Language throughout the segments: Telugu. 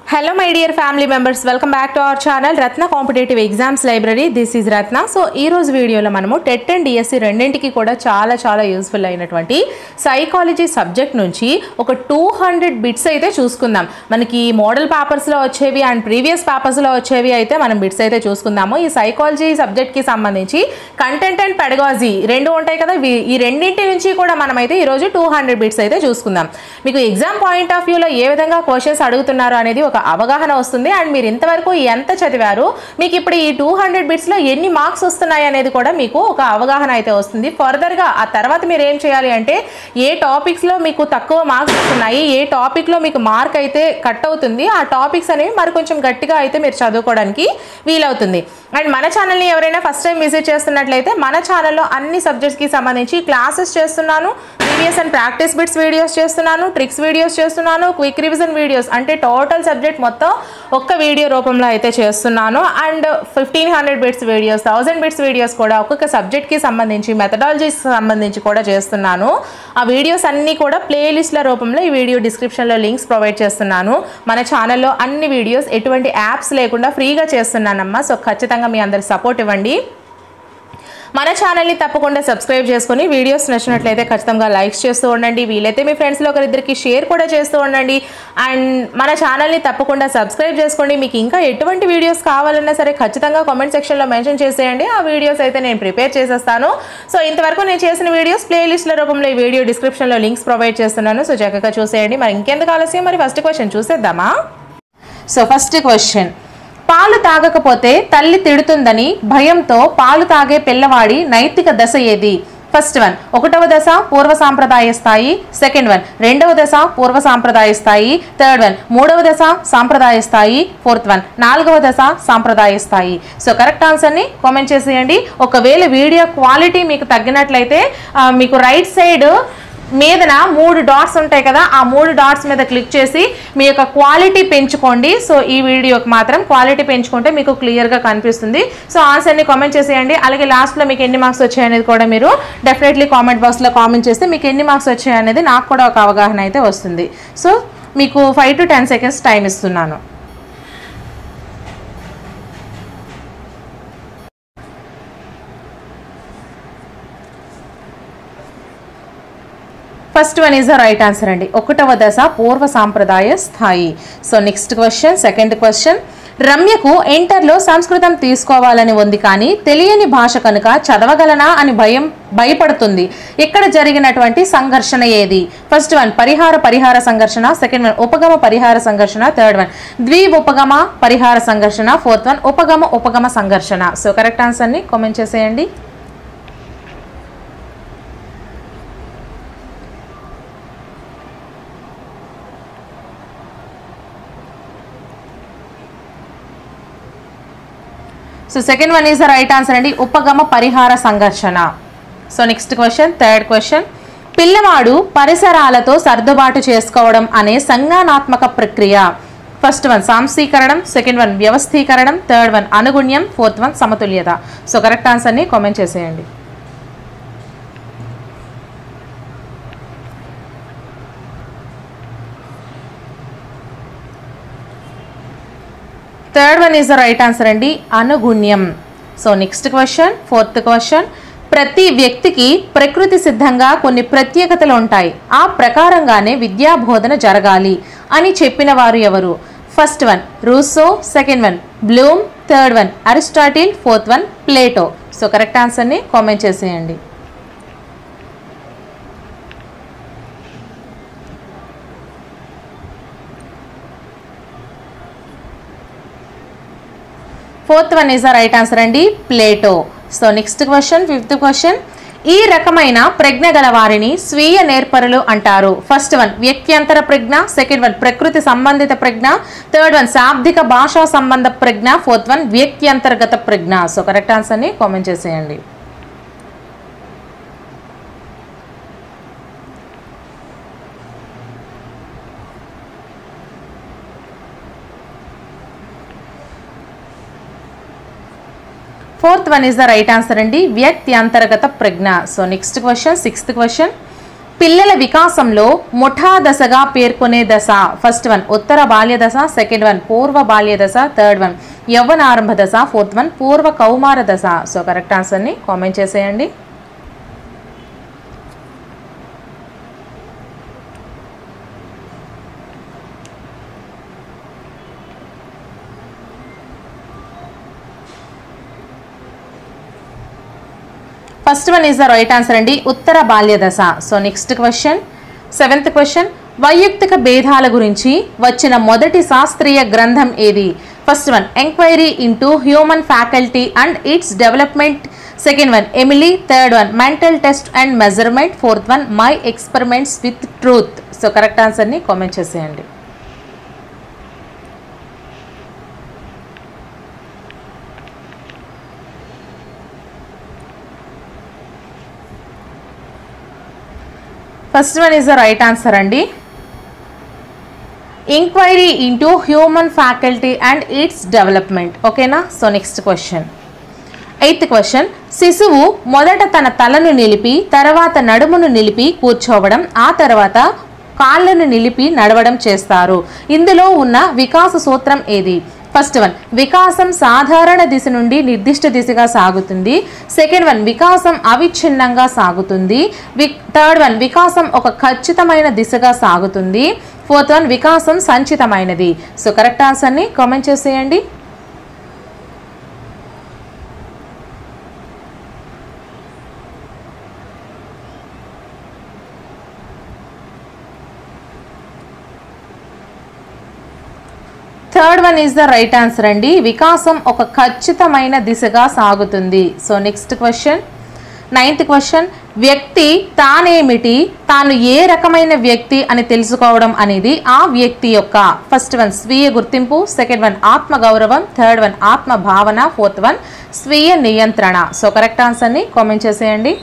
Hello my dear family members, welcome back to our channel Ratna Competitive Exams Library. This is Ratna. So ee roju video lo manamu TET and DSC రెండింటికి కూడా చాలా యూస్ఫుల్ అయినటువంటి సైకాలజీ సబ్జెక్ట్ నుంచి ఒక 200 బిట్స్ అయితే చూసుకుందాం. మనకి మోడల్ పేపర్స్ లో వచ్చేవి అండ్ ప్రీవియస్ పేపర్స్ లో వచ్చేవి అయితే మనం బిట్స్ అయితే చూసుకుందాము. ఈ సైకాలజీ సబ్జెక్ట్ కి సంబంధించి కంటెంట్ అండ్ పెడగాజీ రెండు ఉంటాయి కదా, ఈ రెండింటి నుంచి కూడా మనం అయితే ఈ రోజు 200 బిట్స్ అయితే చూసుకుందాం. మీకు ఎగ్జామ్ పాయింట్ ఆఫ్ వ్యూ లో ఏ విధంగా క్వశ్చన్స్ అడుగుతున్నారు అనేది ఒక అవగాహన వస్తుంది. అండ్ మీరు ఇంతవరకు ఎంత చదివారు, మీకు ఇప్పుడు ఈ 200 బిట్స్ లో ఎన్ని మార్క్స్ వస్తున్నాయి అనేది కూడా మీకు ఒక అవగాహన అయితే వస్తుంది. ఫర్దర్ గా ఆ తర్వాత మీరు ఏం చేయాలి అంటే ఏ టాపిక్స్ లో మీకు తక్కువ మార్క్స్ వస్తున్నాయి, ఏ టాపిక్ లో మీకు మార్క్ అయితే కట్ అవుతుంది, ఆ టాపిక్స్ అనేవి మరి కొంచెం గట్టిగా అయితే మీరు చదువుకోవడానికి వీలవుతుంది. అండ్ మన ఛానల్ని ఎవరైనా ఫస్ట్ టైం విజిట్ చేస్తున్నట్లయితే మన ఛానల్లో అన్ని సబ్జెక్ట్స్కి సంబంధించి క్లాసెస్ చేస్తున్నాను, previous and practice bits videos చేస్తున్నాను, ట్రిక్స్ వీడియోస్ చేస్తున్నాను, క్విక్ రివిజన్ వీడియోస్ అంటే టోటల్ సబ్జెక్ట్ మొత్తం ఒక్క వీడియో రూపంలో అయితే చేస్తున్నాను. And 1500 bits videos, 1000 bits videos కూడా ఒక్కొక్క సబ్జెక్ట్కి సంబంధించి మెథడాలజీస్ సంబంధించి కూడా చేస్తున్నాను. ఆ వీడియోస్ అన్నీ కూడా ప్లేలిస్ట్ల రూపంలో ఈ వీడియో డిస్క్రిప్షన్లో లింక్స్ ప్రొవైడ్ చేస్తున్నాను. మన ఛానల్లో అన్ని వీడియోస్ ఎటువంటి యాప్స్ లేకుండా ఫ్రీగా చేస్తున్నానమ్మా. సో ఖచ్చితంగా మీ అందరి సపోర్ట్ ఇవ్వండి. మన ఛానల్ని తప్పకుండా సబ్స్క్రైబ్ చేసుకొని వీడియోస్ నచ్చినట్లయితే ఖచ్చితంగా లైక్స్ చేస్తూ ఉండండి. వీలైతే మీ ఫ్రెండ్స్లో ఒకరిద్దరికి షేర్ కూడా చేస్తూ ఉండండి. అండ్ మన ఛానల్ని తప్పకుండా సబ్స్క్రైబ్ చేసుకోండి. మీకు ఇంకా ఎటువంటి వీడియోస్ కావాలన్నా సరే ఖచ్చితంగా కామెంట్ సెక్షన్లో మెన్షన్ చేసేయండి. ఆ వీడియోస్ అయితే నేను ప్రిపేర్ చేసేస్తాను. సో ఇంతవరకు నేను చేసిన వీడియోస్ ప్లేలిస్ట్ల రూపంలో ఈ వీడియో డిస్క్రిప్షన్లో లింక్స్ ప్రొవైడ్ చేస్తున్నాను. సో చక్కగా చూసేయండి. మరి ఇంకెందుకు ఆలస్యం, మరి ఫస్ట్ క్వశ్చన్ చూసేద్దామా. సో ఫస్ట్ క్వశ్చన్, పాలు తాగకపోతే తల్లి తిడుతుందని భయంతో పాలు తాగే పిల్లవాడి నైతిక దశ ఏది? ఫస్ట్ వన్ 1వ దశ పూర్వ సాంప్రదాయ స్థాయి, సెకండ్ వన్ 2వ దశ పూర్వ సాంప్రదాయ స్థాయి, థర్డ్ వన్ 3వ దశ సాంప్రదాయ స్థాయి, ఫోర్త్ వన్ 4వ దశ సాంప్రదాయ స్థాయి. సో కరెక్ట్ ఆన్సర్ని కామెంట్ చేసేయండి. ఒకవేళ వీడియో క్వాలిటీ మీకు తగ్గినట్లయితే మీకు రైట్ సైడ్ మీదన 3 డాట్స్ ఉంటాయి కదా, ఆ 3 డాట్స్ మీద క్లిక్ చేసి మీ యొక్క క్వాలిటీ పెంచుకోండి. సో ఈ వీడియోకి మాత్రం క్వాలిటీ పెంచుకుంటే మీకు క్లియర్గా కనిపిస్తుంది. సో ఆన్సర్ని కామెంట్ చేసేయండి. అలాగే లాస్ట్లో మీకు ఎన్ని మార్క్స్ వచ్చాయనేది కూడా మీరు డెఫినెట్లీ కామెంట్ బాక్స్లో కామెంట్ చేస్తే మీకు ఎన్ని మార్క్స్ వచ్చాయనేది నాకు కూడా ఒక అవగాహన అయితే వస్తుంది. సో మీకు 5 to 10 seconds టైం ఇస్తున్నాను. First one is the right answer అండి. 1వ దశ పూర్వ సాంప్రదాయ స్థాయి. So next question, second question, రమ్యకు ఇంటర్లో సంస్కృతం తీసుకోవాలని ఉంది కానీ తెలియని భాష కనుక చదవగలనా అని భయపడుతుంది. ఇక్కడ జరిగినటువంటి సంఘర్షణ ఏది? ఫస్ట్ వన్ పరిహార సంఘర్షణ, సెకండ్ వన్ ఉపగమ పరిహార సంఘర్షణ, థర్డ్ వన్ ద్విఉపగమ పరిహార సంఘర్షణ, ఫోర్త్ వన్ ఉపగమ సంఘర్షణ. సో కరెక్ట్ ఆన్సర్ని కామెంట్ చేసేయండి. So second one is the right answer అండి, ఉపగమ పరిహార సంఘర్షణ. So next question, third question, పిల్లవాడు పరిసరాలతో సర్దుబాటు చేసుకోవడం అనే సంజ్ఞానాత్మక ప్రక్రియ. ఫస్ట్ వన్ సాంశీకరణం, సెకండ్ వన్ వ్యవస్థీకరణం, థర్డ్ వన్ అనుగుణ్యం, ఫోర్త్ వన్ సమతుల్యత. సో కరెక్ట్ ఆన్సర్ని కామెంట్ చేసేయండి. Third one is the right answer అండి, అనుగుణ్యం. So next question, fourth question, ప్రతి వ్యక్తికి ప్రకృతి సిద్ధంగా కొన్ని ప్రత్యేకతలు ఉంటాయి, ఆ ప్రకారంగానే విద్యా బోధన జరగాలి అని చెప్పిన వారు ఎవరు? First one Rousseau, second one Bloom, third one Aristotle, fourth one Plato. So correct ఆన్సర్ని కామెంట్ చేసేయండి. Fourth one is the right answer అండి, Plato. So next question, fifth question, ఈ రకమైన ప్రజ్ఞ గల వారిని స్వీయ నేర్పరులు అంటారు. ఫస్ట్ వన్ వ్యక్త్యంతర ప్రజ్ఞ, సెకండ్ వన్ ప్రకృతి సంబంధిత ప్రజ్ఞ, థర్డ్ వన్ శాబ్దిక భాషా సంబంధ ప్రజ్ఞ, ఫోర్త్ వన్ వ్యక్త్యంతర్గత ప్రజ్ఞ. సో కరెక్ట్ ఆన్సర్ని కామెంట్ చేసేయండి. Fourth one is the right answer అండి, వ్యక్త్యంతర్గత ప్రజ్ఞ. So next question, sixth question, పిల్లల వికాసంలో ముఠా దశగా పేర్కొనే దశ. ఫస్ట్ వన్ ఉత్తర బాల్య దశ, సెకండ్ వన్ పూర్వ బాల్య దశ, థర్డ్ వన్ యవ్వనారంభ దశ, ఫోర్త్ వన్ పూర్వ కౌమార దశ. సో కరెక్ట్ ఆన్సర్ని కామెంట్ చేసేయండి. First one is the right answer అండి, ఉత్తర బాల్య దశ. So next question, 7th question, వైయక్తిక భేదాల గురించి వచ్చిన మొదటి శాస్త్రీయ గ్రంథం ఏది? First one enquiry into human faculty and its development, second one Emile, third one mental test and measurement, fourth one my experiments with truth. So correct ఆన్సర్ని కామెంట్ చేసేయండి. First one is the right answer అండి, enquiry into human faculty and its development. ఓకేనా? So next question, 8th question, శిశువు మొదట తన తలను నిలిపి తర్వాత నడుమును నిలిపి కూర్చోవడం, ఆ తర్వాత కాళ్ళను నిలిపి నడవడం చేస్తారు. ఇందులో ఉన్న వికాస సూత్రం ఏది? ఫస్ట్ వన్ వికాసం సాధారణ దిశ నుండి నిర్దిష్ట దిశగా సాగుతుంది, సెకండ్ వన్ వికాసం అవిచ్ఛిన్నంగా సాగుతుంది, థర్డ్ వన్ వికాసం ఒక ఖచ్చితమైన దిశగా సాగుతుంది, ఫోర్త్ వన్ వికాసం సంచితమైనది. సో కరెక్ట్ ఆన్సర్ని కామెంట్ చేసేయండి. Third one is the right answer అండి, వికాసం ఒక ఖచ్చితమైన దిశగా సాగుతుంది. So next question, 9th question, వ్యక్తి తానేమిటి, తాను ఏ రకమైన వ్యక్తి అని తెలుసుకోవడం అనేది ఆ వ్యక్తి యొక్క ఫస్ట్ వన్ స్వీయ గుర్తింపు, సెకండ్ వన్ ఆత్మగౌరవం, థర్డ్ వన్ ఆత్మ భావన, ఫోర్త్ వన్ స్వీయ నియంత్రణ. సో కరెక్ట్ ఆన్సర్ని కామెంట్ చేసేయండి.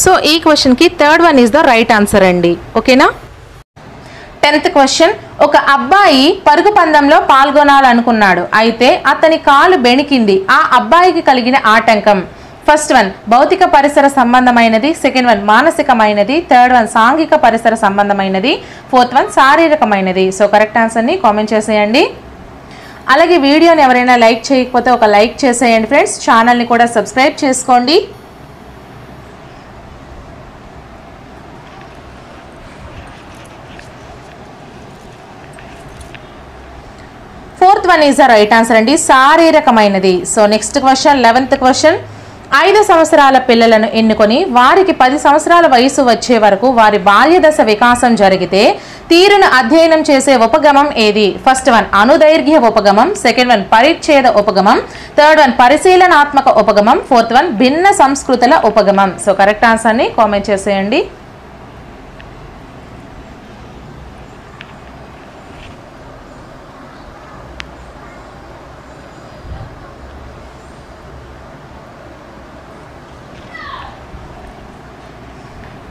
సో ఈ క్వశ్చన్కి third one is the right answer అండి. ఓకేనా? 10th క్వశ్చన్, ఒక అబ్బాయి పరుగు పందెంలో పాల్గొనాలనుకున్నాడు, అయితే అతని కాలు బెణికింది. ఆ అబ్బాయికి కలిగిన ఆటంకం ఫస్ట్ వన్ భౌతిక పరిసర సంబంధమైనది, సెకండ్ వన్ మానసికమైనది, థర్డ్ వన్ సాంఘిక పరిసర సంబంధమైనది, ఫోర్త్ వన్ శారీరకమైనది. సో కరెక్ట్ ఆన్సర్ని కామెంట్ చేసేయండి. అలాగే వీడియోని ఎవరైనా లైక్ చేయకపోతే ఒక లైక్ చేసేయండి ఫ్రెండ్స్. ఛానల్ని కూడా సబ్స్క్రైబ్ చేసుకోండి. Fourth one is the right answer అండి, శారీరకమైనది. So next question, 11th question, 5 సంవత్సరాల పిల్లలను ఎన్నుకొని వారికి 10 సంవత్సరాల వయసు వచ్చే వరకు వారి బాల్యదశ వికాసం జరిగితే తీరును అధ్యయనం చేసే ఉపగమం ఏది? ఫస్ట్ వన్ అనుదైర్ఘ్య ఉపగమం, సెకండ్ వన్ పరిచ్ఛేద ఉపగమం, థర్డ్ వన్ పరిశీలనాత్మక ఉపగమం, ఫోర్త్ వన్ భిన్న సంస్కృతుల ఉపగమం. సో కరెక్ట్ ఆన్సర్ని కామెంట్ చేసేయండి.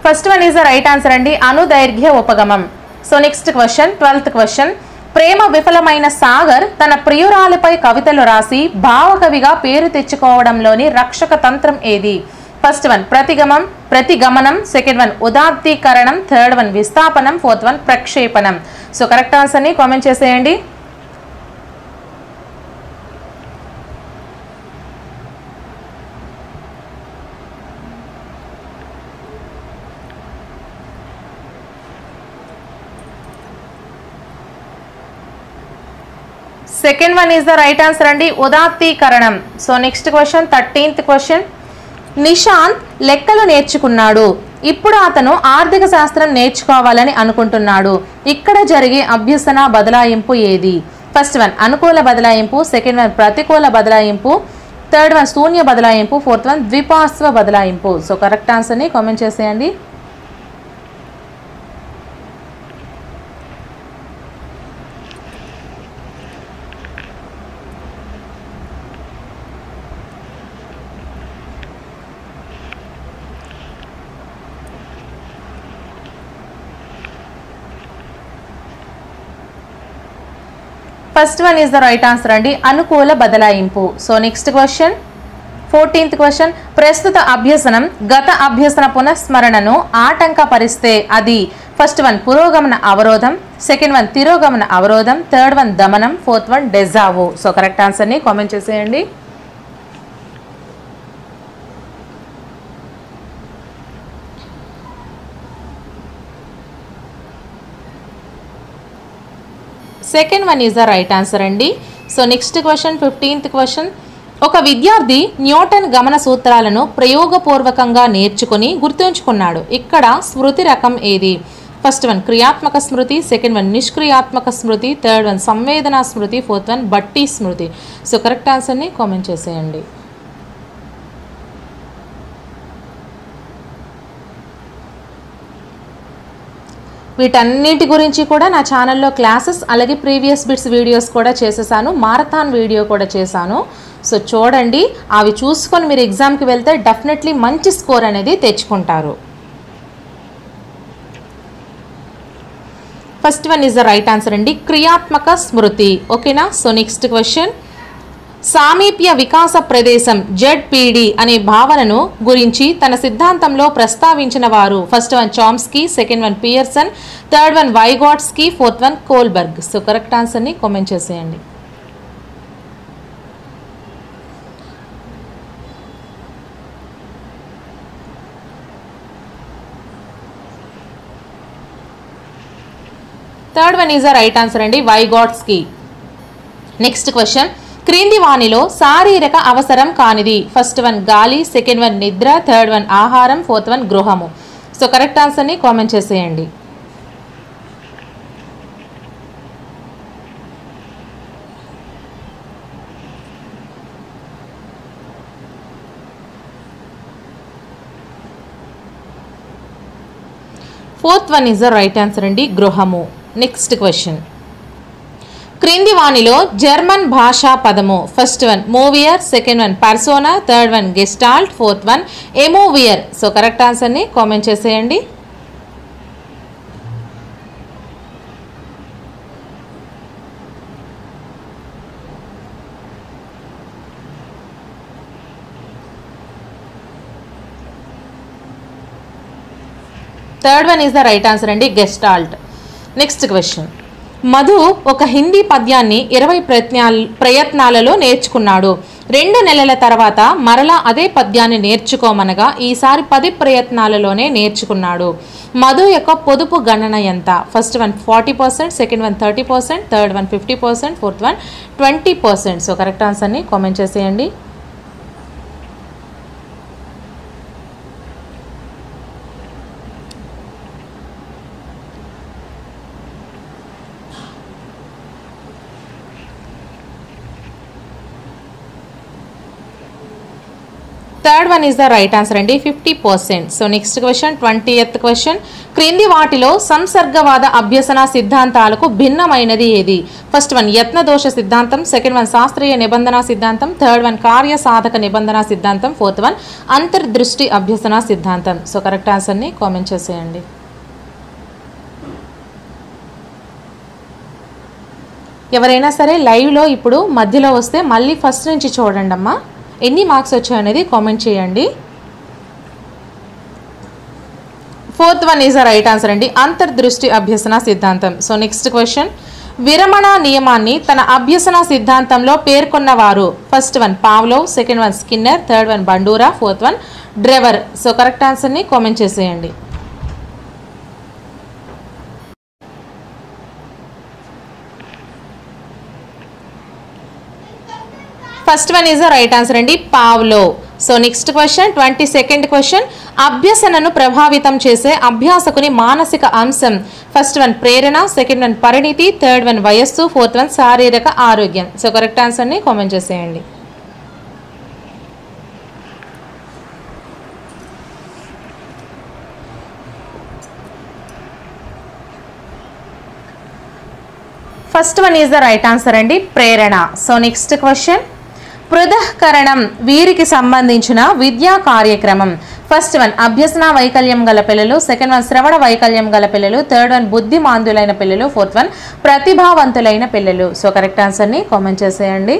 First one is the right answer అండి, అనుదైర్ఘ్య ఉపగమం. So next question, 12th question, ప్రేమ విఫలమైన సాగర్ తన ప్రియురాలిపై కవితలు రాసి భావకవిగా పేరు తెచ్చుకోవడంలోని రక్షక తంత్రం ఏది? ఫస్ట్ వన్ ప్రతిగమనం, సెకండ్ వన్ ఉదాత్తీకరణం, థర్డ్ వన్ విస్థాపనం, ఫోర్త్ వన్ ప్రక్షేపణం. సో కరెక్ట్ ఆన్సర్ని కామెంట్ చేసేయండి. Second one is the right answer అండి, ఉదాత్తీకరణం. So next question, 13th question, Nishant లెక్కలు నేర్చుకున్నాడు, ఇప్పుడు అతను ఆర్థిక శాస్త్రం నేర్చుకోవాలని అనుకుంటున్నాడు. ఇక్కడ జరిగే అభ్యసన బదలాయింపు ఏది? ఫస్ట్ వన్ అనుకూల బదలాయింపు, సెకండ్ వన్ ప్రతికూల బదలాయింపు, థర్డ్ వన్ శూన్య బదలాయింపు, ఫోర్త్ వన్ ద్విపార్శ్వ బదలాయింపు. సో కరెక్ట్ ఆన్సర్ని కామెంట్ చేసేయండి. First one is the right answer అండి, అనుకూల బదలాయింపు. So next question, 14th question, ప్రస్తుత అభ్యసనం గత అభ్యసన పునఃస్మరణను ఆటంకపరిస్తే అది ఫస్ట్ వన్ పురోగమన అవరోధం, సెకండ్ వన్ తిరోగమన అవరోధం, థర్డ్ వన్ దమనం, fourth one deja vu. So correct ఆన్సర్ని కామెంట్ చేసేయండి. Second one is the right answer అండి. So next question 15th question, ఒక విద్యార్థి న్యూటన్ గమన సూత్రాలను ప్రయోగపూర్వకంగా నేర్చుకుని గుర్తుంచుకున్నాడు. ఇక్కడ స్మృతి రకం ఏది? ఫస్ట్ వన్ క్రియాత్మక స్మృతి, సెకండ్ వన్ నిష్క్రియాత్మక స్మృతి, థర్డ్ వన్ సంవేదనా స్మృతి, ఫోర్త్ వన్ బట్టి స్మృతి. సో కరెక్ట్ ఆన్సర్ని కామెంట్ చేసేయండి. వీటన్నిటి గురించి కూడా నా ఛానల్లో క్లాసెస్ అలాగే ప్రీవియస్ బిట్స్ వీడియోస్ కూడా చేసేసాను, మారథాన్ వీడియో కూడా చేశాను. సో చూడండి, అవి చూసుకొని మీరు ఎగ్జామ్కి వెళ్తే డెఫినెట్లీ మంచి స్కోర్ అనేది తెచ్చుకుంటారు. First one is the right answer అండి, క్రియాత్మక స్మృతి. ఓకేనా? సో నెక్స్ట్ క్వశ్చన్, సామీప్య వికాస ప్రదేశం ZPD అనే భావనను గురించి తన సిద్ధాంతంలో ప్రస్తావించిన వారు? First one Chomsky, second one Pearson, third one Vygotsky, fourth one Kohlberg. So correct ఆన్సర్ని కామెంట్ చేసేయండి. Third one is the right answer అండి, వైగాట్స్కీ. నెక్స్ట్ క్వశ్చన్, క్రింది వానిలో శారీరక అవసరం కానిది? ఫస్ట్ వన్ గాలి, సెకండ్ వన్ నిద్ర, థర్డ్ వన్ ఆహారం, ఫోర్త్ వన్ గృహము. సో కరెక్ట్ ఆన్సర్ని కామెంట్ చేసేయండి. Fourth one is the right answer అండి, గృహము. నెక్స్ట్ క్వశ్చన్, క్రింది వానిలో జర్మన్ భాషా పదము? ఫస్ట్ వన్ మూవియర్, second one persona, third one gestalt, fourth one ఎమోవియర్. సో కరెక్ట్ ఆన్సర్ని కామెంట్ చేసేయండి. Third one is the right answer అండి, గెస్టాల్ట్. నెక్స్ట్ క్వశ్చన్, మధు ఒక హిందీ పద్యాన్ని 20 ప్రయత్నాలలో నేర్చుకున్నాడు. 2 నెలల తర్వాత మరలా అదే పద్యాన్ని నేర్చుకోమనగా ఈసారి 10 ప్రయత్నాలలోనే నేర్చుకున్నాడు. మధు యొక్క పొదుపు గణన ఎంత? First one 40%, second one 30%, third one 50%, fourth one 20%. So correct ఆన్సర్ని కామెంట్ చేసేయండి. Third one is the right answer అండి, 50%. So next question 20th question, క్రింది వాటిలో సంసర్గవాద అభ్యసన సిద్ధాంతాలకు భిన్నమైనది ఏది? ఫస్ట్ వన్ యత్నదోష సిద్ధాంతం, సెకండ్ వన్ శాస్త్రీయ నిబంధన సిద్ధాంతం, థర్డ్ వన్ కార్య సాధక నిబంధన సిద్ధాంతం, ఫోర్త్ వన్ అంతర్దృష్టి అభ్యసన సిద్ధాంతం. సో కరెక్ట్ ఆన్సర్ని కామెంట్ చేసేయండి. ఎవరైనా సరే లైవ్లో ఇప్పుడు మధ్యలో వస్తే మళ్ళీ ఫస్ట్ నుంచి చూడండి అమ్మా, ఎన్ని మార్క్స్ వచ్చాయనేది కామెంట్ చేయండి. Fourth one is the right answer అండి, అంతర్దృష్టి అభ్యసన సిద్ధాంతం. సో నెక్స్ట్ క్వశ్చన్, విరమణ నియమాన్ని తన అభ్యసన సిద్ధాంతంలో పేర్కొన్నవారు? First one Pavlov, second one Skinner, third one Bandura, fourth one Drever. So correct ఆన్సర్ని కామెంట్ చేసేయండి. First one is the right answer అండి, Pavlov. So next question 22nd question, అభ్యసనను ప్రభావితం చేసే అభ్యాసకుని మానసిక అంశం? ఫస్ట్ వన్ ప్రేరణ, సెకండ్ వన్ పరిణితి, థర్డ్ వన్ వయస్సు, ఫోర్త్ వన్ శారీరక ఆరోగ్యం. సో కరెక్ట్ ఆన్సర్ని కామెంట్ చేసేయండి. First one is the right answer అండి, ప్రేరణ. సో నెక్స్ట్ క్వశ్చన్, పృథఃకరణం వీరికి సంబంధించిన విద్యా కార్యక్రమం? ఫస్ట్ వన్ అభ్యసన వైకల్యం గల పిల్లలు, సెకండ్ వన్ శ్రవణ వైకల్యం గల పిల్లలు, థర్డ్ వన్ బుద్ధిమాంద్యులైన పిల్లలు, ఫోర్త్ వన్ ప్రతిభావంతులైన పిల్లలు. సో కరెక్ట్ ఆన్సర్ని కామెంట్ చేసేయండి.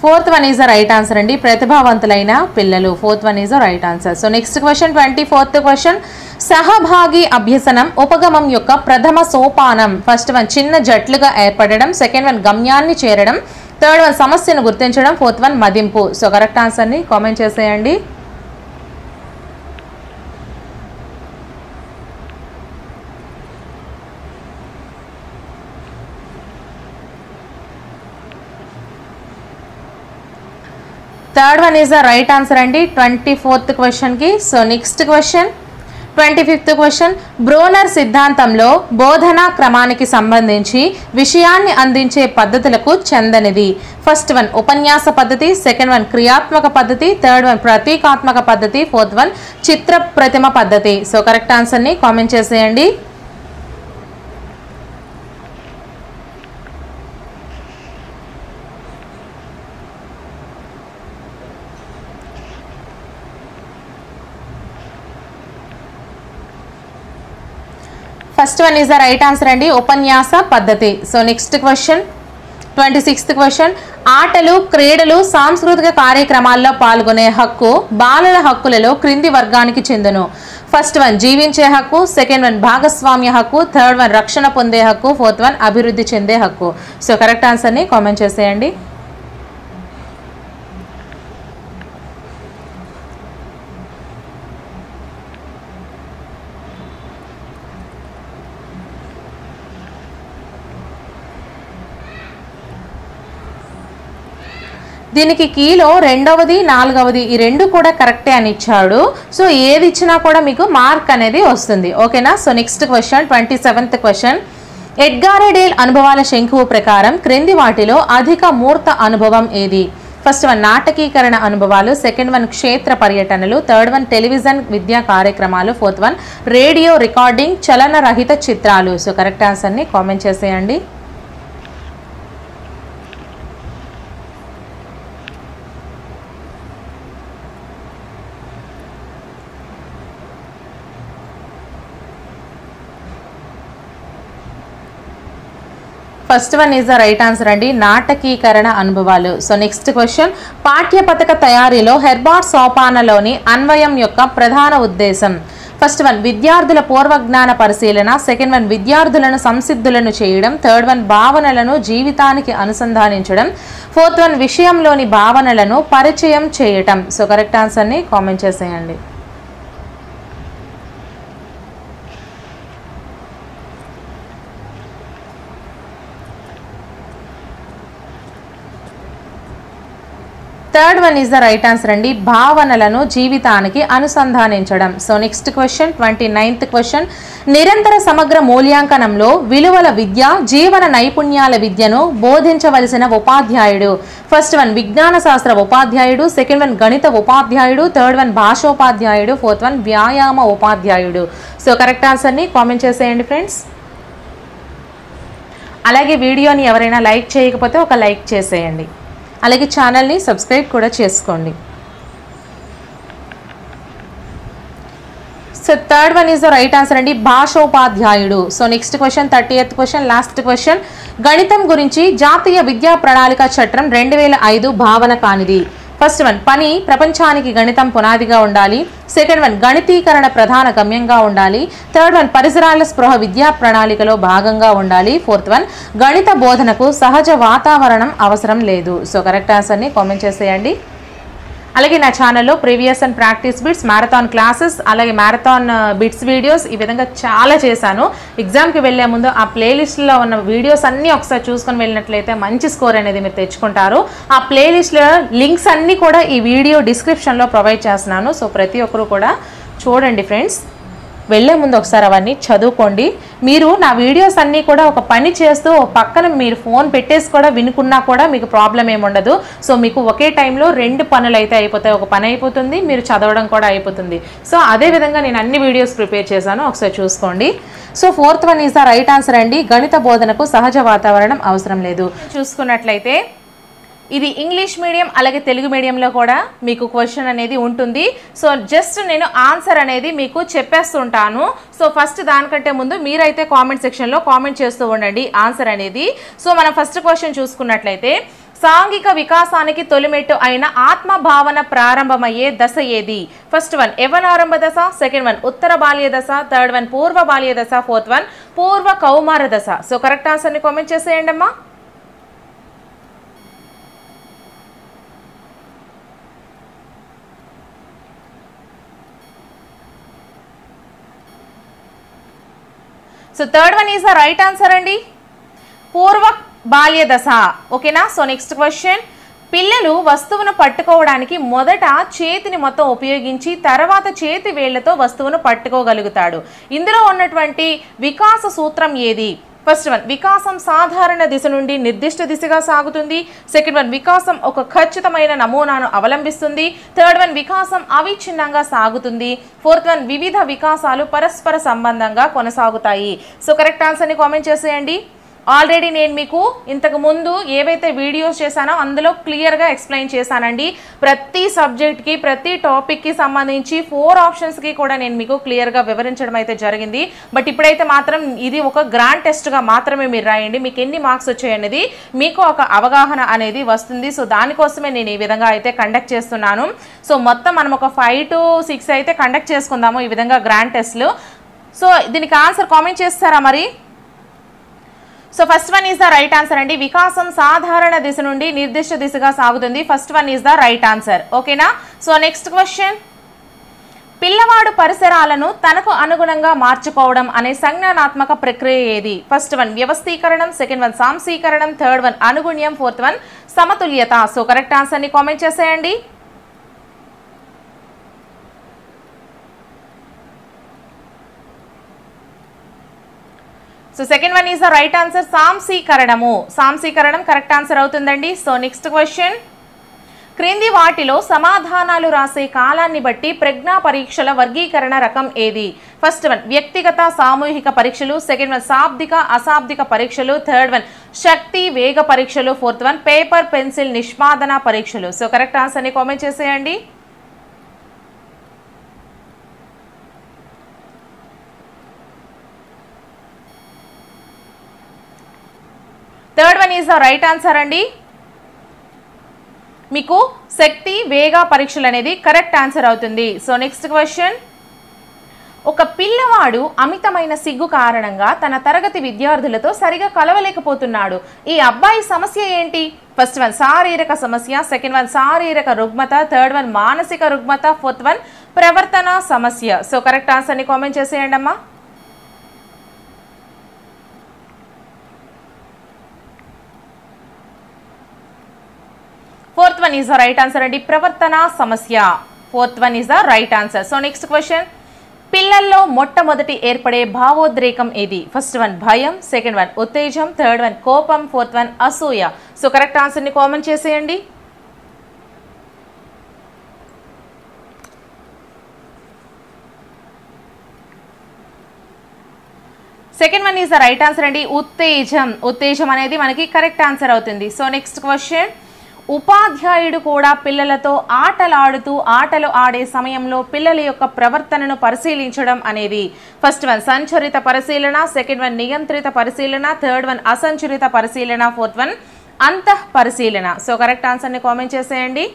Fourth one is the right answer అండి, ప్రతిభావంతులైన పిల్లలు. Fourth one is the right answer. So next question 24th question, సహభాగి అభ్యసనం ఉపగమం యొక్క ప్రథమ సోపానం. ఫస్ట్ వన్ చిన్న జట్లుగా ఏర్పడడం, సెకండ్ వన్ గమ్యాన్ని చేరడం, థర్డ్ వన్ సమస్యను గుర్తించడం, ఫోర్త్ వన్ మదింపు. సో కరెక్ట్ ఆన్సర్ని కామెంట్ చేసేయండి. Third one is the right answer అండి 24th క్వశ్చన్కి. So next question 25th question, Bruner సిద్ధాంతంలో బోధనా క్రమానికి సంబంధించి విషయాన్ని అందించే పద్ధతులకు చెందనిది. ఫస్ట్ వన్ ఉపన్యాస పద్ధతి, సెకండ్ వన్ క్రియాత్మక పద్ధతి, థర్డ్ వన్ ప్రతీకాత్మక పద్ధతి, ఫోర్త్ వన్ చిత్ర ప్రతిమ పద్ధతి. సో కరెక్ట్ ఆన్సర్ని కామెంట్ చేసేయండి. First one is the right answer అండి, ఉపన్యాస పద్ధతి. So next question 26th question, ఆటలు క్రీడలు సాంస్కృతిక కార్యక్రమాల్లో పాల్గొనే హక్కు బాలల హక్కులలో క్రింది వర్గానికి చెందును. ఫస్ట్ వన్ జీవించే హక్కు, సెకండ్ వన్ భాగస్వామ్య హక్కు, థర్డ్ వన్ రక్షణ పొందే హక్కు, ఫోర్త్ వన్ అభివృద్ధి చెందే హక్కు. సో కరెక్ట్ ఆన్సర్ని కామెంట్ చేసేయండి. దీనికి కీలో రెండవది నాలుగవది ఈ రెండు కూడా కరెక్టే అని ఇచ్చాడు. సో ఏది ఇచ్చినా కూడా మీకు మార్క్ అనేది వస్తుంది, ఓకేనా. So next question 27th question, Edgar Dale అనుభవాల శంకువు ప్రకారం క్రింది వాటిలో అధిక మూర్త అనుభవం ఏది. ఫస్ట్ వన్ నాటకీకరణ అనుభవాలు, సెకండ్ వన్ క్షేత్ర పర్యటనలు, థర్డ్ వన్ టెలివిజన్ విద్యా కార్యక్రమాలు, ఫోర్త్ వన్ రేడియో రికార్డింగ్ చలనరహిత చిత్రాలు. సో కరెక్ట్ ఆన్సర్ని కామెంట్ చేసేయండి. First one is the right answer అండి, నాటకీకరణ అనుభవాలు. సో నెక్స్ట్ క్వశ్చన్, పాఠ్యపథక తయారీలో హెర్బార్ట్ సోపానలోని అన్వయం యొక్క ప్రధాన ఉద్దేశం. ఫస్ట్ వన్ విద్యార్థుల పూర్వజ్ఞాన పరిశీలన, సెకండ్ వన్ విద్యార్థులను సంసిద్ధులను చేయడం, థర్డ్ వన్ భావనలను జీవితానికి అనుసంధానించడం, ఫోర్త్ వన్ విషయంలోని భావనలను పరిచయం చేయటం. సో కరెక్ట్ ఆన్సర్ని కామెంట్ చేసేయండి. Third one is the right answer అండి, భావనలను జీవితానికి అనుసంధానించడం. So next question 29th question, నిరంతర సమగ్ర మూల్యాంకనంలో విలువల విద్య జీవన నైపుణ్యాల విద్యను బోధించవలసిన ఉపాధ్యాయుడు. ఫస్ట్ వన్ విజ్ఞాన శాస్త్ర ఉపాధ్యాయుడు, సెకండ్ వన్ గణిత ఉపాధ్యాయుడు, థర్డ్ వన్ భాషోపాధ్యాయుడు, ఫోర్త్ వన్ వ్యాయామ ఉపాధ్యాయుడు. సో కరెక్ట్ ఆన్సర్ని కామెంట్ చేసేయండి ఫ్రెండ్స్. అలాగే వీడియోని ఎవరైనా లైక్ చేయకపోతే ఒక లైక్ చేసేయండి, అలాగే ఛానల్ని సబ్స్క్రైబ్ కూడా చేసుకోండి. So third one is the right answer అండి, భాషోపాధ్యాయుడు. So next question 30th question, last question, గణితం గురించి జాతీయ విద్యా ప్రణాళిక చట్టం 2005 భావన కానిది. ఫస్ట్ వన్ పని ప్రపంచానికి గణితం పునాదిగా ఉండాలి, సెకండ్ వన్ గణితీకరణ ప్రధాన గమ్యంగా ఉండాలి, థర్డ్ వన్ పరిసరాల స్పృహ విద్యా ప్రణాళికలో భాగంగా ఉండాలి, ఫోర్త్ వన్ గణిత బోధనకు సహజ వాతావరణం అవసరం లేదు. సో కరెక్ట్ ఆన్సర్ని కామెంట్ చేసేయండి. అలాగే నా ఛానల్లో previous and practice bits, marathon classes, అలాగే మ్యారథాన్ బిట్స్ వీడియోస్ ఈ విధంగా చాలా చేశాను. ఎగ్జామ్కి వెళ్ళే ముందు ఆ ప్లేలిస్ట్లో ఉన్న వీడియోస్ అన్నీ ఒకసారి చూసుకొని వెళ్ళినట్లయితే మంచి స్కోర్ అనేది మీరు తెచ్చుకుంటారు. ఆ ప్లేలిస్ట్లో లింక్స్ అన్నీ కూడా ఈ వీడియో డిస్క్రిప్షన్లో ప్రొవైడ్ చేస్తున్నాను. సో ప్రతి ఒక్కరు కూడా చూడండి ఫ్రెండ్స్, వెళ్ళే ముందు ఒకసారి అవన్నీ చదువుకోండి. మీరు నా వీడియోస్ అన్నీ కూడా ఒక పని చేస్తూ పక్కన మీరు ఫోన్ పెట్టేసి కూడా వినుకున్నా కూడా మీకు ప్రాబ్లం ఏమి ఉండదు. సో మీకు ఒకే టైంలో రెండు పనులు అయితే అయిపోతాయి, ఒక పని అయిపోతుంది, మీరు చదవడం కూడా అయిపోతుంది. సో అదేవిధంగా నేను అన్ని వీడియోస్ ప్రిపేర్ చేశాను, ఒకసారి చూసుకోండి. So fourth one is the right answer అండి, గణిత బోధనకు సహజ వాతావరణం అవసరం లేదు. చూసుకున్నట్లయితే ఇది ఇంగ్లీష్ మీడియం అలాగే తెలుగు మీడియంలో కూడా మీకు క్వశ్చన్ అనేది ఉంటుంది. సో జస్ట్ నేను ఆన్సర్ అనేది మీకు చెప్పేస్తుంటాను. సో ఫస్ట్ దానికంటే ముందు మీరైతే కామెంట్ సెక్షన్లో కామెంట్ చేస్తూ ఉండండి ఆన్సర్ అనేది. సో మనం ఫస్ట్ క్వశ్చన్ చూసుకున్నట్లయితే, సాంఘిక వికాసానికి తొలిమెట్టు అయిన ఆత్మభావన ప్రారంభమయ్యే దశ ఏది? ఫస్ట్ వన్ యవ్వనారంభ దశ, సెకండ్ వన్ ఉత్తర బాల్య దశ, థర్డ్ వన్ పూర్వ బాల్య దశ, ఫోర్త్ వన్ పూర్వ కౌమార దశ. సో కరెక్ట్ ఆన్సర్ని కామెంట్ చేసేయండి అమ్మా. So third one is the right answer అండి, పూర్వ బాల్య దశ. ఓకేనా. సో నెక్స్ట్ క్వశ్చన్, పిల్లలు వస్తువును పట్టుకోవడానికి మొదట చేతిని మొత్తం ఉపయోగించి తర్వాత చేతి వేళ్లతో వస్తువును పట్టుకోగలుగుతాడు. ఇందులో ఉన్నటువంటి వికాస సూత్రం ఏది? ఫస్ట్ వన్ వికాసం సాధారణ దిశ నుండి నిర్దిష్ట దిశగా సాగుతుంది, సెకండ్ వన్ వికాసం ఒక ఖచ్చితమైన నమూనాను అవలంబిస్తుంది, థర్డ్ వన్ వికాసం అవిచ్ఛిన్నంగా సాగుతుంది, ఫోర్త్ వన్ వివిధ వికాసాలు పరస్పర సంబంధంగా కొనసాగుతాయి. సో కరెక్ట్ ఆన్సర్ని కామెంట్ చేసేయండి. ఆల్రెడీ నేను మీకు ఇంతకు ముందు ఏవైతే వీడియోస్ చేశానో అందులో క్లియర్గా ఎక్స్ప్లెయిన్ చేశానండి. ప్రతి సబ్జెక్ట్కి ప్రతి టాపిక్కి సంబంధించి 4 ఆప్షన్స్కి కూడా నేను మీకు క్లియర్గా వివరించడం అయితే జరిగింది. బట్ ఇప్పుడైతే మాత్రం ఇది ఒక గ్రాండ్ టెస్ట్గా మాత్రమే మీరు రాయండి. మీకు ఎన్ని మార్క్స్ వచ్చాయనేది మీకు ఒక అవగాహన అనేది వస్తుంది. సో దానికోసమే నేను ఈ విధంగా అయితే కండక్ట్ చేస్తున్నాను. సో మొత్తం మనం ఒక 5 to 6 అయితే కండక్ట్ చేసుకుందాము ఈ విధంగా గ్రాండ్ టెస్ట్లు. సో దీనికి ఆన్సర్ కామెంట్ చేస్తారా మరి? So first one is the right answer అండి, వికాసం సాధారణ దిశ నుండి నిర్దిష్ట దిశగా సాగుతుంది. First one is the right answer. ఓకేనా. సో నెక్స్ట్ క్వశ్చన్, పిల్లవాడు పరిసరాలను తనకు అనుగుణంగా మార్చుకోవడం అనే సంజ్ఞానాత్మక ప్రక్రియ ఏది? ఫస్ట్ వన్ వ్యవస్థీకరణం, సెకండ్ వన్ సాంశీకరణం, థర్డ్ వన్ అనుగుణ్యం, ఫోర్త్ వన్ సమతుల్యత. సో కరెక్ట్ ఆన్సర్ని కామెంట్ చేసేయండి. So second one is the right answer, సాంశీకరణము. సాంశీకరణం కరెక్ట్ ఆన్సర్ అవుతుందండి. సో నెక్స్ట్ క్వశ్చన్, క్రింది వాటిలో సమాధానాలు రాసే కాలాన్ని బట్టి ప్రజ్ఞా పరీక్షల వర్గీకరణ రకం ఏది? ఫస్ట్ వన్ వ్యక్తిగత సామూహిక పరీక్షలు, సెకండ్ వన్ శాబ్దిక అశాబ్దిక పరీక్షలు, థర్డ్ వన్ శక్తి వేగ పరీక్షలు, ఫోర్త్ వన్ పేపర్ పెన్సిల్ నిష్పాదన పరీక్షలు. సో కరెక్ట్ ఆన్సర్ని కామెంట్ చేసేయండి. Third one is the right answer అండి, మీకు శక్తి వేగ పరీక్షలు అనేది కరెక్ట్ ఆన్సర్ అవుతుంది. సో నెక్స్ట్ క్వశ్చన్, ఒక పిల్లవాడు అమితమైన సిగ్గు కారణంగా తన తరగతి విద్యార్థులతో సరిగా కలవలేకపోతున్నాడు. ఈ అబ్బాయి సమస్య ఏంటి? ఫస్ట్ వన్ శారీరక సమస్య, సెకండ్ వన్ శారీరక రుగ్మత, థర్డ్ వన్ మానసిక రుగ్మత, ఫోర్త్ వన్ ప్రవర్తన సమస్య. సో కరెక్ట్ ఆన్సర్ని కామెంట్ చేసేయండి అమ్మా. Fourth one is the right answer అండి, ప్రవర్తన సమస్య. Fourth one is the right answer. So next question, పిల్లల్లో మొట్టమొదటి ఏర్పడే భావోద్రేకం ఏది? ఫస్ట్ వన్ భయం, సెకండ్ వన్ ఉత్తేజం, థర్డ్ వన్ కోపం, ఫోర్త్ వన్ అసూయ. సో కరెక్ట్ ఆన్సర్ని కామెంట్ చేసేయండి. Second one is the right answer అండి, ఉత్తేజం. ఉత్తేజం అనేది మనకి కరెక్ట్ ఆన్సర్ అవుతుంది. సో నెక్స్ట్ క్వశ్చన్, ఉపాధ్యాయుడు కూడా పిల్లలతో ఆటలు ఆడే సమయంలో పిల్లల యొక్క ప్రవర్తనను పరిశీలించడం అనేది ఫస్ట్ వన్ సంచరిత పరిశీలన, సెకండ్ వన్ నియంత్రిత పరిశీలన, థర్డ్ వన్ అసంచరిత పరిశీలన, ఫోర్త్ వన్ అంతః పరిశీలన. సో కరెక్ట్ ఆన్సర్ని కామెంట్ చేసేయండి.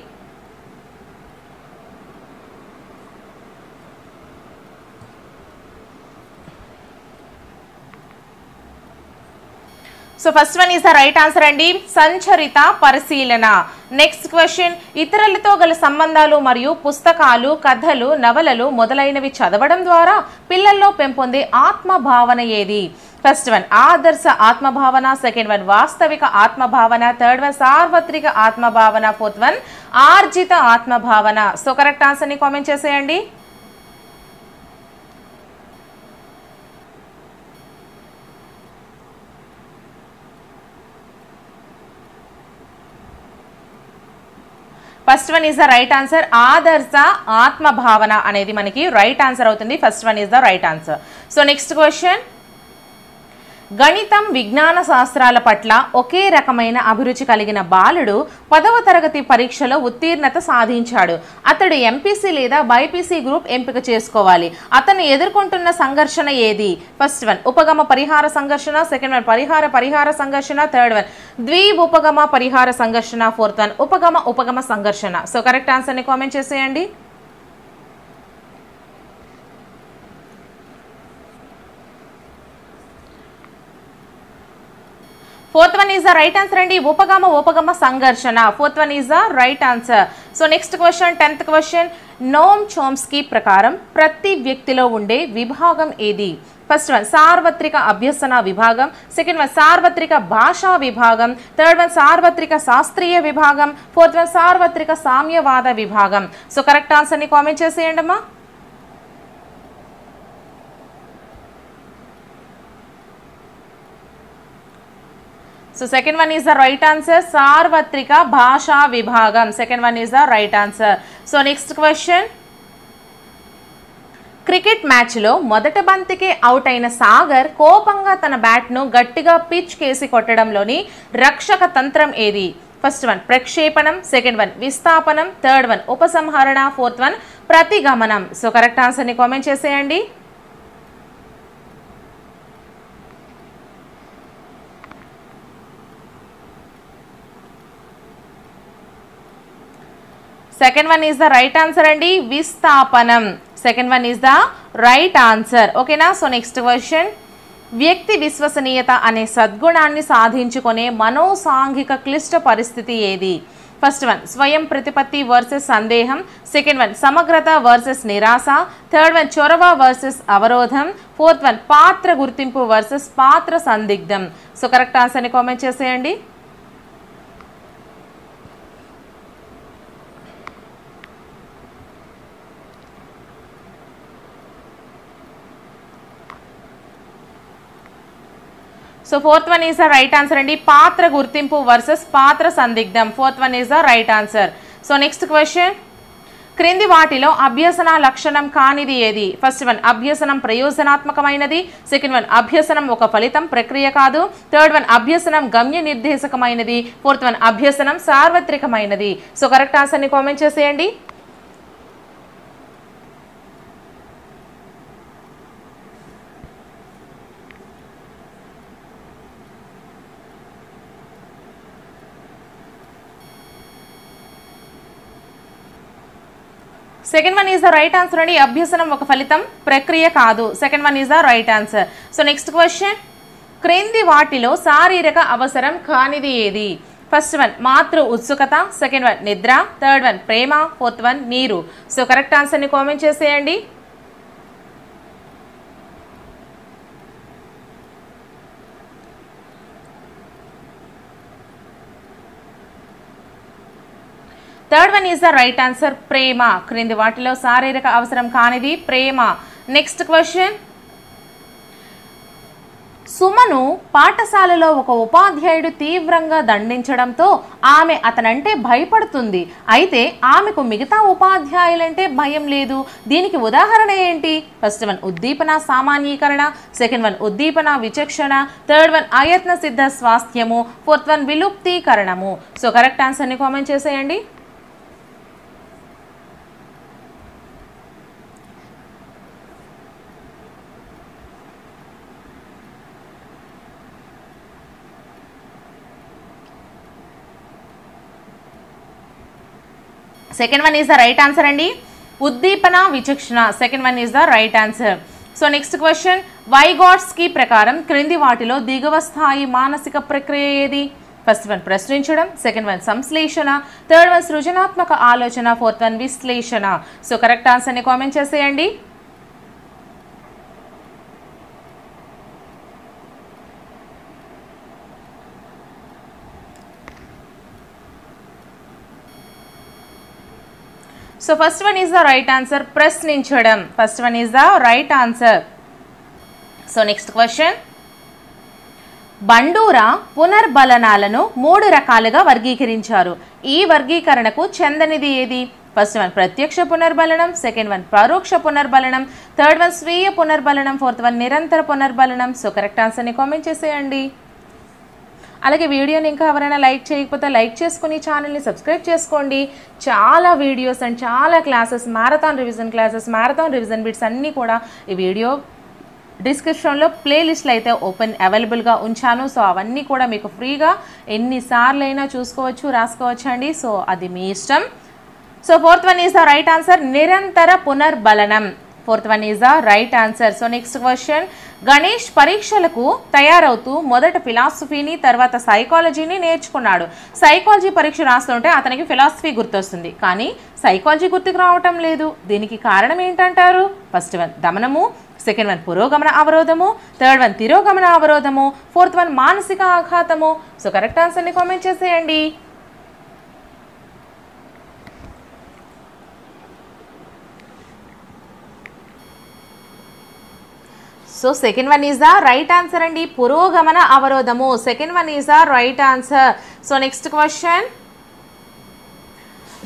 So first one is the right answer అండి, సంచరిత పరిశీలన. నెక్స్ట్ క్వశ్చన్, ఇతరులతో గల సంబంధాలు మరియు పుస్తకాలు, కథలు, నవలలు మొదలైనవి చదవడం ద్వారా పిల్లల్లో పెంపొందే ఆత్మభావన ఏది? ఫస్ట్ వన్ ఆదర్శ ఆత్మభావన, సెకండ్ వన్ వాస్తవిక ఆత్మభావన, థర్డ్ వన్ సార్వత్రిక ఆత్మభావన, ఫోర్త్ వన్ ఆర్జిత ఆత్మభావన. సో కరెక్ట్ ఆన్సర్ని కామెంట్ చేసేయండి. First one is the right answer, ఆదర్శ ఆత్మభావన అనేది మనకి రైట్ ఆన్సర్ అవుతుంది. First one is the right answer. So next question, గణితం విజ్ఞాన శాస్త్రాల పట్ల ఒకే రకమైన అభిరుచి కలిగిన బాలుడు 10వ తరగతి పరీక్షలో ఉత్తీర్ణత సాధించాడు. అతడు ఎంపీసీ లేదా బైపీసీ గ్రూప్ ఎంపిక చేసుకోవాలి. అతను ఎదుర్కొంటున్న సంఘర్షణ ఏది? ఫస్ట్ వన్ ఉపగమ పరిహార సంఘర్షణ, సెకండ్ వన్ పరిహార సంఘర్షణ, థర్డ్ వన్ ద్విఉపగమ పరిహార సంఘర్షణ, ఫోర్త్ వన్ ఉపగమ సంఘర్షణ. సో కరెక్ట్ ఆన్సర్ని కామెంట్ చేసేయండి. Fourth one is the right answer అండి. ఉపగమ సంఘర్షణ. Fourth one is the right answer. So next question, 10th question. నోమ్ Chomsky ప్రకారం ప్రతి వ్యక్తిలో ఉండే విభాగం ఏది? ఫస్ట్ వన్ సార్వత్రిక అభ్యసన విభాగం, సెకండ్ వన్ సార్వత్రిక భాషా విభాగం, థర్డ్ వన్ సార్వత్రిక శాస్త్రీయ విభాగం, ఫోర్త్ వన్ సార్వత్రిక సామ్యవాద విభాగం. సో కరెక్ట్ ఆన్సర్ని కామెంట్ చేసేయండి అమ్మా. So second one is the right answer, సార్వత్రిక భాషా విభాగం. Second one is the right answer. So next question. Cricket మ్యాచ్లో మొదటి బంతికే అవుట్ అయిన సాగర్ కోపంగా తన బ్యాట్ను గట్టిగా పిచ్ కేసి కొట్టడంలోని రక్షక తంత్రం ఏది? ఫస్ట్ వన్ ప్రక్షేపణం, సెకండ్ వన్ విస్థాపనం, థర్డ్ వన్ ఉపసంహరణ, ఫోర్త్ వన్ ప్రతిగమనం. సో కరెక్ట్ ఆన్సర్ని కామెంట్ చేసేయండి. Second one is the right answer అండి, విస్థాపనం. Second one is the right answer. ఓకేనా? So next question. వ్యక్తి విశ్వసనీయత అనే సద్గుణాన్ని సాధించుకునే మనోసాంఘిక క్లిష్ట పరిస్థితి ఏది? ఫస్ట్ వన్ స్వయం ప్రతిపత్తి వర్సెస్ సందేహం, సెకండ్ వన్ సమగ్రత వర్సెస్ నిరాశ, థర్డ్ వన్ చొరవ వర్సెస్ అవరోధం, ఫోర్త్ వన్ పాత్ర గుర్తింపు వర్సెస్ పాత్ర సందిగ్ధం. సో కరెక్ట్ ఆన్సర్ని కామెంట్ చేసేయండి. So fourth one is the right answer అండి, పాత్ర గుర్తింపు వర్సెస్ పాత్ర సందిగ్ధం. Fourth one is the right answer. So next question. క్రింది వాటిలో అభ్యసన లక్షణం కానిది ఏది? ఫస్ట్ వన్ అభ్యసనం ప్రయోజనాత్మకమైనది, సెకండ్ వన్ అభ్యసనం ఒక ఫలితం ప్రక్రియ కాదు, థర్డ్ వన్ అభ్యసనం గమ్య నిర్దేశకమైనది, ఫోర్త్ వన్ అభ్యసనం సార్వత్రికమైనది. సో కరెక్ట్ ఆన్సర్ని కామెంట్ చేసేయండి. Second one is the right answer అండి, అభ్యసనం ఒక ఫలితం ప్రక్రియ కాదు. Second one is the right answer. So next question. క్రింది వాటిలో శారీరక అవసరం కానిది ఏది? ఫస్ట్ వన్ మాతృ ఉత్సుకత, సెకండ్ వన్ నిద్ర, థర్డ్ వన్ ప్రేమ, ఫోర్త్ వన్ నీరు. సో కరెక్ట్ ఆన్సర్ని కామెంట్ చేసేయండి. Third one is the right answer, ప్రేమ. క్రింది వాటిలో శారీరక అవసరం కానిది ప్రేమ. Next question. సుమను పాఠశాలలో ఒక ఉపాధ్యాయుడు తీవ్రంగా దండించడంతో ఆమె అతనంటే భయపడుతుంది. అయితే ఆమెకు మిగతా ఉపాధ్యాయులంటే భయం లేదు. దీనికి ఉదాహరణ ఏంటి? ఫస్ట్ వన్ ఉద్దీపన సామాన్యీకరణ, సెకండ్ వన్ ఉద్దీపన విచక్షణ, థర్డ్ వన్ అయత్న సిద్ధ స్వాస్థ్యము, ఫోర్త్ వన్ విలుప్తీకరణము. సో కరెక్ట్ ఆన్సర్ని కామెంట్ చేసేయండి. Second one is the right answer అండి, ఉద్దీపన విచక్షణ. Second one is the right answer. So next question. Vygotsky ప్రకారం క్రింది వాటిలో దిగువ స్థాయి మానసిక ప్రక్రియ ఏది? ఫస్ట్ వన్ ప్రశ్నించడం, సెకండ్ వన్ సంశ్లేషణ, థర్డ్ వన్ సృజనాత్మక ఆలోచన, ఫోర్త్ వన్ విశ్లేషణ. సో కరెక్ట్ ఆన్సర్ని కామెంట్ చేసేయండి. So first one is the right answer, ప్రశ్నించడం. First one is the right answer. So next question. Bandura పునర్బలనాలను 3 రకాలుగా వర్గీకరించారు. ఈ వర్గీకరణకు చెందనిది ఏది? ఫస్ట్ వన్ ప్రత్యక్ష పునర్బలనం, సెకండ్ వన్ పరోక్ష పునర్బలనం, థర్డ్ వన్ స్వీయ పునర్బలనం, ఫోర్త్ వన్ నిరంతర పునర్బలనం. సో కరెక్ట్ ఆన్సర్ని కామెంట్ చేసేయండి. అలాగే వీడియోని ఇంకా ఎవరైనా లైక్ చేయకపోతే లైక్ చేసుకుని ఛానల్ని సబ్స్క్రైబ్ చేసుకోండి. చాలా వీడియోస్ అండ్ చాలా classes, marathon revision classes, marathon revision bits అన్నీ కూడా ఈ వీడియో డిస్క్రిప్షన్లో ప్లేలిస్ట్లు అయితే అవైలబుల్గా ఉంచాను. సో అవన్నీ కూడా మీకు ఫ్రీగా ఎన్నిసార్లు అయినా చూసుకోవచ్చు, రాసుకోవచ్చు అండి. సో అది మీ ఇష్టం. So fourth one is the right answer, నిరంతర పునర్బలనం. Fourth one is the right answer. So next question, Ganesh పరీక్షలకు తయారవుతూ మొదట ఫిలాసఫీని తర్వాత సైకాలజీని నేర్చుకున్నాడు. సైకాలజీ పరీక్ష రాస్తుంటే అతనికి ఫిలాసఫీ గుర్తొస్తుంది, కానీ సైకాలజీ గుర్తుకు రావటం లేదు. దీనికి కారణం ఏంటంటారు? ఫస్ట్ వన్ దమనము, సెకండ్ వన్ పురోగమన అవరోధము, థర్డ్ వన్ తిరోగమన అవరోధము, ఫోర్త్ వన్ మానసిక ఆఘాతము. సో కరెక్ట్ ఆన్సర్ని కామెంట్ చేసేయండి. So second one is the right answer అండి, పురోగమన అవరోధము. Second one is the right answer. So next question,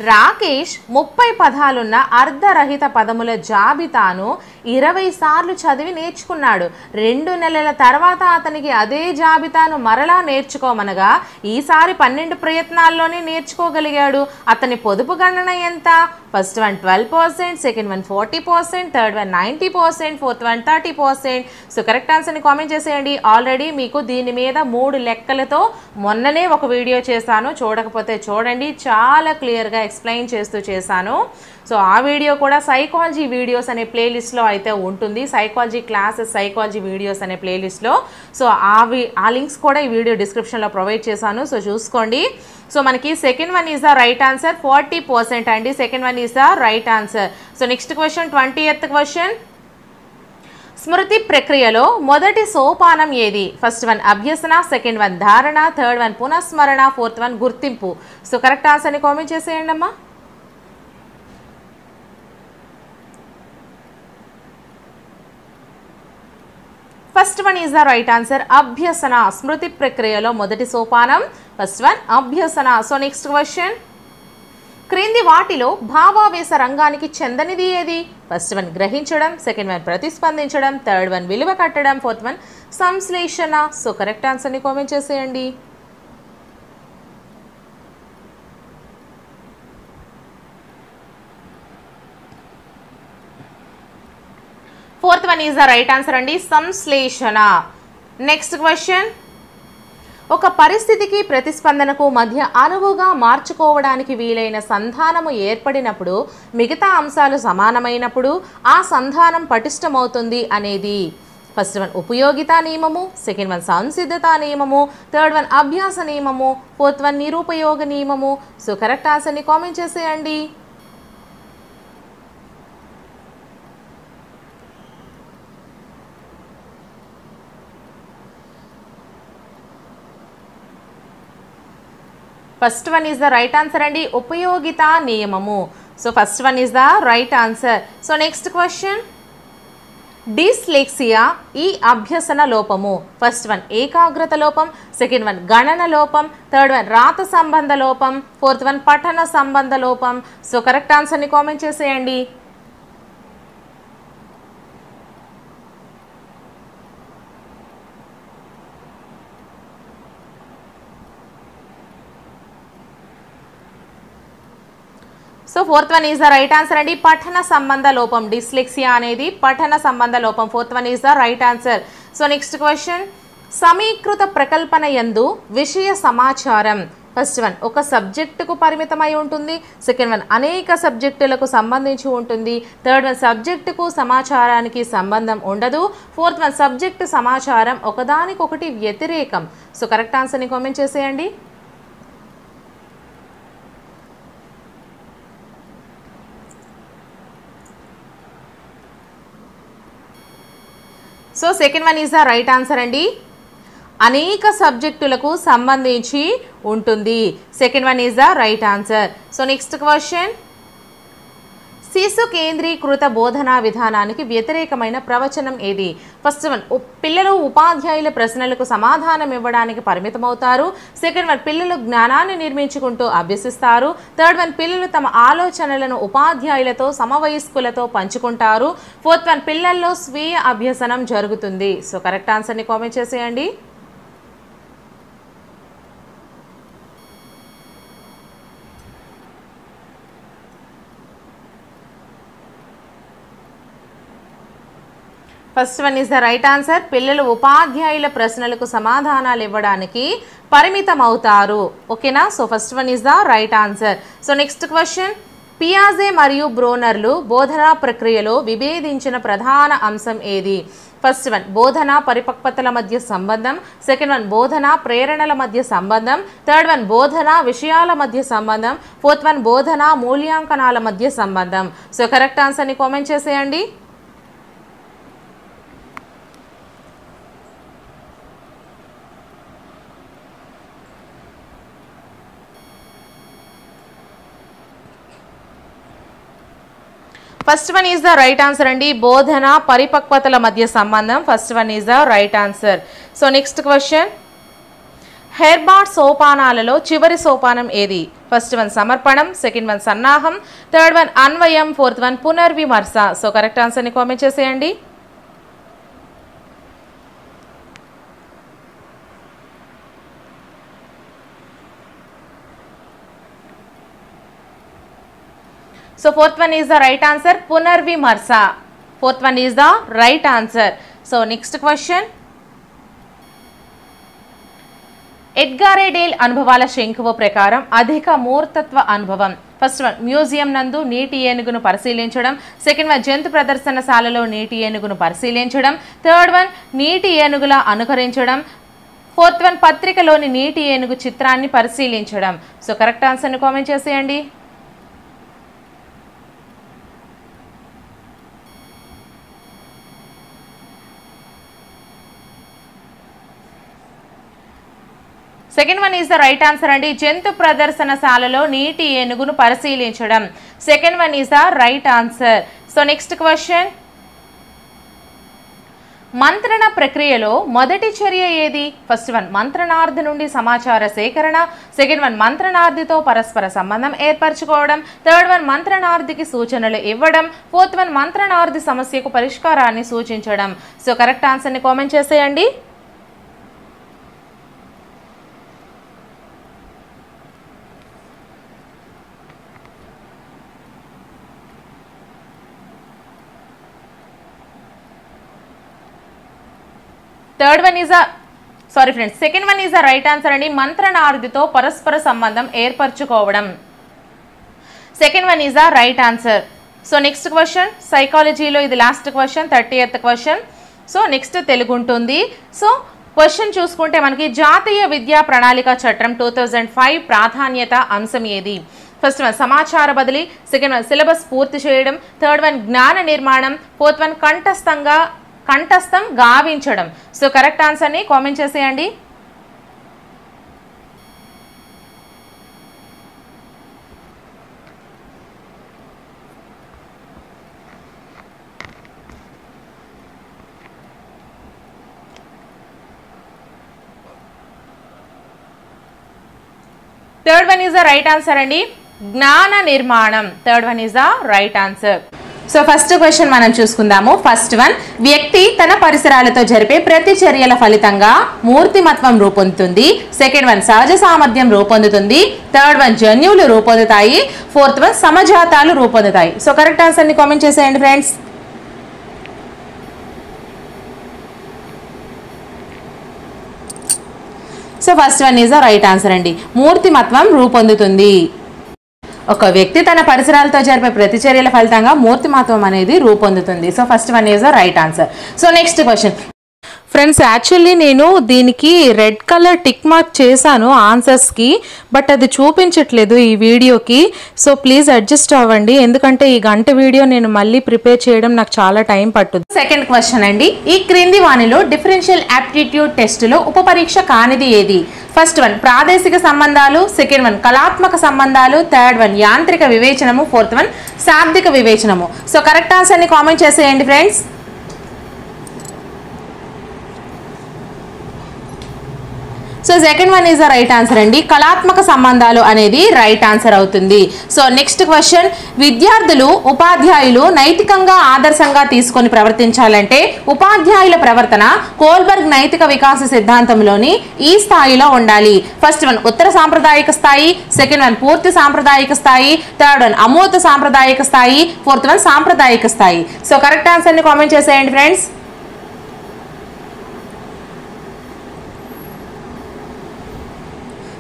Rakesh 30 పదాలున్న అర్ధరహిత పదముల జాబితాను 20 సార్లు చదివి నేర్చుకున్నాడు. 2 నెలల తర్వాత అతనికి అదే జాబితాను మరలా నేర్చుకోమనగా ఈసారి 12 ప్రయత్నాల్లోనే నేర్చుకోగలిగాడు. అతని పొదుపు గణన ఎంత? First one 12%, second one 40%, third one 90%, fourth one 30%. So correct ఆన్సర్ని కామెంట్ చేసేయండి. ఆల్రెడీ మీకు దీని మీద 3 లెక్కలతో మొన్ననే ఒక వీడియో చేశాను, చూడకపోతే చూడండి, చాలా క్లియర్గా ఎక్స్ప్లెయిన్ చేస్తూ చేశాను. సో ఆ వీడియో కూడా సైకాలజీ వీడియోస్ అనే ప్లేలిస్ట్లో అయితే ఉంటుంది, సైకాలజీ క్లాసెస్, సైకాలజీ వీడియోస్ అనే ప్లేలిస్ట్లో. సో ఆ లింక్స్ కూడా ఈ వీడియో డిస్క్రిప్షన్లో ప్రొవైడ్ చేశాను, సో చూసుకోండి. సో మనకి second one is the right answer, 40% అండి. Second one is the right answer. So next question, 20th question, స్మృతి ప్రక్రియలో మొదటి సోపానం ఏది? ఫస్ట్ వన్ అభ్యసన, సెకండ్ వన్ ధారణ, థర్డ్ వన్ పునఃస్మరణ, ఫోర్త్ వన్ గుర్తింపు. సో కరెక్ట్ ఆన్సర్ని కామెంట్ చేసేయండి అమ్మా. First one is the right answer, అభ్యసన. స్మృతి ప్రక్రియలో మొదటి సోపానం ఫస్ట్ వన్ అభ్యసన. సో నెక్స్ట్ క్వశ్చన్, క్రింది వాటిలో భావావేశ రంగానికి చెందనిది ఏది? ఫస్ట్ వన్ గ్రహించడం, సెకండ్ వన్ ప్రతిస్పందించడం, థర్డ్ వన్ విలువ కట్టడం, ఫోర్త్ వన్ సంశ్లేషణ. సో కరెక్ట్ ఆన్సర్ని కామెంట్ చేసేయండి. Fourth one is the right answer అండి, సంశ్లేషణ. నెక్స్ట్ క్వశ్చన్, ఒక పరిస్థితికి ప్రతిస్పందనకు మధ్య అనువుగా మార్చుకోవడానికి వీలైన సంధానము ఏర్పడినప్పుడు మిగతా అంశాలు సమానమైనప్పుడు ఆ సంధానం పటిష్టమవుతుంది అనేది. ఫస్ట్ వన్ ఉపయోగితా నియమము, సెకండ్ వన్ సంసిద్ధతా నియమము, థర్డ్ వన్ అభ్యాస నియమము, ఫోర్త్ వన్ నిరుపయోగ నియమము. సో కరెక్ట్ ఆన్సర్ని కామెంట్ చేసేయండి. First one is the right answer అండి, ఉపయోగితా నియమము. So first one is the right answer. So next question, dyslexia ఈ అభ్యసన లోపము. ఫస్ట్ వన్ ఏకాగ్రత లోపం, సెకండ్ వన్ గణన లోపం, థర్డ్ వన్ రాత సంబంధ లోపం, ఫోర్త్ వన్ పఠన సంబంధ లోపం. సో కరెక్ట్ ఆన్సర్ని కామెంట్ చేసేయండి. So fourth one is the right answer అండి, పఠన సంబంధ లోపం. డిస్లెక్సియా అనేది పఠన సంబంధ లోపం. Fourth one is the right answer. So next question, సమీకృత ప్రకల్పన యందు విషయ సమాచారం. ఫస్ట్ వన్ ఒక సబ్జెక్టుకు పరిమితమై ఉంటుంది, సెకండ్ వన్ అనేక సబ్జెక్టులకు సంబంధించి ఉంటుంది, థర్డ్ వన్ సబ్జెక్టుకు సమాచారానికి సంబంధం ఉండదు, ఫోర్త్ వన్ సబ్జెక్టు సమాచారం ఒకదానికొకటి వ్యతిరేకం. సో కరెక్ట్ ఆన్సర్ని కామెంట్ చేసేయండి. So second one is the right answer అండి, అనేక సబ్జెక్టులకు సంబంధించి ఉంటుంది. Second one is the right answer. So next question, శిశు కేంద్రీకృత బోధనా విధానానికి వ్యతిరేకమైన ప్రవచనం ఏది? ఫస్ట్ వన్, పిల్లలు ఉపాధ్యాయుల ప్రశ్నలకు సమాధానం ఇవ్వడానికి పరిమితమవుతారు. సెకండ్ వన్, పిల్లలు జ్ఞానాన్ని నిర్మించుకుంటూ అభ్యసిస్తారు. థర్డ్ వన్, పిల్లలు తమ ఆలోచనలను ఉపాధ్యాయులతో సమవయస్కులతో పంచుకుంటారు. ఫోర్త్ వన్, పిల్లల్లో స్వీయ అభ్యసనం జరుగుతుంది. సో కరెక్ట్ ఆన్సర్ని కామెంట్ చేసేయండి. First one is the right answer. పిల్లలు ఉపాధ్యాయుల ప్రశ్నలకు సమాధానాలు ఇవ్వడానికి పరిమితం అవుతారు. ఓకేనా? So first one is the right answer. So next question, పియాజే మరియు బ్రోనర్లు బోధనా ప్రక్రియలో విభేదించిన ప్రధాన అంశం ఏది? ఫస్ట్ వన్, బోధనా పరిపక్వతల మధ్య సంబంధం. సెకండ్ వన్, బోధనా ప్రేరణల మధ్య సంబంధం. థర్డ్ వన్, బోధనా విషయాల మధ్య సంబంధం. ఫోర్త్ వన్, బోధనా మూల్యాంకనాల మధ్య సంబంధం. సో కరెక్ట్ ఆన్సర్ని కామెంట్ చేసేయండి. First one is the right answer అండి. బోధన పరిపక్వతల మధ్య సంబంధం. First one is the right answer. So next question, Herbart సోపానాలలో చివరి సోపానం ఏది? ఫస్ట్ వన్ సమర్పణం, సెకండ్ వన్ సన్నాహం, థర్డ్ వన్ అన్వయం, ఫోర్త్ వన్ పునర్విమర్శ. సో కరెక్ట్ ఆన్సర్ని కామెంట్ చేసేయండి. So fourth one is the right answer, పునర్విమర్శ. Fourth one is the right answer. So next question, Edgar Dale అనుభవాల శంకువ ప్రకారం అధిక మూర్తత్వ అనుభవం. ఫస్ట్ వన్, మ్యూజియం నందు నీటి ఏనుగును పరిశీలించడం. సెకండ్ వన్, జంతు ప్రదర్శనశాలలో నీటి ఏనుగును పరిశీలించడం. థర్డ్ వన్, నీటి ఏనుగులా అనుకరించడం. ఫోర్త్ వన్, పత్రికలోని నీటి ఏనుగు చిత్రాన్ని పరిశీలించడం. సో కరెక్ట్ ఆన్సర్ని కామెంట్ చేసేయండి. Second one is the right answer అండి. జంతు ప్రదర్శనశాలలో నీటి ఏనుగును పరిశీలించడం. Second one is the right answer. So next question, మంత్రణ ప్రక్రియలో మొదటి చర్య ఏది? ఫస్ట్ వన్, మంత్రణార్థి నుండి సమాచార సేకరణ. సెకండ్ వన్, మంత్రణార్థితో పరస్పర సంబంధం ఏర్పరచుకోవడం. థర్డ్ వన్, మంత్రణార్థికి సూచనలు ఇవ్వడం. ఫోర్త్ వన్, మంత్రణార్థి సమస్యకు పరిష్కారాన్ని సూచించడం. సో కరెక్ట్ ఆన్సర్ని కామెంట్ చేసేయండి. Third one is second one is the right answer అండి. మంత్రణార్థితో పరస్పర సంబంధం ఏర్పరచుకోవడం. Second one is the right answer. So next question, సైకాలజీలో ఇది last question, 30th question. So next Telugu ఉంటుంది. సో క్వశ్చన్ చూసుకుంటే మనకి జాతీయ విద్యా ప్రణాళిక చట్టం 2005 ప్రాధాన్యత అంశం ఏది? ఫస్ట్ వన్, సమాచార బదిలీ. సెకండ్ వన్, సిలబస్ పూర్తి చేయడం. థర్డ్ వన్, జ్ఞాన నిర్మాణం. ఫోర్త్ వన్, కంఠస్థం గావించడం. సో కరెక్ట్ ఆన్సర్ని కామెంట్ చేసేయండి. Third one is the right answer అండి. జ్ఞాన నిర్మాణం. Third one is the right answer. So first question మనం చూసుకుందాము. ఫస్ట్ వన్, వ్యక్తి తన పరిసరాలతో జరిపే ప్రతి చర్యల ఫలితంగా మూర్తిమత్వం రూపొందుతుంది. సెకండ్ వన్, సహజ సామర్థ్యం రూపొందుతుంది. థర్డ్ వన్, జన్యువులు రూపొందుతాయి. ఫోర్త్ వన్, సమజాతాలు రూపొందుతాయి. సో కరెక్ట్ ఆన్సర్ని కామెంట్ చేసేయండి friends. So first one is the right answer అండి. మూర్తిమత్వం రూపొందుతుంది. ఒక వ్యక్తి తన పరిసరాలతో జరిపే ప్రతిచర్యల ఫలితంగా మూర్తిమత్వం అనేది రూపొందుతుంది. So first one is the right answer. So next question friends, actually నేను దీనికి రెడ్ కలర్ టిక్ మార్క్ చేశాను ఆన్సర్స్కి, బట్ అది చూపించట్లేదు ఈ వీడియోకి. సో ప్లీజ్ అడ్జస్ట్ అవ్వండి, ఎందుకంటే ఈ గంట వీడియో నేను మళ్ళీ ప్రిపేర్ చేయడం నాకు చాలా టైం పట్టుద్ది. సెకండ్ క్వశ్చన్ అండి, ఈ క్రింది వానిలో డిఫరెన్షియల్ యాప్టిట్యూడ్ టెస్టులో ఉపపరీక్ష కానిది ఏది? ఫస్ట్ వన్ ప్రాదేశిక సంబంధాలు, సెకండ్ వన్ కళాత్మక సంబంధాలు, థర్డ్ వన్ యాంత్రిక వివేచనము, ఫోర్త్ వన్ శాబ్దిక వివేచనము. సో కరెక్ట్ ఆన్సర్ని కామెంట్ చేసేయండి friends. So second one is the right answer అండి. కళాత్మక సంబంధాలు అనేది రైట్ ఆన్సర్ అవుతుంది. సో నెక్స్ట్ క్వశ్చన్, విద్యార్థులు ఉపాధ్యాయులు నైతికంగా ఆదర్శంగా తీసుకొని ప్రవర్తించాలంటే ఉపాధ్యాయుల ప్రవర్తన కోల్బర్గ్ నైతిక వికాస సిద్ధాంతంలోని ఈ స్థాయిలో ఉండాలి. ఫస్ట్ వన్ ఉత్తర సాంప్రదాయిక స్థాయి, సెకండ్ వన్ పూర్తి సాంప్రదాయిక స్థాయి, థర్డ్ వన్ అమూర్త సాంప్రదాయిక స్థాయి, ఫోర్త్ వన్ సాంప్రదాయిక స్థాయి. సో కరెక్ట్ ఆన్సర్ని కామెంట్ చేసేయండి friends.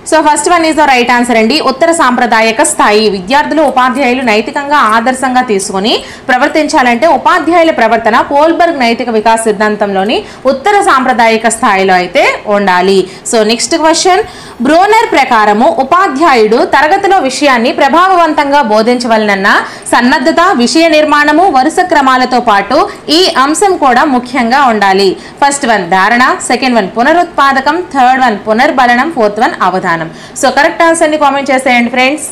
So first one is the right answer అండి. ఉత్తర సాంప్రదాయక స్థాయి. విద్యార్థులు ఉపాధ్యాయులు నైతికంగా ఆదర్శంగా తీసుకుని ప్రవర్తించాలంటే ఉపాధ్యాయుల ప్రవర్తన కోల్బర్గ్ నైతిక వికాస సిద్ధాంతంలోని ఉత్తర సాంప్రదాయక స్థాయిలో అయితే ఉండాలి. సో నెక్స్ట్ క్వశ్చన్, బ్రోనర్ ప్రకారము ఉపాధ్యాయుడు తరగతిలో విషయాన్ని ప్రభావవంతంగా బోధించవలనన్న సన్నద్ధత, విషయ నిర్మాణము, వరుస క్రమాలతో పాటు ఈ అంశం కూడా ముఖ్యంగా ఉండాలి. ఫస్ట్ వన్ ధారణ, సెకండ్ వన్ పునరుత్పాదకం, థర్డ్ వన్ పునర్బలనం, ఫోర్త్ వన్ అవధానం. సో కరెక్ట్ ఆన్సర్ని కామెంట్ చేసేయండి friends.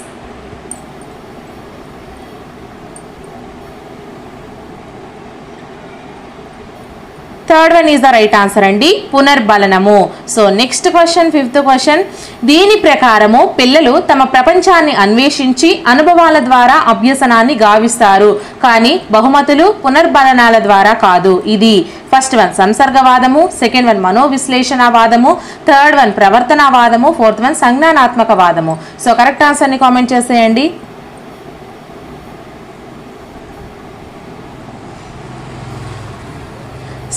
Third one is the right answer అండి, పునర్బలనము. So next question, fifth question, దీని ప్రకారము పిల్లలు తమ ప్రపంచాన్ని అన్వేషించి అనుభవాల ద్వారా అభ్యసనాన్ని గావిస్తారు, కానీ బహుమతులు పునర్బలనాల ద్వారా కాదు. ఇది ఫస్ట్ వన్ సంసర్గవాదము, సెకండ్ వన్ మనోవిశ్లేషణవాదము, థర్డ్ వన్ ప్రవర్తనవాదము, ఫోర్త్ వన్ సంజ్ఞానాత్మక వాదము. సో కరెక్ట్ ఆన్సర్ని కామెంట్ చేసేయండి.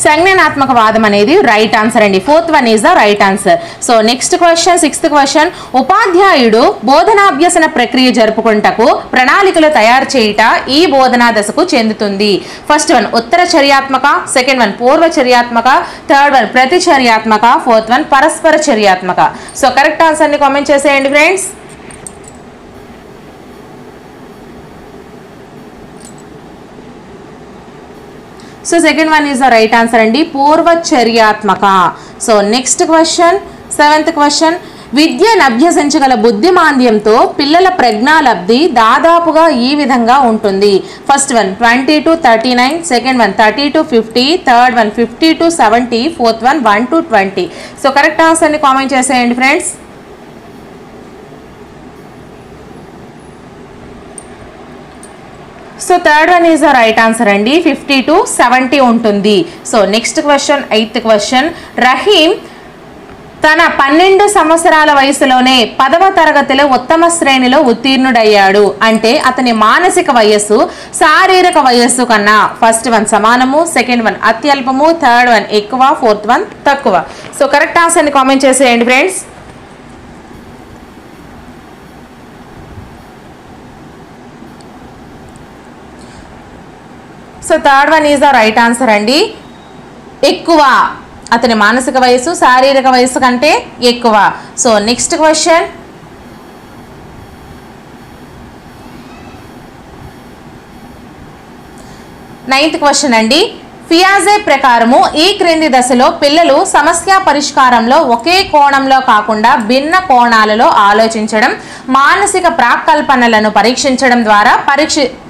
సంజ్ఞానాత్మక వాదం అనేది రైట్ ఆన్సర్ అండి. Fourth one is the right answer. So next question, sixth question, ఉపాధ్యాయుడు బోధనాభ్యసన ప్రక్రియ జరుపుకుంటకు ప్రణాళికలు తయారు చేయుట ఈ బోధనా దశకు చెందుతుంది. ఫస్ట్ వన్ ఉత్తర చర్యాత్మక, సెకండ్ వన్ పూర్వ చర్యాత్మక, థర్డ్ వన్ ప్రతిచర్యాత్మక, ఫోర్త్ వన్ పరస్పర చర్యాత్మక. సో కరెక్ట్ ఆన్సర్ని కామెంట్ చేసేయండి friends. So second one is the right answer అండి, పూర్వచర్యాత్మక. So next question, seventh question, విద్యను అభ్యసించగల బుద్ధిమాంద్యంతో పిల్లల ప్రజ్ఞాలబ్ధి దాదాపుగా ఈ విధంగా ఉంటుంది. First one 20 to 39, second one 30 to 50, third one 50 to 70, fourth one 1 to 20. So correct ఆన్సర్ని కామెంట్ చేసేయండి friends. So third one is the right answer అండి, 50 to 70 ఉంటుంది. So next question, eighth question, Rahim తన 12 సంవత్సరాల వయసులోనే 10వ తరగతిలో ఉత్తమ శ్రేణిలో ఉత్తీర్ణుడయ్యాడు. అంటే అతని మానసిక వయస్సు శారీరక వయస్సు కన్నా ఫస్ట్ వన్ సమానము, సెకండ్ వన్ అత్యల్పము, థర్డ్ వన్ ఎక్కువ, ఫోర్త్ వన్ తక్కువ. సో కరెక్ట్ ఆన్సర్ని కామెంట్ చేసేయండి friends. So third one is the right answer అండి, ఎక్కువ. అతని మానసిక వయస్సు శారీరక వయస్సు కంటే ఎక్కువ. So next question, ninth question అండి, ఫియాజే ప్రకారము ఈ క్రింది దశలో పిల్లలు సమస్య పరిష్కారంలో ఒకే కోణంలో కాకుండా భిన్న కోణాలలో ఆలోచించడం, మానసిక ప్రాకల్పనలను పరీక్షించడం ద్వారా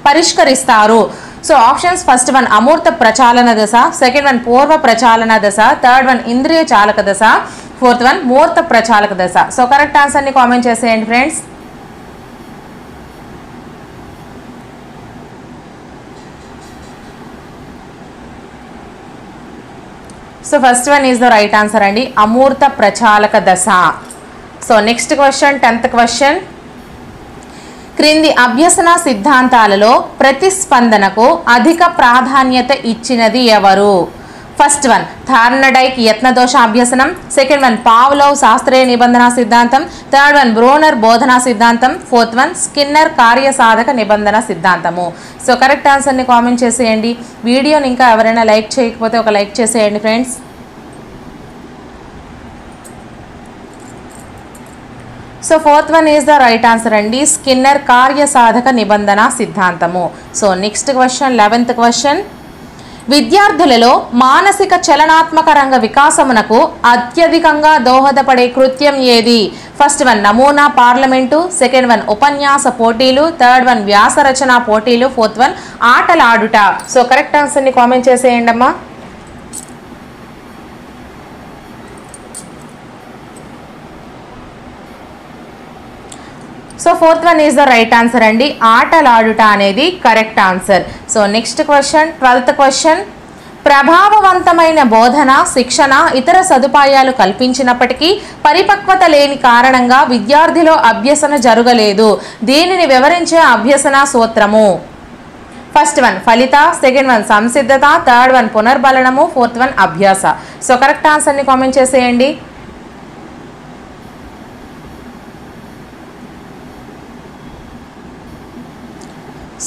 పరిష్కరిస్తారు. సో ఆప్షన్స్, ఫస్ట్ వన్ అమూర్త ప్రచాలన దశ, సెకండ్ వన్ పూర్వ ప్రచాలన దశ, థర్డ్ వన్ ఇంద్రియ చాలక దశ, ఫోర్త్ వన్ మూర్త ప్రచాలక దశ. సో కరెక్ట్ ఆన్సర్ని కామెంట్ చేసేయండి friends. So first one is the right answer అండి, అమూర్త ప్రచాలక దశ. So next question, 10th question, క్రింది అభ్యసన సిద్ధాంతాలలో ప్రతిస్పందనకు అధిక ప్రాధాన్యత ఇచ్చినది ఎవరు? ఫస్ట్ వన్ థార్నడైక్ యత్నదోష అభ్యసనం, సెకండ్ వన్ పావ్లోవ్ శాస్త్రీయ నిబంధన సిద్ధాంతం, థర్డ్ వన్ బ్రోనర్ బోధనా సిద్ధాంతం, ఫోర్త్ వన్ స్కిన్నర్ కార్యసాధక నిబంధన సిద్ధాంతము. సో కరెక్ట్ ఆన్సర్ని కామెంట్ చేసేయండి. వీడియోని ఇంకా ఎవరైనా లైక్ చేయకపోతే ఒక లైక్ చేసేయండి friends. So fourth one is the right answer అండి, స్కిన్నర్ కార్యసాధక నిబంధన సిద్ధాంతము. So next question, 11th question, విద్యార్థులలో మానసిక చలనాత్మక రంగ వికాసమునకు అత్యధికంగా దోహదపడే కృత్యం ఏది? ఫస్ట్ వన్ నమూనా పార్లమెంటు, సెకండ్ వన్ ఉపన్యాస పోటీలు, థర్డ్ వన్ వ్యాస రచన పోటీలు, ఫోర్త్ వన్ ఆటలాడుట. సో కరెక్ట్ ఆన్సర్ని కామెంట్ చేసేయండి అమ్మా. So fourth one is the right answer అండి. ఆటలాడుట అనేది correct answer. So next question, 12th question. ప్రభావవంతమైన బోధన, శిక్షణ, ఇతర సదుపాయాలు కల్పించినప్పటికీ పరిపక్వత లేని కారణంగా విద్యార్థిలో అభ్యసన జరగలేదు. దీనిని వివరించే అభ్యసన సూత్రము. ఫస్ట్ వన్ ఫలిత, సెకండ్ వన్ సంసిద్ధత, థర్డ్ వన్ పునర్బలనము, ఫోర్త్ వన్ అభ్యాస. సో కరెక్ట్ ఆన్సర్ని కామెంట్ చేసేయండి.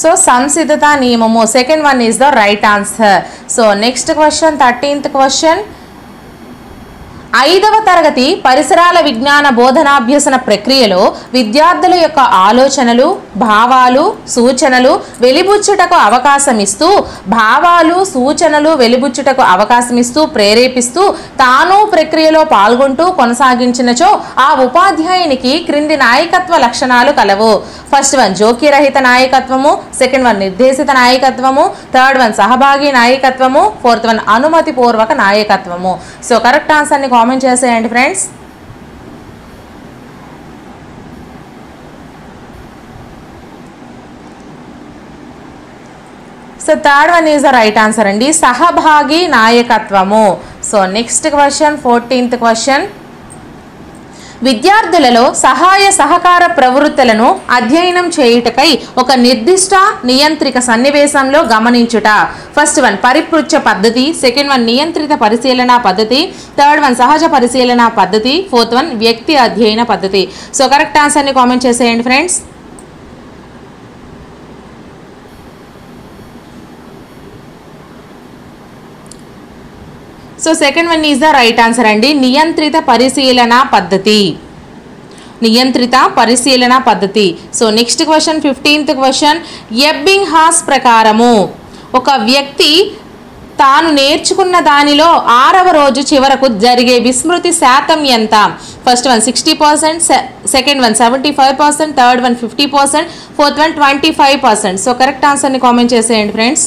సో సంసిద్ధత నియమము, second one is the right answer. So next question, 13th question. 5వ తరగతి పరిసరాల విజ్ఞాన బోధనాభ్యసన ప్రక్రియలో విద్యార్థుల యొక్క ఆలోచనలు, భావాలు, సూచనలు వెలిబుచ్చుటకు అవకాశం ఇస్తూ ప్రేరేపిస్తూ తాను ప్రక్రియలో పాల్గొంటూ కొనసాగించినచో ఆ ఉపాధ్యాయునికి క్రింది నాయకత్వ లక్షణాలు కలవు. ఫస్ట్ వన్ జోక్యరహిత నాయకత్వము, సెకండ్ వన్ నిర్దేశిత నాయకత్వము, థర్డ్ వన్ సహభాగి నాయకత్వము, ఫోర్త్ వన్ అనుమతి పూర్వక నాయకత్వము. సో కరెక్ట్ ఆన్సర్ని కామెంట్ చేసేయండి friends. So third one is the right answer అండి, సహభాగి నాయకత్వము. So next question, 14th question. విద్యార్థులలో సహాయ సహకార ప్రవృత్తులను అధ్యయనం చేయుటకై ఒక నిర్దిష్ట నియంత్రిక సన్నివేశంలో గమనించుట. ఫస్ట్ వన్ పరిపృచ్ఛ పద్ధతి, సెకండ్ వన్ నియంత్రిత పరిశీలన పద్ధతి, థర్డ్ వన్ సహజ పరిశీలన పద్ధతి, ఫోర్త్ వన్ వ్యక్తి అధ్యయన పద్ధతి. సో కరెక్ట్ ఆన్సర్ని కామెంట్ చేసేయండి friends. So second one is the right answer అండి, నియంత్రిత పరిశీలన పద్ధతి. So next question, 15th question. Ebbinghaus ప్రకారము ఒక వ్యక్తి తాను నేర్చుకున్న దానిలో 6వ రోజు చివరకు జరిగే విస్మృతి శాతం ఎంత? First one 60%, second one 75%, third one 50%, fourth one 25%. So correct ఆన్సర్ని కామెంట్ చేసేయండి friends.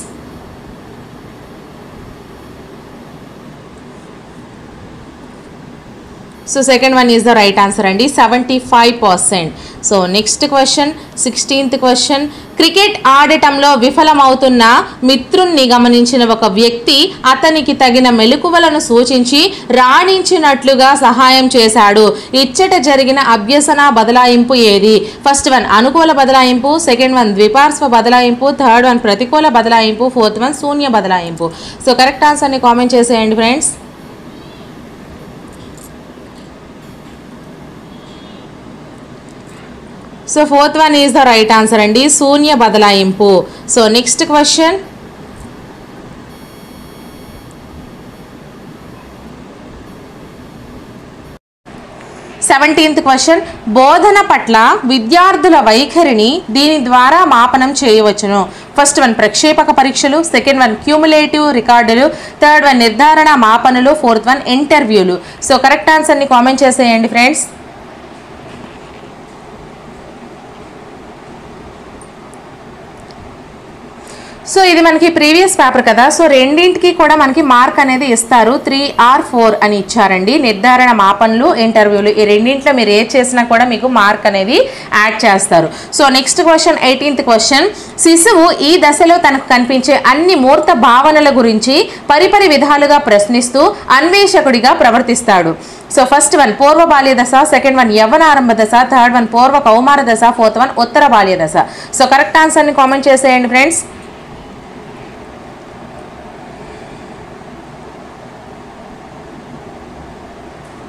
So second one is the right answer అండి, 75%. So next question, 16th question. Cricket ఆడటంలో విఫలమవుతున్న మిత్రుణ్ణి గమనించిన ఒక వ్యక్తి అతనికి తగిన మెలకువలను సూచించి రాణించినట్లుగా సహాయం చేశాడు. ఇచ్చట జరిగిన అభ్యసన బదలాయింపు ఏది? ఫస్ట్ వన్ అనుకూల బదలాయింపు, సెకండ్ వన్ ద్విపార్శ్వ బదలాయింపు, థర్డ్ వన్ ప్రతికూల బదలాయింపు, ఫోర్త్ వన్ శూన్య బదలాయింపు. సో కరెక్ట్ ఆన్సర్ని కామెంట్ చేసేయండి friends. So fourth one is the right answer అండి, శూన్య బదలాయింపు. So next question, 17th question. బోధన పట్ల విద్యార్థుల వైఖరిని దీని ద్వారా మాపనం చేయవచ్చును. ఫస్ట్ వన్ ప్రక్షేపక పరీక్షలు, సెకండ్ వన్ క్యూములేటివ్ రికార్డులు, థర్డ్ వన్ నిర్ధారణ మాపనలు, ఫోర్త్ వన్ ఇంటర్వ్యూలు. సో కరెక్ట్ ఆన్సర్ని కామెంట్ చేసేయండి ఫ్రెండ్స్. సో ఇది మనకి ప్రీవియస్ పేపర్ కదా, సో రెండింటికి కూడా మనకి మార్క్ అనేది ఇస్తారు. 3 or 4 అని ఇచ్చారండి. నిర్ధారణ మాపనలు, ఇంటర్వ్యూలు, ఈ రెండింటిలో మీరు ఏది చేసినా కూడా మీకు మార్క్ అనేది యాడ్ చేస్తారు. So next question, 18th question. శిశువు ఈ దశలో తనకు కనిపించే అన్ని మూర్త భావనల గురించి పరిపరి విధాలుగా ప్రశ్నిస్తూ అన్వేషకుడిగా ప్రవర్తిస్తాడు. సో ఫస్ట్ వన్ పూర్వ బాల్య దశ, సెకండ్ వన్ యవ్వనారంభ దశ, థర్డ్ వన్ పూర్వ కౌమార దశ, ఫోర్త్ వన్ ఉత్తర బాల్య దశ. సో కరెక్ట్ ఆన్సర్ని కామెంట్ చేసేయండి friends.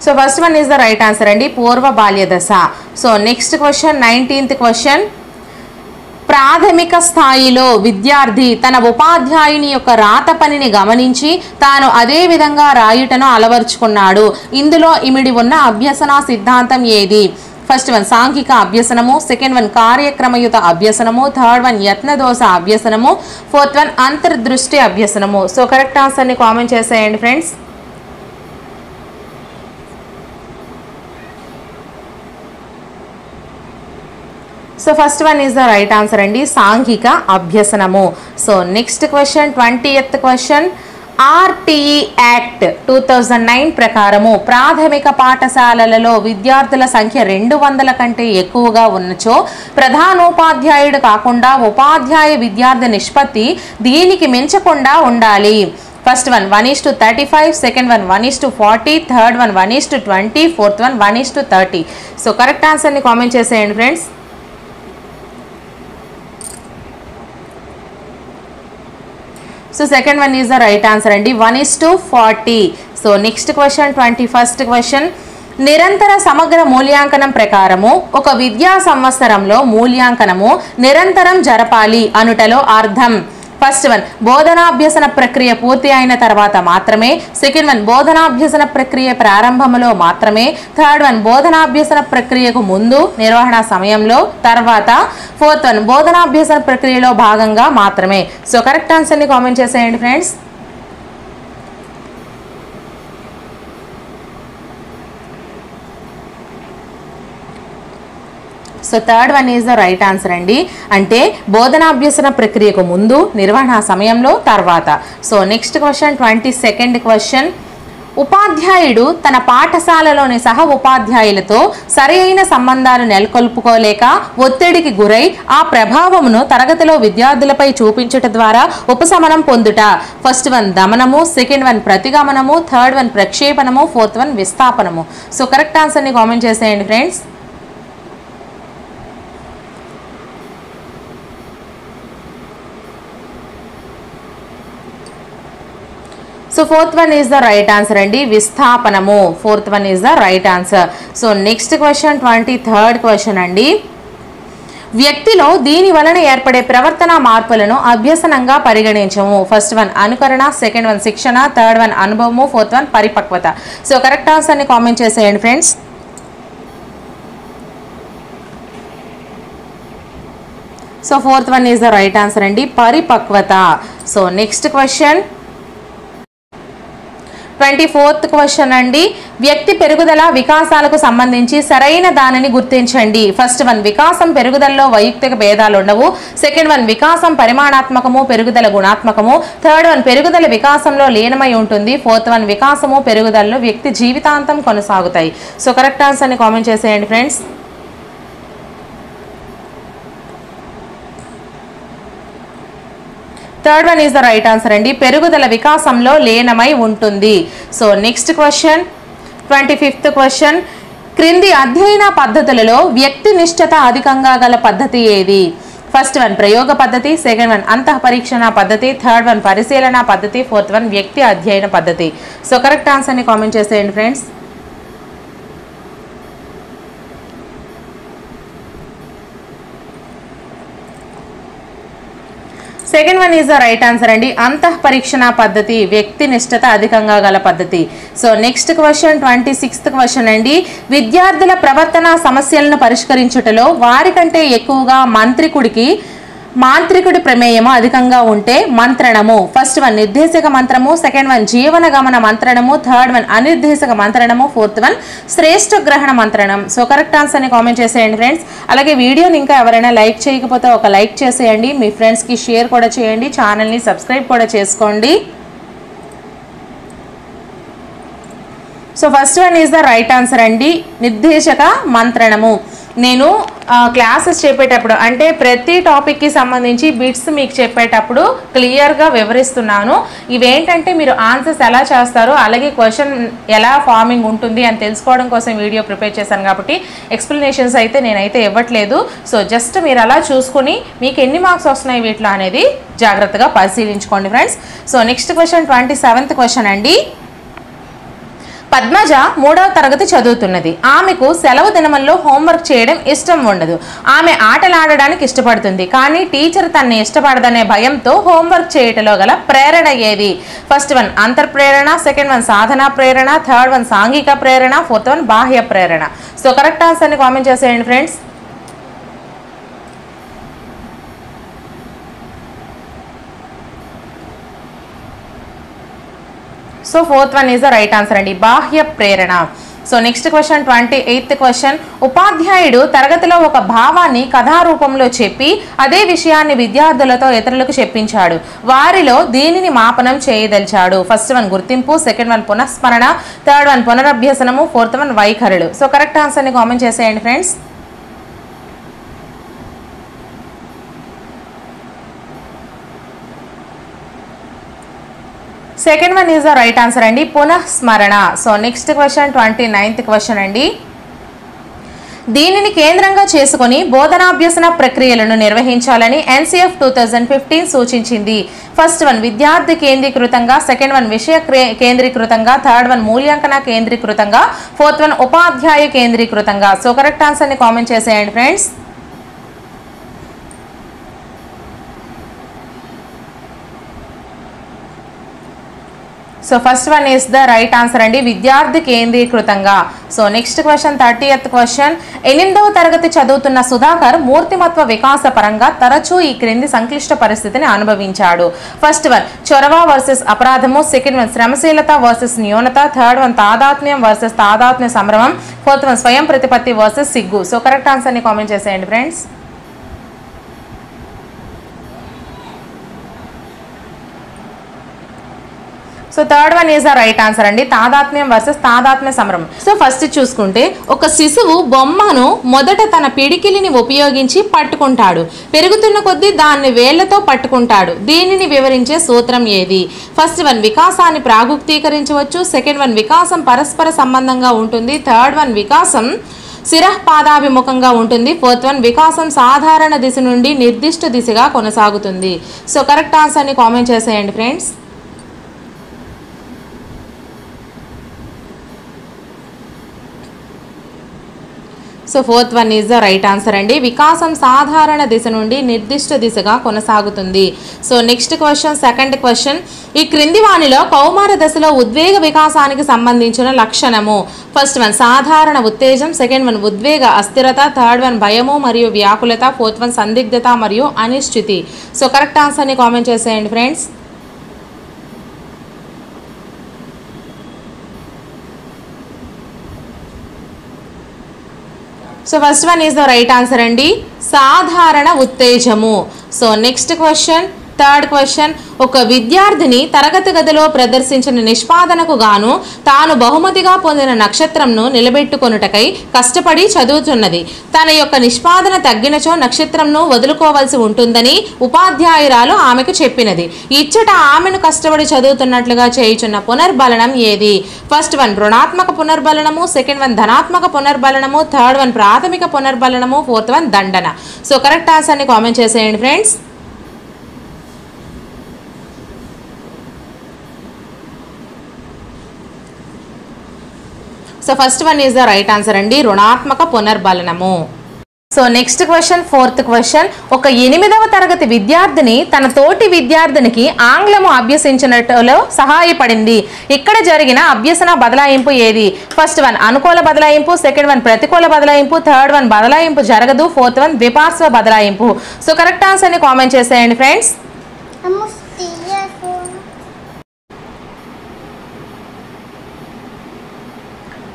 So first one is the right answer అండి, పూర్వ బాల్య దశ. So next question, 19th question. ప్రాథమిక స్థాయిలో విద్యార్థి తన ఉపాధ్యాయుని యొక్క రాత పనిని గమనించి తాను అదే విధంగా రాయుటను అలవర్చుకున్నాడు. ఇందులో ఇమిడి ఉన్న అభ్యసన సిద్ధాంతం ఏది? ఫస్ట్ వన్ సాంఘిక అభ్యసనము, సెకండ్ వన్ కార్యక్రమయుత అభ్యసనము, థర్డ్ వన్ యత్నదోష అభ్యసనము, ఫోర్త్ వన్ అంతర్దృష్టి అభ్యసనము. సో కరెక్ట్ ఆన్సర్ని కామెంట్ చేసేయండి friends. So first one is the right answer అండి, సాంఘిక అభ్యసనము. So next question 20th question. RTE act 2009 ప్రకారము ప్రాథమిక పాఠశాలలలో విద్యార్థుల సంఖ్య 200 కంటే ఎక్కువగా ఉన్నచో ప్రధానోపాధ్యాయుడు కాకుండా ఉపాధ్యాయ విద్యార్థి నిష్పత్తి దీనికి మించకుండా ఉండాలి. First one 1:35, second one 1:40, third one 1:20, fourth one 1:30. So correct ఆన్సర్ని కామెంట్ చేసేయండి friends. So second one is the right answer అండి, 1:40. So next question 21st question. నిరంతర సమగ్ర మూల్యాంకనం ప్రకారము ఒక విద్యా సంవత్సరంలో మూల్యాంకనము నిరంతరం జరపాలి అనుటలో అర్థం. ఫస్ట్ వన్ బోధనాభ్యసన ప్రక్రియ పూర్తి అయిన తర్వాత మాత్రమే, సెకండ్ వన్ బోధనాభ్యసన ప్రక్రియ ప్రారంభంలో మాత్రమే, థర్డ్ వన్ బోధనాభ్యసన ప్రక్రియకు ముందు నిర్వహణ సమయంలో తర్వాత, ఫోర్త్ వన్ బోధనాభ్యసన ప్రక్రియలో భాగంగా మాత్రమే. సో కరెక్ట్ ఆన్సర్ని కామెంట్ చేసేయండి friends. So third one is the right answer అండి, అంటే బోధనాభ్యసన ప్రక్రియకు ముందు నిర్వహణ సమయంలో తర్వాత. So next question 22nd question. ఉపాధ్యాయుడు తన పాఠశాలలోని సహ ఉపాధ్యాయులతో సరైన సంబంధాలు నెలకొల్పుకోలేక ఒత్తిడికి గురై ఆ ప్రభావమును తరగతిలో విద్యార్థులపై చూపించటం ద్వారా ఉపశమనం పొందుట. ఫస్ట్ వన్ దమనము, సెకండ్ వన్ ప్రతిగమనము, థర్డ్ వన్ ప్రక్షేపణము, ఫోర్త్ వన్ విస్థాపనము. సో కరెక్ట్ ఆన్సర్ని కామెంట్ చేసేయండి friends. So fourth one is the right answer అండి, విస్థాపనము. Fourth one is the right answer. So next question 23rd question అండి. వ్యక్తిలో దీని వలన ఏర్పడే ప్రవర్తన మార్పులను అభ్యసనంగా పరిగణించము. ఫస్ట్ వన్ అనుకరణ, సెకండ్ వన్ శిక్షణ, థర్డ్ వన్ అనుభవము, ఫోర్త్ వన్ పరిపక్వత. సో కరెక్ట్ ఆన్సర్ని కామెంట్ చేసేయండి friends. So fourth one is the right answer అండి, పరిపక్వత. So next question 24th question అండి. వ్యక్తి పెరుగుదల వికాసాలకు సంబంధించి సరైన దానిని గుర్తించండి. ఫస్ట్ వన్ వికాసం పెరుగుదలలో వైయక్తిక భేదాలు ఉండవు, సెకండ్ వన్ వికాసం పరిమాణాత్మకము పెరుగుదల గుణాత్మకము, థర్డ్ వన్ పెరుగుదల వికాసంలో లీనమై ఉంటుంది, ఫోర్త్ వన్ వికాసము పెరుగుదలలో వ్యక్తి జీవితాంతం కొనసాగుతాయి. సో కరెక్ట్ ఆన్సర్ని కామెంట్ చేసేయండి friends. Third one is the right answer అండి, పెరుగుదల వికాసంలో లీనమై ఉంటుంది. So next question 25th question. క్రింది అధ్యయన పద్ధతులలో వ్యక్తి నిష్ఠత అధికంగా గల పద్ధతి ఏది? ఫస్ట్ వన్ ప్రయోగ పద్ధతి, సెకండ్ వన్ అంతఃపరీక్షణ పద్ధతి, థర్డ్ వన్ పరిశీలన పద్ధతి, ఫోర్త్ వన్ వ్యక్తి అధ్యయన పద్ధతి. సో కరెక్ట్ ఆన్సర్ని కామెంట్ చేసేయండి friends. Second one is the right answer అండి, అంతఃపరీక్షణ పద్ధతి, వ్యక్తి నిష్ఠత అధికంగా గల పద్ధతి. So next question 26th question అండి. విద్యార్థుల ప్రవర్తన సమస్యలను పరిష్కరించుటలో వారికంటే ఎక్కువగా మాంత్రికుడి ప్రమేయము అధికంగా ఉంటే మంత్రణము. ఫస్ట్ వన్ నిర్దేశక మంత్రము, సెకండ్ వన్ జీవన గమన మంత్రణము, థర్డ్ వన్ అనిర్దేశక మంత్రణము, ఫోర్త్ వన్ శ్రేష్ఠ గ్రహణ మంత్రణం. సో కరెక్ట్ ఆన్సర్ని కామెంట్ చేసేయండి ఫ్రెండ్స్. అలాగే వీడియోని ఇంకా ఎవరైనా లైక్ చేయకపోతే ఒక లైక్ చేసేయండి, మీ ఫ్రెండ్స్కి షేర్ కూడా చేయండి, ఛానల్ని సబ్స్క్రైబ్ కూడా చేసుకోండి. So first one is the right answer అండి, నిర్దేశక మంత్రణము. నేను క్లాసెస్ చెప్పేటప్పుడు అంటే ప్రతి టాపిక్కి సంబంధించి బిట్స్ మీకు చెప్పేటప్పుడు క్లియర్గా వివరిస్తున్నాను. ఇవేంటంటే మీరు ఆన్సర్స్ ఎలా చేస్తారో అలాగే క్వశ్చన్ ఎలా ఫార్మింగ్ ఉంటుంది అని తెలుసుకోవడం కోసం వీడియో ప్రిపేర్ చేశాను కాబట్టి ఎక్స్ప్లెనేషన్స్ అయితే నేనైతే ఇవ్వట్లేదు. సో జస్ట్ మీరు అలా చూసుకుని మీకు ఎన్ని మార్క్స్ వస్తున్నాయి వీటిలో అనేది జాగ్రత్తగా పరిశీలించుకోండి friends. So next question 27th question అండి. పద్మజ 3వ తరగతి చదువుతున్నది. ఆమెకు సెలవు దినముల్లో హోంవర్క్ చేయడం ఇష్టం ఉండదు. ఆమె ఆటలాడడానికి ఇష్టపడుతుంది. కానీ టీచర్ తనని ఇష్టపడదనే భయంతో హోంవర్క్ చేయటంలో గల ప్రేరణ ఏది? ఫస్ట్ వన్ అంతర్ప్రేరణ, సెకండ్ వన్ సాధన ప్రేరణ, థర్డ్ వన్ సాంఘిక ప్రేరణ, ఫోర్త్ వన్ బాహ్య ప్రేరణ. సో కరెక్ట్ ఆన్సర్ని కామెంట్ చేసేయండి friends. So fourth one is the right answer అండి, బాహ్య ప్రేరణ. So next question 28th question. ఉపాధ్యాయుడు తరగతిలో ఒక భావాన్ని కథారూపంలో చెప్పి అదే విషయాన్ని విద్యార్థులతో ఇతరులకు చెప్పించాడు. వారిలో దీనిని మాపనం చేయదలిచాడు. ఫస్ట్ వన్ గుర్తింపు, సెకండ్ వన్ పునఃస్మరణ, థర్డ్ వన్ పునరభ్యసనము, ఫోర్త్ వన్ వైఖరులు. సో కరెక్ట్ ఆన్సర్ని కామెంట్ చేసేయండి friends. Second one is the right answer అండి, పునఃస్మరణ. So next question 29th question అండి. దీనిని కేంద్రంగా చేసుకుని బోధనాభ్యసన ప్రక్రియలను నిర్వహించాలని NCF 2015 సూచించింది. ఫస్ట్ వన్ విద్యార్థి కేంద్రీకృతంగా, సెకండ్ వన్ విషయ కేంద్రీకృతంగా, థర్డ్ వన్ మూల్యాంకన కేంద్రీకృతంగా, ఫోర్త్ వన్ ఉపాధ్యాయ కేంద్రీకృతంగా. సో కరెక్ట్ ఆన్సర్ని కామెంట్ చేసేయండి friends. So first one is the right answer అండి, విద్యార్థి కేంద్రీకృతంగా. So next question 30th question. 8వ తరగతి చదువుతున్న సుధాకర్ మూర్తిమత్వ వికాస పరంగా తరచూ ఈ క్రింది సంక్లిష్ట పరిస్థితిని అనుభవించాడు. ఫస్ట్ వన్ చొరవ వర్సెస్ అపరాధము, సెకండ్ వన్ శ్రమశీలత వర్సెస్ న్యూనత, థర్డ్ వన్ తాదాత్మ్యం వర్సెస్ తాదాత్మ్య సంభ్రమం, ఫోర్త్ వన్ స్వయం ప్రతిపత్తి వర్సెస్ సిగ్గు. సో కరెక్ట్ ఆన్సర్ని కామెంట్ చేసేయండి friends. So third one is the right answer అండి, తాదాత్మ్యం వర్సెస్ తాదాత్మ్య సంభ్రమం. సో ఫస్ట్ చూసుకుంటే ఒక శిశువు బొమ్మను మొదట తన పిడికిలిని ఉపయోగించి పట్టుకుంటాడు. పెరుగుతున్న కొద్దీ దాన్ని వేళ్లతో పట్టుకుంటాడు. దీనిని వివరించే సూత్రం ఏది? ఫస్ట్ వన్ వికాసాన్ని ప్రాగుక్తీకరించవచ్చు, సెకండ్ వన్ వికాసం పరస్పర సంబంధంగా ఉంటుంది, థర్డ్ వన్ వికాసం శిరఃపాదాభిముఖంగా ఉంటుంది, ఫోర్త్ వన్ వికాసం సాధారణ దిశ నుండి నిర్దిష్ట దిశగా కొనసాగుతుంది. సో కరెక్ట్ ఆన్సర్ని కామెంట్ చేసేయండి friends. So fourth one is the right answer అండి, వికాసం సాధారణ దిశ నుండి నిర్దిష్ట దిశగా కొనసాగుతుంది. So next question 2nd question. ఈ క్రింది వాణిలో కౌమార దశలో ఉద్వేగ వికాసానికి సంబంధించిన లక్షణము. ఫస్ట్ వన్ సాధారణ ఉత్తేజం, సెకండ్ వన్ ఉద్వేగ అస్థిరత, థర్డ్ వన్ భయము మరియు వ్యాకులత, ఫోర్త్ వన్ సందిగ్ధత మరియు అనిశ్చితి. సో కరెక్ట్ ఆన్సర్ని కామెంట్ చేసేయండి friends. So first one is the right answer అండి, సాధారణ ఉత్తేజము. So next question 3rd question. ఒక విద్యార్థిని తరగతి గదిలో ప్రదర్శించిన నిష్పాదనకు గాను తాను బహుమతిగా పొందిన నక్షత్రంను నిలబెట్టుకొనుటకై కష్టపడి చదువుతున్నది. తన యొక్క నిష్పాదన తగ్గినచో నక్షత్రంను వదులుకోవాల్సి ఉంటుందని ఉపాధ్యాయురాలు ఆమెకు చెప్పినది. ఇచ్చట ఆమెను కష్టపడి చదువుతున్నట్లుగా చేయుచున్న పునర్బలనం ఏది? ఫస్ట్ వన్ రుణాత్మక పునర్బలనము, సెకండ్ వన్ ధనాత్మక పునర్బలనము, థర్డ్ వన్ ప్రాథమిక పునర్బలనము, ఫోర్త్ వన్ దండన. సో కరెక్ట్ ఆన్సర్ని కామెంట్ చేసేయండి friends. So first one is the right answer అండి, రుణాత్మక పునర్బలనము. So next question 4th question. ఒక 8వ తరగతి విద్యార్థిని తన తోటి విద్యార్థినికి ఆంగ్లము అభ్యసించినట్లో సహాయపడింది. ఇక్కడ జరిగిన అభ్యసన బదలాయింపు ఏది? ఫస్ట్ వన్ అనుకూల బదలాయింపు, సెకండ్ వన్ ప్రతికూల బదలాయింపు, థర్డ్ వన్ బదలాయింపు జరగదు, ఫోర్త్ వన్ ద్విపార్శ్వ బదలాయింపు. సో కరెక్ట్ ఆన్సర్ని కామెంట్ చేసేయండి ఫ్రెండ్స్.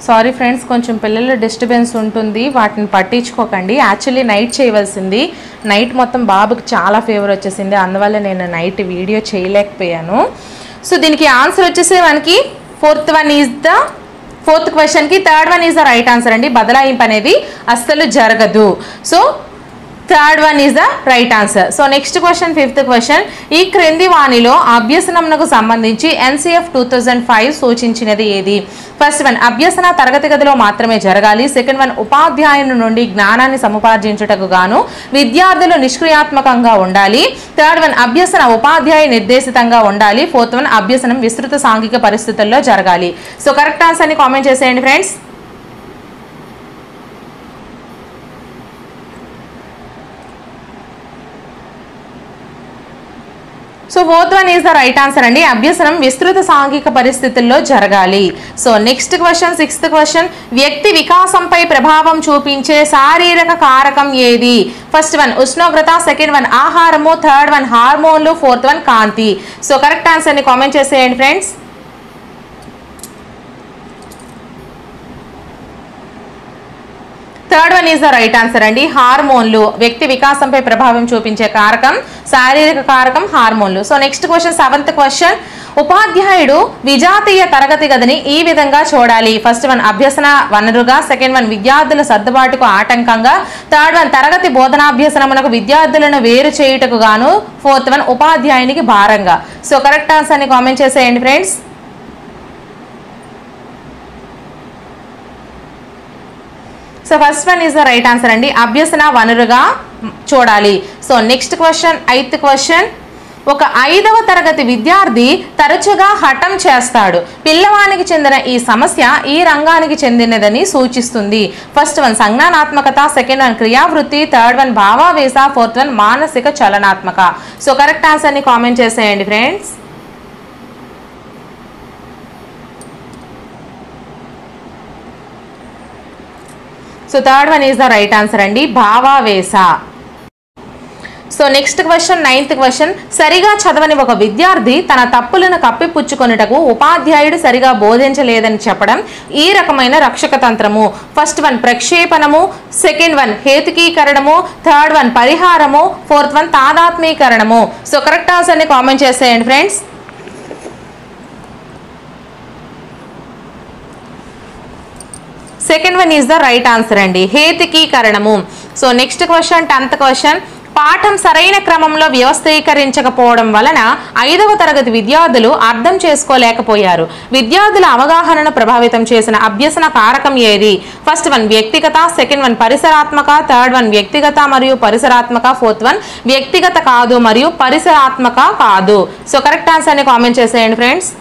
సారీ ఫ్రెండ్స్, కొంచెం పిల్లల డిస్టర్బెన్స్ ఉంటుంది, వాటిని పట్టించుకోకండి. యాక్చువల్లీ నైట్ చేయవలసింది, నైట్ మొత్తం బాబుకి చాలా ఫీవర్ వచ్చేసింది, అందువల్ల నేను నైట్ వీడియో చేయలేకపోయాను. సో దీనికి ఆన్సర్ వచ్చేసి మనకి 4th one is the 4th క్వశ్చన్కి 3rd one is the right answer అండి. బదలాయింపు అనేది అస్సలు జరగదు. So third one is the right answer. So next question, fifth question, ఈ క్రింది వాణిలో అభ్యసనమునకు సంబంధించి NCF 2005 సూచించినది ఏది? ఫస్ట్ వన్, అభ్యసన తరగతి గదిలో మాత్రమే జరగాలి. సెకండ్ వన్, ఉపాధ్యాయుని నుండి జ్ఞానాన్ని సముపార్జించుటకు గాను విద్యార్థులు నిష్క్రియాత్మకంగా ఉండాలి. థర్డ్ వన్, అభ్యసన ఉపాధ్యాయ నిర్దేశితంగా ఉండాలి. ఫోర్త్ వన్, అభ్యసనం విస్తృత సాంఘిక పరిస్థితుల్లో జరగాలి. సో కరెక్ట్ ఆన్సర్ ని కామెంట్ చేసేయండి friends. So fourth one is the right answer అండి. అభ్యసనం విస్తృత సాంఘిక పరిస్థితుల్లో జరగాలి. So next question, sixth question, వ్యక్తి వికాసంపై ప్రభావం చూపించే శారీరక కారకం ఏది? ఫస్ట్ వన్ ఉష్ణోగ్రత, సెకండ్ వన్ ఆహారము, థర్డ్ వన్ హార్మోన్లు, ఫోర్త్ వన్ కాంతి. సో కరెక్ట్ ఆన్సర్ ని కామెంట్ చేసేయండి friends. Third one is the right answer అండి. హార్మోన్లు వ్యక్తి వికాసంపై ప్రభావం చూపించే కారకం, శారీరక కారకం హార్మోన్లు. So next question, seventh question, ఉపాధ్యాయుడు విజాతీయ తరగతి గదిని ఈ విధంగా చూడాలి. ఫస్ట్ వన్ అభ్యసన వనరుగా, సెకండ్ వన్ విద్యార్థుల సర్దుబాటుకు ఆటంకంగా, థర్డ్ వన్ తరగతి బోధనాభ్యసనమునకు విద్యార్థులను వేరు చేయుటకు గాను, ఫోర్త్ వన్ ఉపాధ్యాయునికి భారంగా. సో కరెక్ట్ ఆన్సర్ ని కామెంట్ చేసేయండి friends. So first one is the right answer అండి. అభ్యసన వనరుగా చూడాలి. So next question, eighth question, ఒక 5వ తరగతి విద్యార్థి తరచుగా హఠం చేస్తాడు. పిల్లవానికి చెందిన ఈ సమస్య ఈ రంగానికి చెందినదని సూచిస్తుంది. ఫస్ట్ వన్ సంజ్ఞానాత్మకత, సెకండ్ వన్ క్రియావృత్తి, థర్డ్ వన్ భావావేశ, ఫోర్త్ వన్ మానసిక చలనాత్మక. సో కరెక్ట్ ఆన్సర్ ని కామెంట్ చేసేయండి friends. So third one is the right answer అండి, భావావేశ. So next question, ninth question, సరిగా చదవని ఒక విద్యార్థి తన తప్పులను కప్పిపుచ్చుకొనుటకు ఉపాధ్యాయుడు సరిగా బోధించలేదని చెప్పడం ఈ రకమైన రక్షక తంత్రము. ఫస్ట్ వన్ ప్రక్షేపణము, సెకండ్ వన్ హేతుకీకరణము, థర్డ్ వన్ పరిహారము, ఫోర్త్ వన్ తాదాత్మీకరణము. సో కరెక్ట్ ఆన్సర్ ని కామెంట్ చేసేయండి friends. Second one is the right answer అండి, హేతుకీకరణము. So next question, 10th question, పాఠం సరైన క్రమంలో వ్యవస్థీకరించకపోవడం వలన 5వ తరగతి విద్యార్థులు అర్థం చేసుకోలేకపోయారు. విద్యార్థుల అవగాహనను ప్రభావితం చేసిన అభ్యసన కారకం ఏది? ఫస్ట్ వన్ వ్యక్తిగత, సెకండ్ వన్ పరిసరాత్మక, థర్డ్ వన్ వ్యక్తిగత మరియు పరిసరాత్మక, ఫోర్త్ వన్ వ్యక్తిగత కాదు మరియు పరిసరాత్మక కాదు. సో కరెక్ట్ ఆన్సర్ ని కామెంట్ చేసేయండి friends.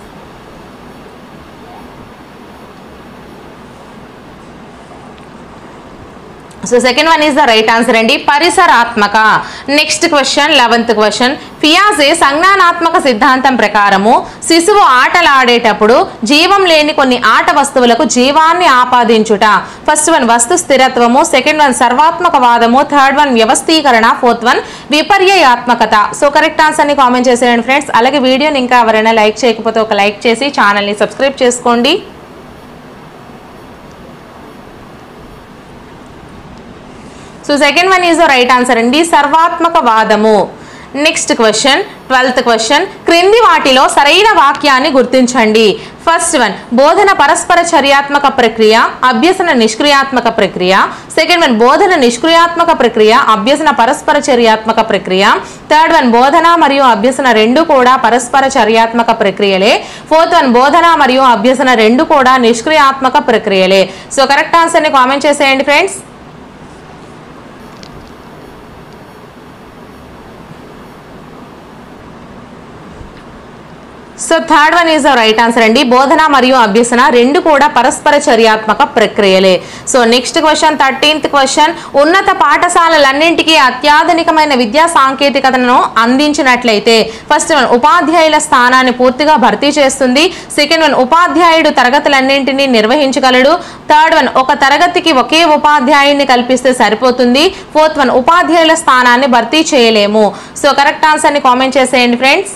So second one is the right answer అండి, పరిసరాత్మక. నెక్స్ట్ క్వశ్చన్, 11th క్వశ్చన్, పియాజే సంజ్ఞానాత్మక సిద్ధాంతం ప్రకారము శిశువు ఆటలాడేటప్పుడు జీవం లేని కొన్ని ఆట వస్తువులకు జీవాన్ని ఆపాదించుట. ఫస్ట్ వన్ వస్తు స్థిరత్వము, సెకండ్ వన్ సర్వాత్మకవాదము, థర్డ్ వన్ వ్యవస్థీకరణ, ఫోర్త్ వన్ విపర్యయాత్మకత. సో కరెక్ట్ ఆన్సర్ ని కామెంట్ చేసేయండి ఫ్రెండ్స్. అలాగే వీడియోని ఇంకా ఎవరైనా లైక్ చేయకపోతే ఒక లైక్ చేసి ఛానల్ని సబ్స్క్రైబ్ చేసుకోండి. So second one is the right answer అండి, సర్వాత్మకవాదము. నెక్స్ట్ క్వశ్చన్, 12th క్వశ్చన్, క్రింది వాటిలో సరైన వాక్యాన్ని గుర్తించండి. ఫస్ట్ వన్ బోధన పరస్పర చర్యాత్మక ప్రక్రియ, అభ్యసన నిష్క్రియాత్మక ప్రక్రియ. సెకండ్ వన్ బోధన నిష్క్రియాత్మక ప్రక్రియ, అభ్యసన పరస్పర చర్యాత్మక ప్రక్రియ. థర్డ్ వన్ బోధన మరియు అభ్యసన రెండు కూడా పరస్పర చర్యాత్మక ప్రక్రియలే. ఫోర్త్ వన్ బోధన మరియు అభ్యసన రెండు కూడా నిష్క్రియాత్మక ప్రక్రియలే. సో కరెక్ట్ ఆన్సర్ ని కామెంట్ చేసేయండి friends. So third one is the right answer అండి, బోధన మరియు అభ్యసన రెండు కూడా పరస్పర చర్యాత్మక ప్రక్రియలే. So next question, 13th question, ఉన్నత పాఠశాలలన్నింటికీ అత్యాధునికమైన విద్యా సాంకేతికతను అందించినట్లయితే ఫస్ట్ వన్ ఉపాధ్యాయుల స్థానాన్ని పూర్తిగా భర్తీ చేస్తుంది. సెకండ్ వన్ ఉపాధ్యాయుడు తరగతులన్నింటినీ నిర్వహించగలడు. థర్డ్ వన్ ఒక తరగతికి ఒకే ఉపాధ్యాయుడిని కల్పిస్తే సరిపోతుంది. ఫోర్త్ వన్ ఉపాధ్యాయుల స్థానాన్ని భర్తీ చేయలేము. సో కరెక్ట్ ఆన్సర్ ని కామెంట్ చేసేయండి friends.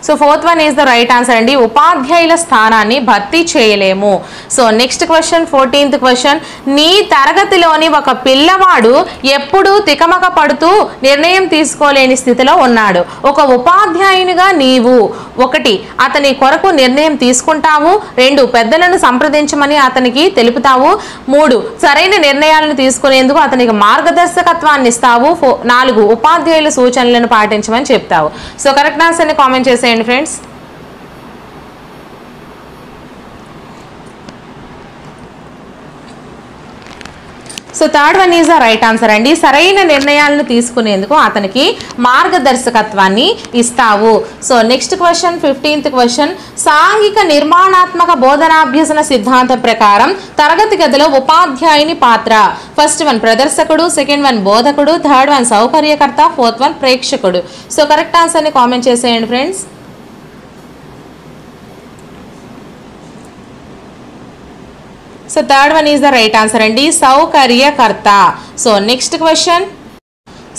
So 4th one is the right answer అండి. ఉపాధ్యాయుల స్థానాన్ని భర్తీ చేయలేము. So next question 14th question, నీ తరగతిలోని ఒక పిల్లవాడు ఎప్పుడూ తికమక పడుతూ నిర్ణయం తీసుకోలేని స్థితిలో ఉన్నాడు. ఒక ఉపాధ్యాయునిగా నీవు 1 అతని కొరకు నిర్ణయం తీసుకుంటావు, 2 పెద్దలను సంప్రదించమని అతనికి తెలుపుతావు, 3 సరైన నిర్ణయాలను తీసుకునేందుకు అతనికి మార్గదర్శకత్వాన్ని ఇస్తావు, 4 ఉపాధ్యాయుల సూచనలను పాటించమని చెప్తావు. సో కరెక్ట్ ఆన్సర్ని కామెంట్ చేసేయండి friends. So 3rd one is the right answer అండి. సరైన నిర్ణయాలను తీసుకునేందుకు అతనికి మార్గదర్శకత్వాన్ని ఇస్తావు. So next question 15th question, సాంఘిక నిర్మాణాత్మక బోధనాభ్యసన సిద్ధాంతం ప్రకారం తరగతి గదిలో ఉపాధ్యాయుని పాత్ర. ఫస్ట్ వన్ ప్రదర్శకుడు, సెకండ్ వన్ బోధకుడు, 3rd వన్ సౌకర్యకర్త, 4th వన్ ప్రేక్షకుడు. సో కరెక్ట్ ఆన్సర్ని కామెంట్ చేసేయండి friends. So 3rd one is the right answer అండి, సౌకర్యకర్త. So next question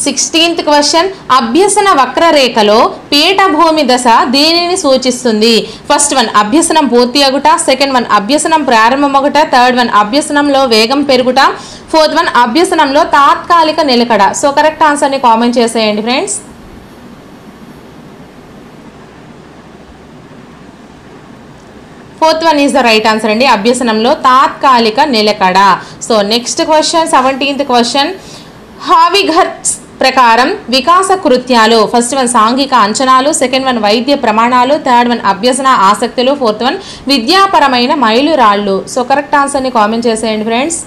16th question, అభ్యసన వక్రరేఖలో పీఠభూమి దశ దేనిని సూచిస్తుంది? ఫస్ట్ వన్ అభ్యసనం పూర్తి అగుట, సెకండ్ వన్ అభ్యసనం ప్రారంభమగుట, 3rd వన్ అభ్యసనంలో వేగం పెరుగుట, 4th వన్ అభ్యసనంలో తాత్కాలిక నిలకడ. సో కరెక్ట్ ఆన్సర్ని కామెంట్ చేసేయండి friends. Fourth one is the right answer అండి, అభ్యసనంలో తాత్కాలిక నిలకడ. So next question 17th question, హావిగర్స్ ప్రకారం వికాస కృత్యాలు. ఫస్ట్ వన్ సాంఘిక అంచనాలు, సెకండ్ వన్ వైద్య ప్రమాణాలు, 3rd వన్ అభ్యసన ఆసక్తులు, 4th వన్ విద్యాపరమైన మైలురాళ్ళు. సో కరెక్ట్ ఆన్సర్ని కామెంట్ చేసేయండి friends.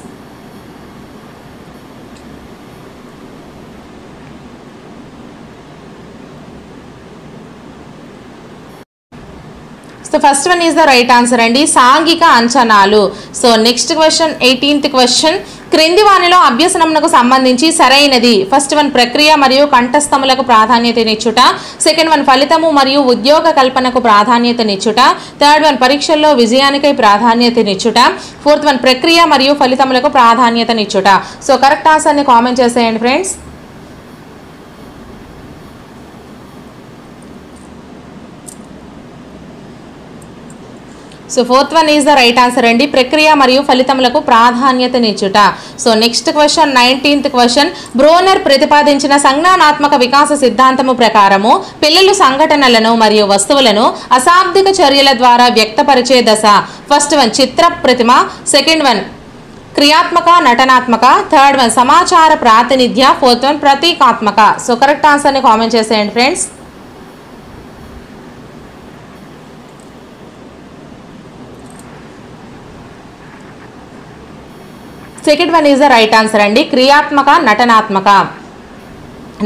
So first one is the right answer అండి, సాంఘిక అంచనాలు. So next question 18th question, క్రింది వానిలో అభ్యసనమునకు సంబంధించి సరైనది? ఫస్ట్ వన్ ప్రక్రియ మరియు కంఠస్థములకు ప్రాధాన్యతనిచ్చుట, సెకండ్ వన్ ఫలితము మరియు ఉద్యోగ కల్పనకు ప్రాధాన్యతనిచ్చుట, 3rd వన్ పరీక్షల్లో విజయానికై ప్రాధాన్యతనిచ్చుట, 4th వన్ ప్రక్రియ మరియు ఫలితములకు ప్రాధాన్యతనిచ్చుట. సో కరెక్ట్ ఆన్సర్ని కామెంట్ చేసేయండి friends. So 4th one is the right answer అండి, ప్రక్రియ మరియు ఫలితములకు ప్రాధాన్యతనిచ్చుట. So next question 19th question, Bruner ప్రతిపాదించిన సంజ్ఞానాత్మక వికాస సిద్ధాంతము ప్రకారము పిల్లలు సంఘటనలను మరియు వస్తువులను అశాబ్దిక చర్యల ద్వారా వ్యక్తపరిచే దశ. ఫస్ట్ వన్ చిత్ర ప్రతిమ, సెకండ్ వన్ క్రియాత్మక నటనాత్మక, 3rd వన్ సమాచార ప్రాతినిధ్య, 4th వన్ ప్రతీకాత్మక. సో కరెక్ట్ ఆన్సర్ని కామెంట్ చేసేయండి friends. Second one is the right answer అండి, క్రియాత్మక నటనాత్మక.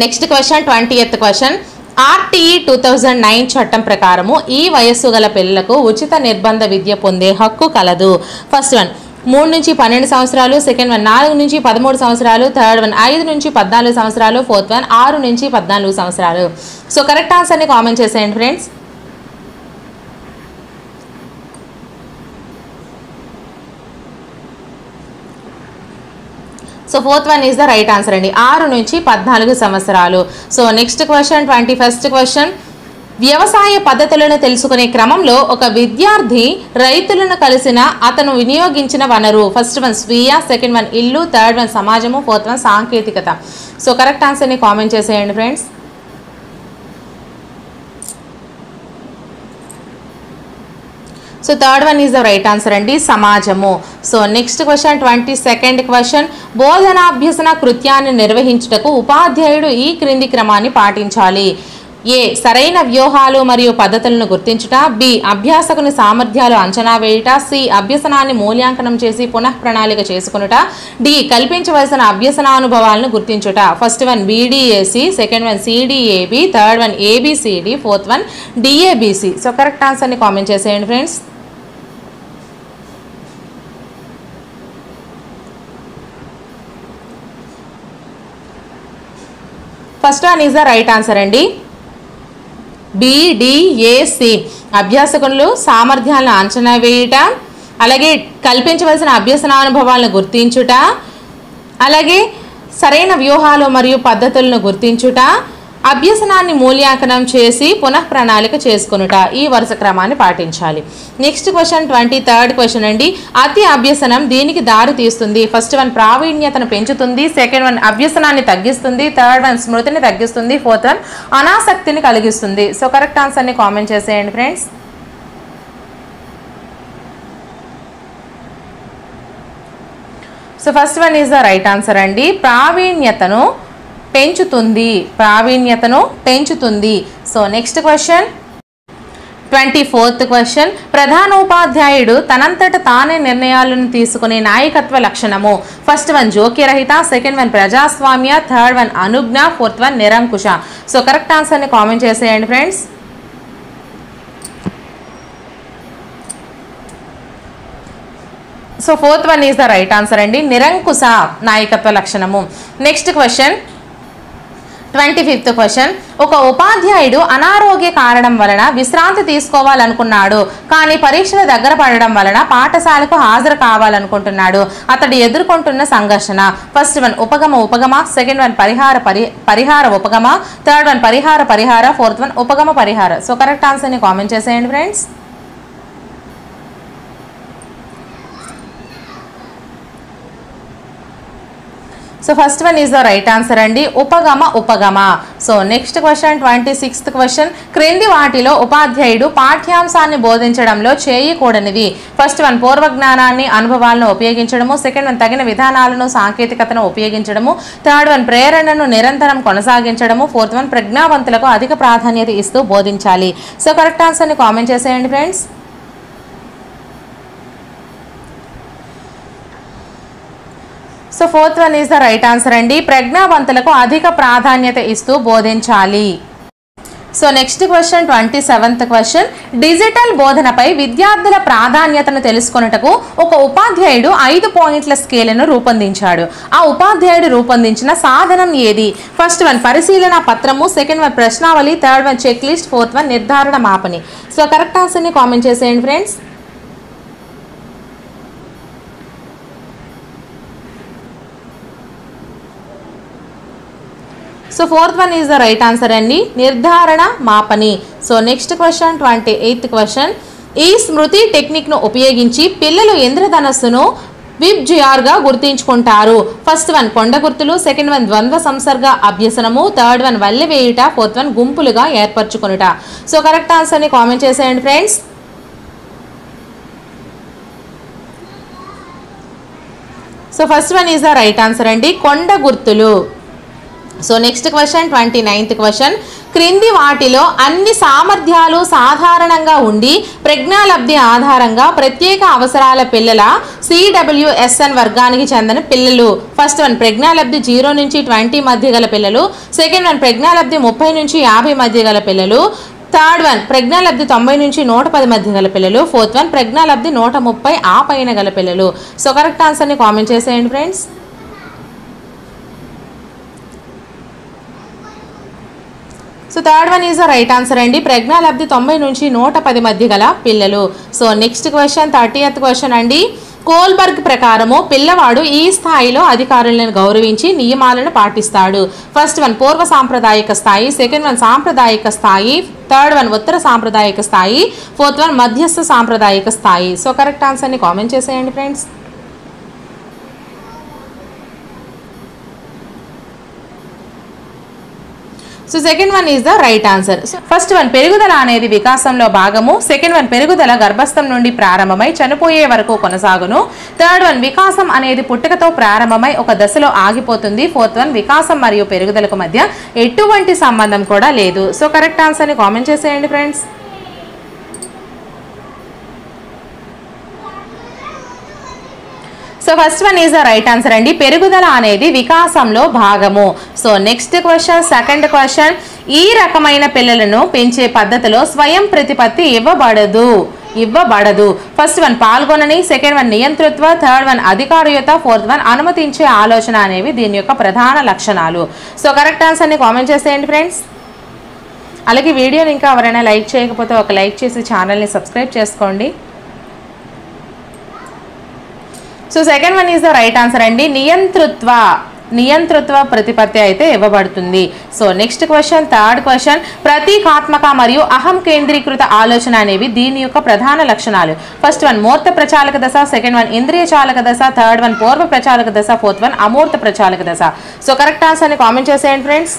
Next question 20th question, RTE 2009 చట్టం ప్రకారము ఈ వయస్సు గల పిల్లలకు ఉచిత నిర్బంధ విద్య పొందే హక్కు కలదు. ఫస్ట్ వన్ 3 నుంచి 12 సంవత్సరాలు, సెకండ్ వన్ 4 నుంచి 13 సంవత్సరాలు, 3rd వన్ 5 నుంచి 14 సంవత్సరాలు, 4th వన్ 6 నుంచి 14 సంవత్సరాలు. సో కరెక్ట్ ఆన్సర్ని కామెంట్ చేసేయండి friends. So 4th one is the right answer అండి, 6 నుంచి 14 సంవత్సరాలు. So next question 21st question, వ్యవసాయ పద్ధతులను తెలుసుకునే క్రమంలో ఒక విద్యార్థి రైతులను కలిసిన అతను వినియోగించిన వనరు. ఫస్ట్ వన్ స్వీయ, సెకండ్ వన్ ఇల్లు, 3rd వన్ సమాజము, 4th వన్ సాంకేతికత. సో కరెక్ట్ ఆన్సర్ని కామెంట్ చేసేయండి friends. So 3rd one is the right answer అండి, సమాజము. So next question 22nd question, బోధనాభ్యసన కృత్యాన్ని నిర్వహించుటకు ఉపాధ్యాయుడు ఈ క్రింది క్రమాన్ని పాటించాలి. ఏ సరైన వ్యూహాలు మరియు పద్ధతులను గుర్తించుట, బి అభ్యాసకుని సామర్థ్యాలు అంచనా వేయుట, సి అభ్యసనాన్ని మూల్యాంకనం చేసి పునః ప్రణాళిక చేసుకునుట, డి కల్పించవలసిన అభ్యసనానుభవాలను గుర్తించుట. First one BDAC, second one CDAB, 3rd one ABCD, 4th one DABC. So correct ఆన్సర్ని కామెంట్ చేసేయండి friends. First one is the right answer అండి, BDAC. అభ్యాసకులు సామర్థ్యాలను అంచనా వేయుట, అలాగే కల్పించవలసిన అభ్యసనానుభవాలను గుర్తించుట, అలాగే సరైన వ్యూహాలు మరియు పద్ధతులను గుర్తించుట, అభ్యసనాన్ని మూల్యాంకనం చేసి పునః ప్రణాళిక చేసుకొనుట, ఈ వరుస క్రమాన్ని పాటించాలి. నెక్స్ట్ క్వశ్చన్ 23rd క్వశ్చన్ అండి. అతి అభ్యసనం దీనికి దారి తీస్తుంది. ఫస్ట్ వన్ ప్రావీణ్యతను పెంచుతుంది, సెకండ్ వన్ అభ్యసనాన్ని తగ్గిస్తుంది, థర్డ్ వన్ స్మృతిని తగ్గిస్తుంది, ఫోర్త్ వన్ అనాసక్తిని కలిగిస్తుంది. సో కరెక్ట్ ఆన్సర్ని కామెంట్ చేసేయండి friends. So first one is the right answer అండి. ప్రావీణ్యతను పెంచుతుంది. So next question 24th question. ప్రధానోపాధ్యాయుడు తనంతట తానే నిర్ణయాలను తీసుకునే నాయకత్వ లక్షణము. ఫస్ట్ వన్ జోక్యరహిత, సెకండ్ వన్ ప్రజాస్వామ్య, థర్డ్ వన్ అనుజ్ఞ, ఫోర్త్ వన్ నిరంకుశ. సో కరెక్ట్ ఆన్సర్ని కామెంట్ చేసేయండి friends. So fourth one is the right answer అండి, నిరంకుశ నాయకత్వ లక్షణము. Next question 25th question. ఒక ఉపాధ్యాయుడు అనారోగ్య కారణం వలన విశ్రాంతి తీసుకోవాలనుకున్నాడు, కానీ పరీక్షల దగ్గర పడడం వలన పాఠశాలకు హాజరు కావాలనుకుంటున్నాడు. అతడు ఎదుర్కొంటున్న సంఘర్షణ. ఫస్ట్ వన్ ఉపగమ, సెకండ్ వన్ పరిహార ఉపగమ, థర్డ్ వన్ పరిహార, ఫోర్త్ వన్ ఉపగమ పరిహార. సో కరెక్ట్ ఆన్సర్ని కామెంట్ చేసేయండి friends. So first one is the right answer అండి, ఉపగమ. So next question 26th question. క్రింది వాటిలో ఉపాధ్యాయుడు పాఠ్యాంశాన్ని బోధించడంలో చేయకూడనిది. ఫస్ట్ వన్ పూర్వజ్ఞానాన్ని, అనుభవాలను ఉపయోగించడము, సెకండ్ వన్ తగిన విధానాలను, సాంకేతికతను ఉపయోగించడము, థర్డ్ వన్ ప్రేరణను నిరంతరం కొనసాగించడము, ఫోర్త్ వన్ ప్రజ్ఞావంతులకు అధిక ప్రాధాన్యత ఇస్తూ బోధించాలి. సో కరెక్ట్ ఆన్సర్ని కామెంట్ చేసేయండి friends. So fourth one is the right answer అండి, ప్రజ్ఞావంతులకు అధిక ప్రాధాన్యత ఇస్తూ బోధించాలి. So next question 27th question. Digital బోధనపై విద్యార్థుల ప్రాధాన్యతను తెలుసుకొనుటకు ఒక ఉపాధ్యాయుడు 5 పాయింట్ల స్కేల్ను రూపొందించాడు. ఆ ఉపాధ్యాయుడు రూపొందించిన సాధనం ఏది? ఫస్ట్ వన్ పరిశీలన పత్రము, సెకండ్ వన్ ప్రశ్నావళి, third one check list, fourth one నిర్ధారణ మాపని. సో కరెక్ట్ ఆన్సర్ని కామెంట్ చేసేయండి friends. So fourth one is the right answer అండి, నిర్ధారణ మాపని. So next question 28th question. ఈ స్మృతి టెక్నిక్ను ఉపయోగించి పిల్లలు ఇంద్రధనస్సును విబ్జిఆర్గా గుర్తించుకుంటారు. ఫస్ట్ వన్ కొండ గుర్తులు, సెకండ్ వన్ ద్వంద్వ సంసర్గ అభ్యసనము, థర్డ్ వన్ వల్లి వేయుట, ఫోర్త్ వన్ గుంపులుగా ఏర్పరచుకొనుట. సో కరెక్ట్ ఆన్సర్ని కామెంట్ చేసేయండి friends. So first one is the right answer అండి, కొండ గుర్తులు. So next question 29th question. క్రింది వాటిలో అన్ని సామర్థ్యాలు సాధారణంగా ఉండి ప్రజ్ఞాలబ్ధి ఆధారంగా ప్రత్యేక అవసరాల పిల్లల CWSN వర్గానికి చెందిన పిల్లలు. ఫస్ట్ వన్ ప్రజ్ఞాలబ్ధి 0 నుంచి 20 మధ్య గల పిల్లలు, సెకండ్ వన్ ప్రజ్ఞాలబ్ధి 30 నుంచి 50 మధ్య గల పిల్లలు, థర్డ్ వన్ ప్రజ్ఞాలబ్ధి 90 నుంచి 110 మధ్య గల పిల్లలు, ఫోర్త్ వన్ ప్రజ్ఞాలబ్ధి 130 ఆ పైన గల పిల్లలు. సో కరెక్ట్ ఆన్సర్ని కామెంట్ చేసేయండి friends. So third one is the right answer అండి, ప్రజ్ఞాలబ్ధి 90 నుంచి 110 మధ్య గల పిల్లలు. So next question 30th question అండి. కోల్బర్గ్ ప్రకారము పిల్లవాడు ఈ స్థాయిలో అధికారులను గౌరవించి నియమాలను పాటిస్తాడు. ఫస్ట్ వన్ పూర్వ సాంప్రదాయిక స్థాయి, సెకండ్ వన్ సాంప్రదాయిక స్థాయి, థర్డ్ వన్ ఉత్తర సాంప్రదాయిక స్థాయి, ఫోర్త్ వన్ మధ్యస్థ సాంప్రదాయిక స్థాయి. సో కరెక్ట్ ఆన్సర్ని కామెంట్ చేసేయండి friends. So second one is the right answer. First one పెరుగుదల అనేది వికాసంలో భాగము, సెకండ్ వన్ పెరుగుదల గర్భస్థం నుండి ప్రారంభమై చనిపోయే వరకు కొనసాగును, థర్డ్ వన్ వికాసం అనేది పుట్టుకతో ప్రారంభమై ఒక దశలో ఆగిపోతుంది, ఫోర్త్ వన్ వికాసం మరియు పెరుగుదలకు మధ్య ఎటువంటి సంబంధం కూడా లేదు. సో కరెక్ట్ ఆన్సర్ని కామెంట్ చేసేయండి friends. So first one is the right answer అండి, పెరుగుదల అనేది వికాసంలో భాగము. So next question second question. ఈ రకమైన పిల్లలను పెంచే పద్ధతిలో స్వయం ప్రతిపత్తి ఇవ్వబడదు. ఫస్ట్ వన్ పాల్గొనని, సెకండ్ వన్ నియంతృత్వ, థర్డ్ వన్ అధికారయుత, ఫోర్త్ వన్ అనుమతించే ఆలోచన అనేవి దీని యొక్క ప్రధాన లక్షణాలు. సో కరెక్ట్ ఆన్సర్ని కామెంట్ చేసేయండి ఫ్రెండ్స్. అలాగే వీడియోని ఇంకా ఎవరైనా లైక్ చేయకపోతే ఒక లైక్ చేసి ఛానల్ని సబ్స్క్రైబ్ చేసుకోండి. So second one is the right answer అండి, నియంతృత్వ. నియంతృత్వ ప్రతిపత్తి అయితే ఇవ్వబడుతుంది. So next question, third question, ప్రతీకాత్మక మరియు అహం కేంద్రీకృత ఆలోచన అనేవి దీని యొక్క ప్రధాన లక్షణాలు. ఫస్ట్ వన్ మూర్త ప్రచాలక దశ, సెకండ్ వన్ ఇంద్రియ చాలక దశ, థర్డ్ వన్ పూర్వ ప్రచాలక దశ, ఫోర్త్ వన్ అమూర్త ప్రచాలక దశ. సో కరెక్ట్ ఆన్సర్ ని కామెంట్ చేసేయండి friends.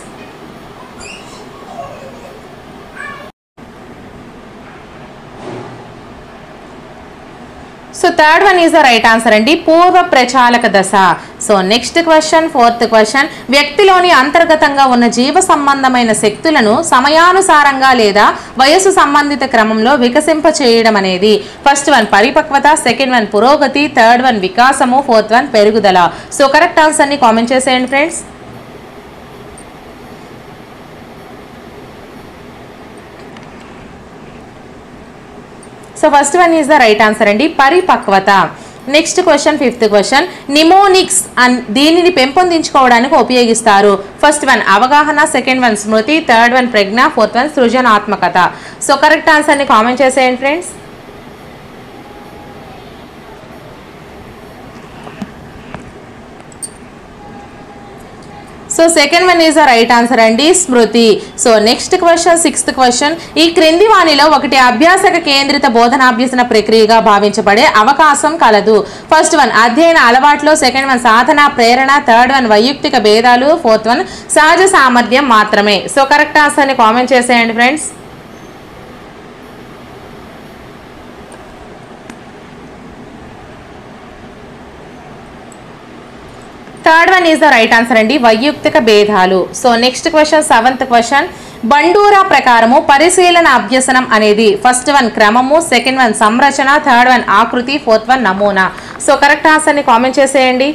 So third one is the right answer అండి, పూర్వ ప్రచాలక దశ. So next question, fourth question, వ్యక్తిలోని అంతర్గతంగా ఉన్న జీవ సంబంధమైన శక్తులను సమయానుసారంగా లేదా వయసు సంబంధిత క్రమంలో వికసింప చేయడం అనేది. ఫస్ట్ వన్ పరిపక్వత, సెకండ్ వన్ పురోగతి, థర్డ్ వన్ వికాసము, ఫోర్త్ వన్ పెరుగుదల. సో కరెక్ట్ ఆన్సర్ ని కామెంట్ చేసేయండి friends. So first one is the right answer అండి, పరిపక్వత. Next question, fifth question, mnemonics దీనిని పెంపొందించుకోవడానికి ఉపయోగిస్తారు. ఫస్ట్ వన్ అవగాహన, సెకండ్ వన్ స్మృతి, థర్డ్ వన్ ప్రజ్ఞ, ఫోర్త్ వన్ సృజనాత్మకత. సో కరెక్ట్ ఆన్సర్ ని కామెంట్ చేసేయండి friends. So second one is the right answer అండి, స్మృతి. So next question, sixth question, ఈ క్రింది వానిలో ఒకటి అభ్యాసక కేంద్రిత బోధనాభ్యసన ప్రక్రియగా భావించబడే అవకాశం కలదు. ఫస్ట్ వన్ అధ్యయన అలవాట్లు, సెకండ్ వన్ సాధన ప్రేరణ, థర్డ్ వన్ వైయక్తిక భేదాలు, ఫోర్త్ వన్ సహజ సామర్థ్యం మాత్రమే. సో కరెక్ట్ ఆన్సర్ ని కామెంట్ చేసేయండి friends. Third one is the right answer అండి, వైయక్తిక భేదాలు. So next question, seventh question, Bandura ప్రకారము పరిశీలన అభ్యసనం అనేది ఫస్ట్ వన్ క్రమము, సెకండ్ వన్ సంరచన, థర్డ్ వన్ ఆకృతి, ఫోర్త్ వన్ నమూనా. సో కరెక్ట్ ఆన్సర్ ని కామెంట్ చేసేయండి.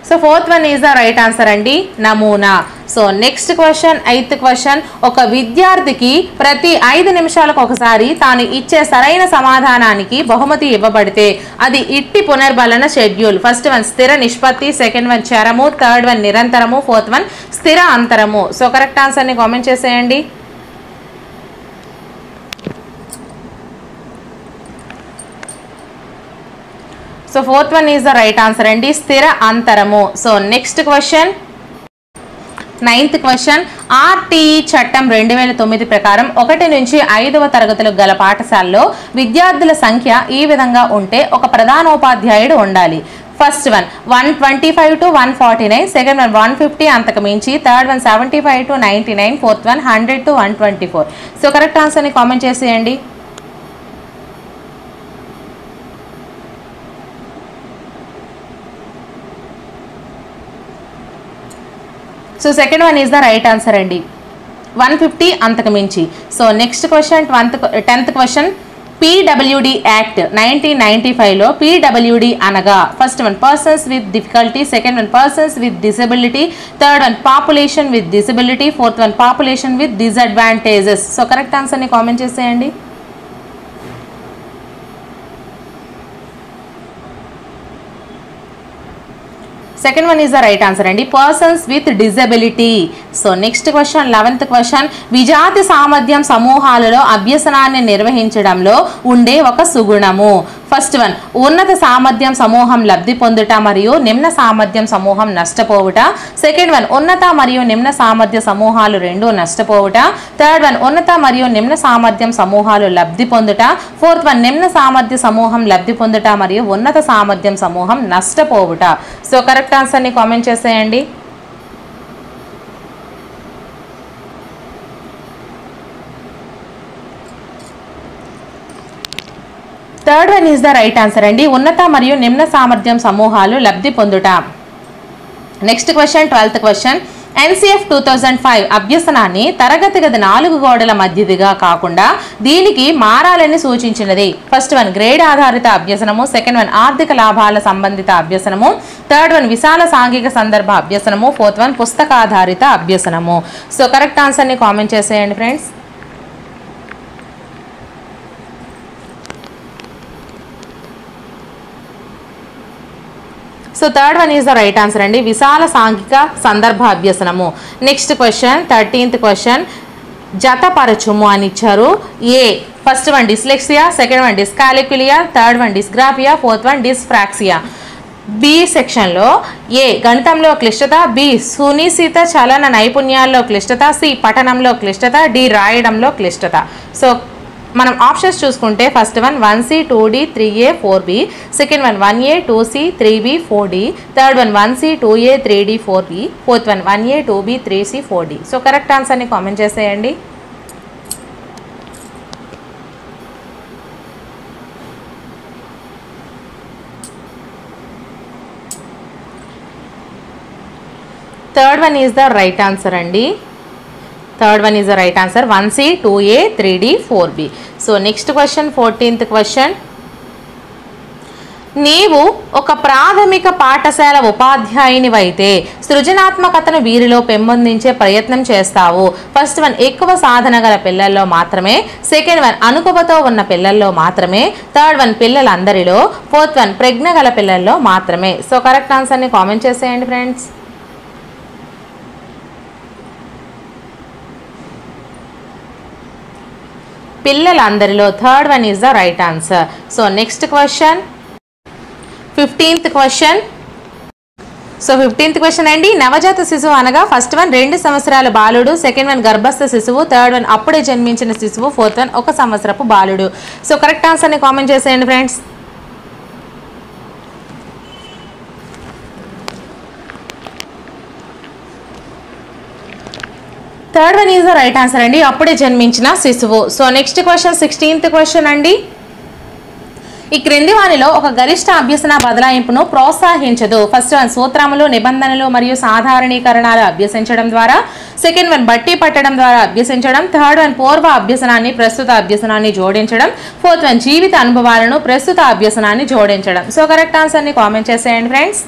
So fourth one is the right answer అండి, నమూనా. So next question, eighth question, ఒక విద్యార్థికి ప్రతి 5 నిమిషాలకు ఒకసారి తాను ఇచ్చే సరైన సమాధానానికి బహుమతి ఇవ్వబడితే అది ఇట్టి పునర్బలన షెడ్యూల్. ఫస్ట్ వన్ స్థిర నిష్పత్తి, సెకండ్ వన్ చరము, థర్డ్ వన్ నిరంతరము, ఫోర్త్ వన్ స్థిర అంతరము. సో కరెక్ట్ ఆన్సర్ ని కామెంట్ చేసేయండి. So fourth one is the right answer అండి, స్థిర అంతరము. So next question, ninth question, RTE చట్టం 2009 ప్రకారం 1 నుంచి 5వ తరగతులకు గల పాఠశాలలో విద్యార్థుల సంఖ్య ఈ విధంగా ఉంటే ఒక ప్రధానోపాధ్యాయుడు ఉండాలి. First one 125 to 149, second one 150 అంతకు మించి, third one 75 to 99, fourth one 100 to 124. So correct ఆన్సర్ని కామెంట్ చేసేయండి. So second one is the right answer అండి, 150 అంతకు మించి. So next question, 10th question, PWD act 1995లో PWD అనగా first one persons with difficulty, second one persons with disability, third one population with disability, fourth one population with disadvantages. So correct ఆన్సర్ని కామెంట్ చేసేయండి. Second one is the right answer అండి, persons with disability. So next question, 11th question, విజాతి సామర్థ్యం సమూహాలలో అభ్యసనాన్ని నిర్వహించడంలో ఉండే ఒక సుగుణము. ఫస్ట్ వన్ ఉన్నత సామర్థ్యం సమూహం లబ్ధి పొందుట మరియు నిమ్న సామర్థ్యం సమూహం నష్టపోవుట, సెకండ్ వన్ ఉన్నత మరియు నిమ్న సామర్థ్య సమూహాలు రెండూ నష్టపోవుట, థర్డ్ వన్ ఉన్నత మరియు నిమ్న సామర్థ్యం సమూహాలు లబ్ధి పొందుట, ఫోర్త్ వన్ నిమ్న సామర్థ్య సమూహం లబ్ధి పొందుట మరియు ఉన్నత సామర్థ్యం సమూహం నష్టపోవుట. సో కరెక్ట్ ఆన్సర్ని కామెంట్ చేసేయండి. Third one is the right answer అండి, ఉన్నత మరియు నిమ్న సామర్థ్యం సమూహాలు లబ్ధి పొందుట. Next question, 12th question, NCF 2005 అభ్యసనాన్ని తరగతి గది 4 గోడల మధ్యదిగా కాకుండా దీనికి మారాలని సూచించినది. ఫస్ట్ వన్ గ్రేడ్ ఆధారిత అభ్యసనము, సెకండ్ వన్ ఆర్థిక లాభాల సంబంధిత అభ్యసనము, థర్డ్ వన్ విశాల సాంఘిక సందర్భ అభ్యసనము, ఫోర్త్ వన్ పుస్తకాధారిత అభ్యసనము. సో కరెక్ట్ ఆన్సర్ని కామెంట్ చేసేయండి friends. So third one is the right answer అండి, విశాల సాంఘిక సందర్భ అభ్యసనము. నెక్స్ట్ క్వశ్చన్, 13th క్వశ్చన్, జతపరచుము అని ఇచ్చారు. A first one dyslexia, second one dyscalculia, third one dysgraphia, fourth one dyspraxia. B సెక్షన్లో ఏ గణితంలో క్లిష్టత, బి సునిశ్చిత చలన నైపుణ్యాల్లో క్లిష్టత, సి పఠనంలో క్లిష్టత, డి రాయడంలో క్లిష్టత. సో మనం ఆప్షన్స్ చూసుకుంటే first one 1C 2D 3A 4B, second one 1A 2C 3B 4D, third one 1C 2A 3D 4B, fourth one 1A 2B 3C 4D. So correct ఆన్సర్ని కామెంట్ చేసేయండి. Third one is the right answer అండి. Third one is the right answer 1C 2A 3D 4B. So next question 14th question. నీవు ఒక ప్రాథమిక పాఠశాల ఉపాధ్యాయునివైతే సృజనాత్మకతను వీరిలో పెంపొందించే ప్రయత్నం చేస్తావు. ఫస్ట్ వన్ ఎక్కువ సాధన గల పిల్లల్లో మాత్రమే, సెకండ్ వన్ అనుభవతో ఉన్న పిల్లల్లో మాత్రమే, థర్డ్ వన్ పిల్లలందరిలో, ఫోర్త్ వన్ ప్రజ్ఞ గల పిల్లల్లో మాత్రమే. సో కరెక్ట్ ఆన్సర్ని కామెంట్ చేసేయండి ఫ్రెండ్స్. పిల్లలందరిలో third one is the right answer. So next question 15th question. So 15th question అండి. నవజాత శిశువు అనగా ఫస్ట్ వన్ 2 సంవత్సరాల బాలుడు, సెకండ్ వన్ గర్భస్థ శిశువు, థర్డ్ వన్ అప్పుడే జన్మించిన శిశువు, ఫోర్త్ వన్ 1 సంవత్సరపు బాలుడు. సో కరెక్ట్ ఆన్సర్ని కామెంట్ చేసేయండి friends. Third one is the right answer అండి, అప్పుడే జన్మించిన శిశువు. So next question 16th question అండి. ఈ క్రింది వానిలో ఒక గరిష్ట అభ్యసన బదలాయింపును ప్రోత్సహించదు. ఫస్ట్ వన్ సూత్రములు, నిబంధనలు మరియు సాధారణీకరణాలు అభ్యసించడం ద్వారా, సెకండ్ వన్ బట్టి పట్టడం ద్వారా అభ్యసించడం, థర్డ్ వన్ పూర్వ అభ్యసనాన్ని ప్రస్తుత అభ్యసనాన్ని జోడించడం, ఫోర్త్ వన్ జీవిత అనుభవాలను ప్రస్తుత అభ్యసనాన్ని జోడించడం. సో కరెక్ట్ ఆన్సర్ని కామెంట్ చేసేయండి friends.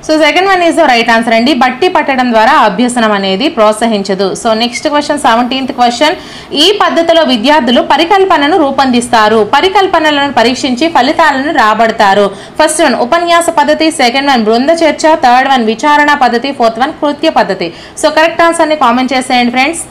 So second one is the right answer అండి, బట్టి పట్టడం ద్వారా అభ్యసనం అనేది ప్రోత్సహించదు. So next question 17th question. ఈ పద్ధతిలో విద్యార్థులు పరికల్పనను రూపొందిస్తారు, పరికల్పనలను పరీక్షించి ఫలితాలను రాబడతారు. ఫస్ట్ వన్ ఉపన్యాస పద్ధతి, సెకండ్ వన్ బృంద చర్చ, థర్డ్ వన్ విచారణ పద్ధతి, ఫోర్త్ వన్ కృత్య పద్ధతి. సో కరెక్ట్ ఆన్సర్ని కామెంట్ చేసేయండి friends.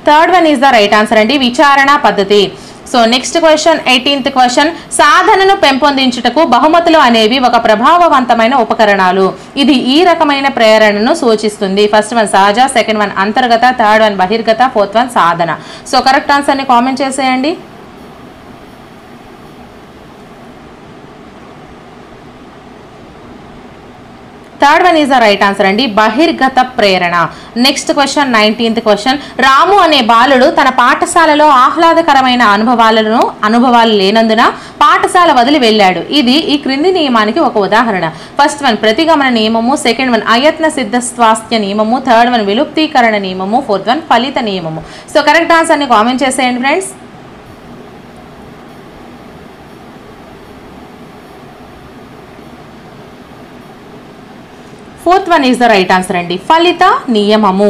Third one is the right answer అండి, విచారణ పద్ధతి. So next question 18th question. సాధనను పెంపొందించుటకు బహుమతులు అనేవి ఒక ప్రభావవంతమైన ఉపకరణాలు. ఇది ఈ రకమైన ప్రేరణను సూచిస్తుంది. ఫస్ట్ వన్ సహజ, సెకండ్ వన్ అంతర్గత, థర్డ్ వన్ బహిర్గత, ఫోర్త్ వన్ సాధన. సో కరెక్ట్ ఆన్సర్ని కామెంట్ చేసేయండి. Third one is the right answer అండి, బహిర్గత ప్రేరణ. Next question 19th question. Ramu అనే బాలుడు తన పాఠశాలలో ఆహ్లాదకరమైన అనుభవాలు లేనందున పాఠశాల వదిలి వెళ్ళాడు. ఇది ఈ క్రింది నియమానికి ఒక ఉదాహరణ. ఫస్ట్ వన్ ప్రతిగమన నియమము, సెకండ్ వన్ అయత్న సిద్ధ స్వాస్థ్య నియమము, థర్డ్ వన్ విలుప్తీకరణ నియమము, ఫోర్త్ వన్ ఫలిత నియమము. సో కరెక్ట్ ఆన్సర్ని కామెంట్ చేసేయండి friends. Fourth one is the right answer అండి, ఫలిత నియమము.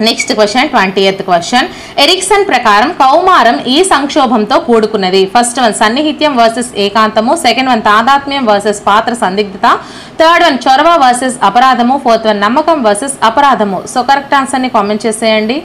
Next question 20th question. Ericsson ప్రకారం కౌమారం ఈ సంక్షోభంతో కూడుకున్నది. ఫస్ట్ వన్ సన్నిహిత్యం వర్సెస్ ఏకాంతము, సెకండ్ వన్ తాదాత్మ్యం వర్సెస్ పాత్ర సందిగ్ధత, థర్డ్ వన్ చొరవ వర్సెస్ అపరాధము, ఫోర్త్ వన్ నమ్మకం వర్సెస్ అపరాధము. సో కరెక్ట్ ఆన్సర్ని కామెంట్ చేసేయండి.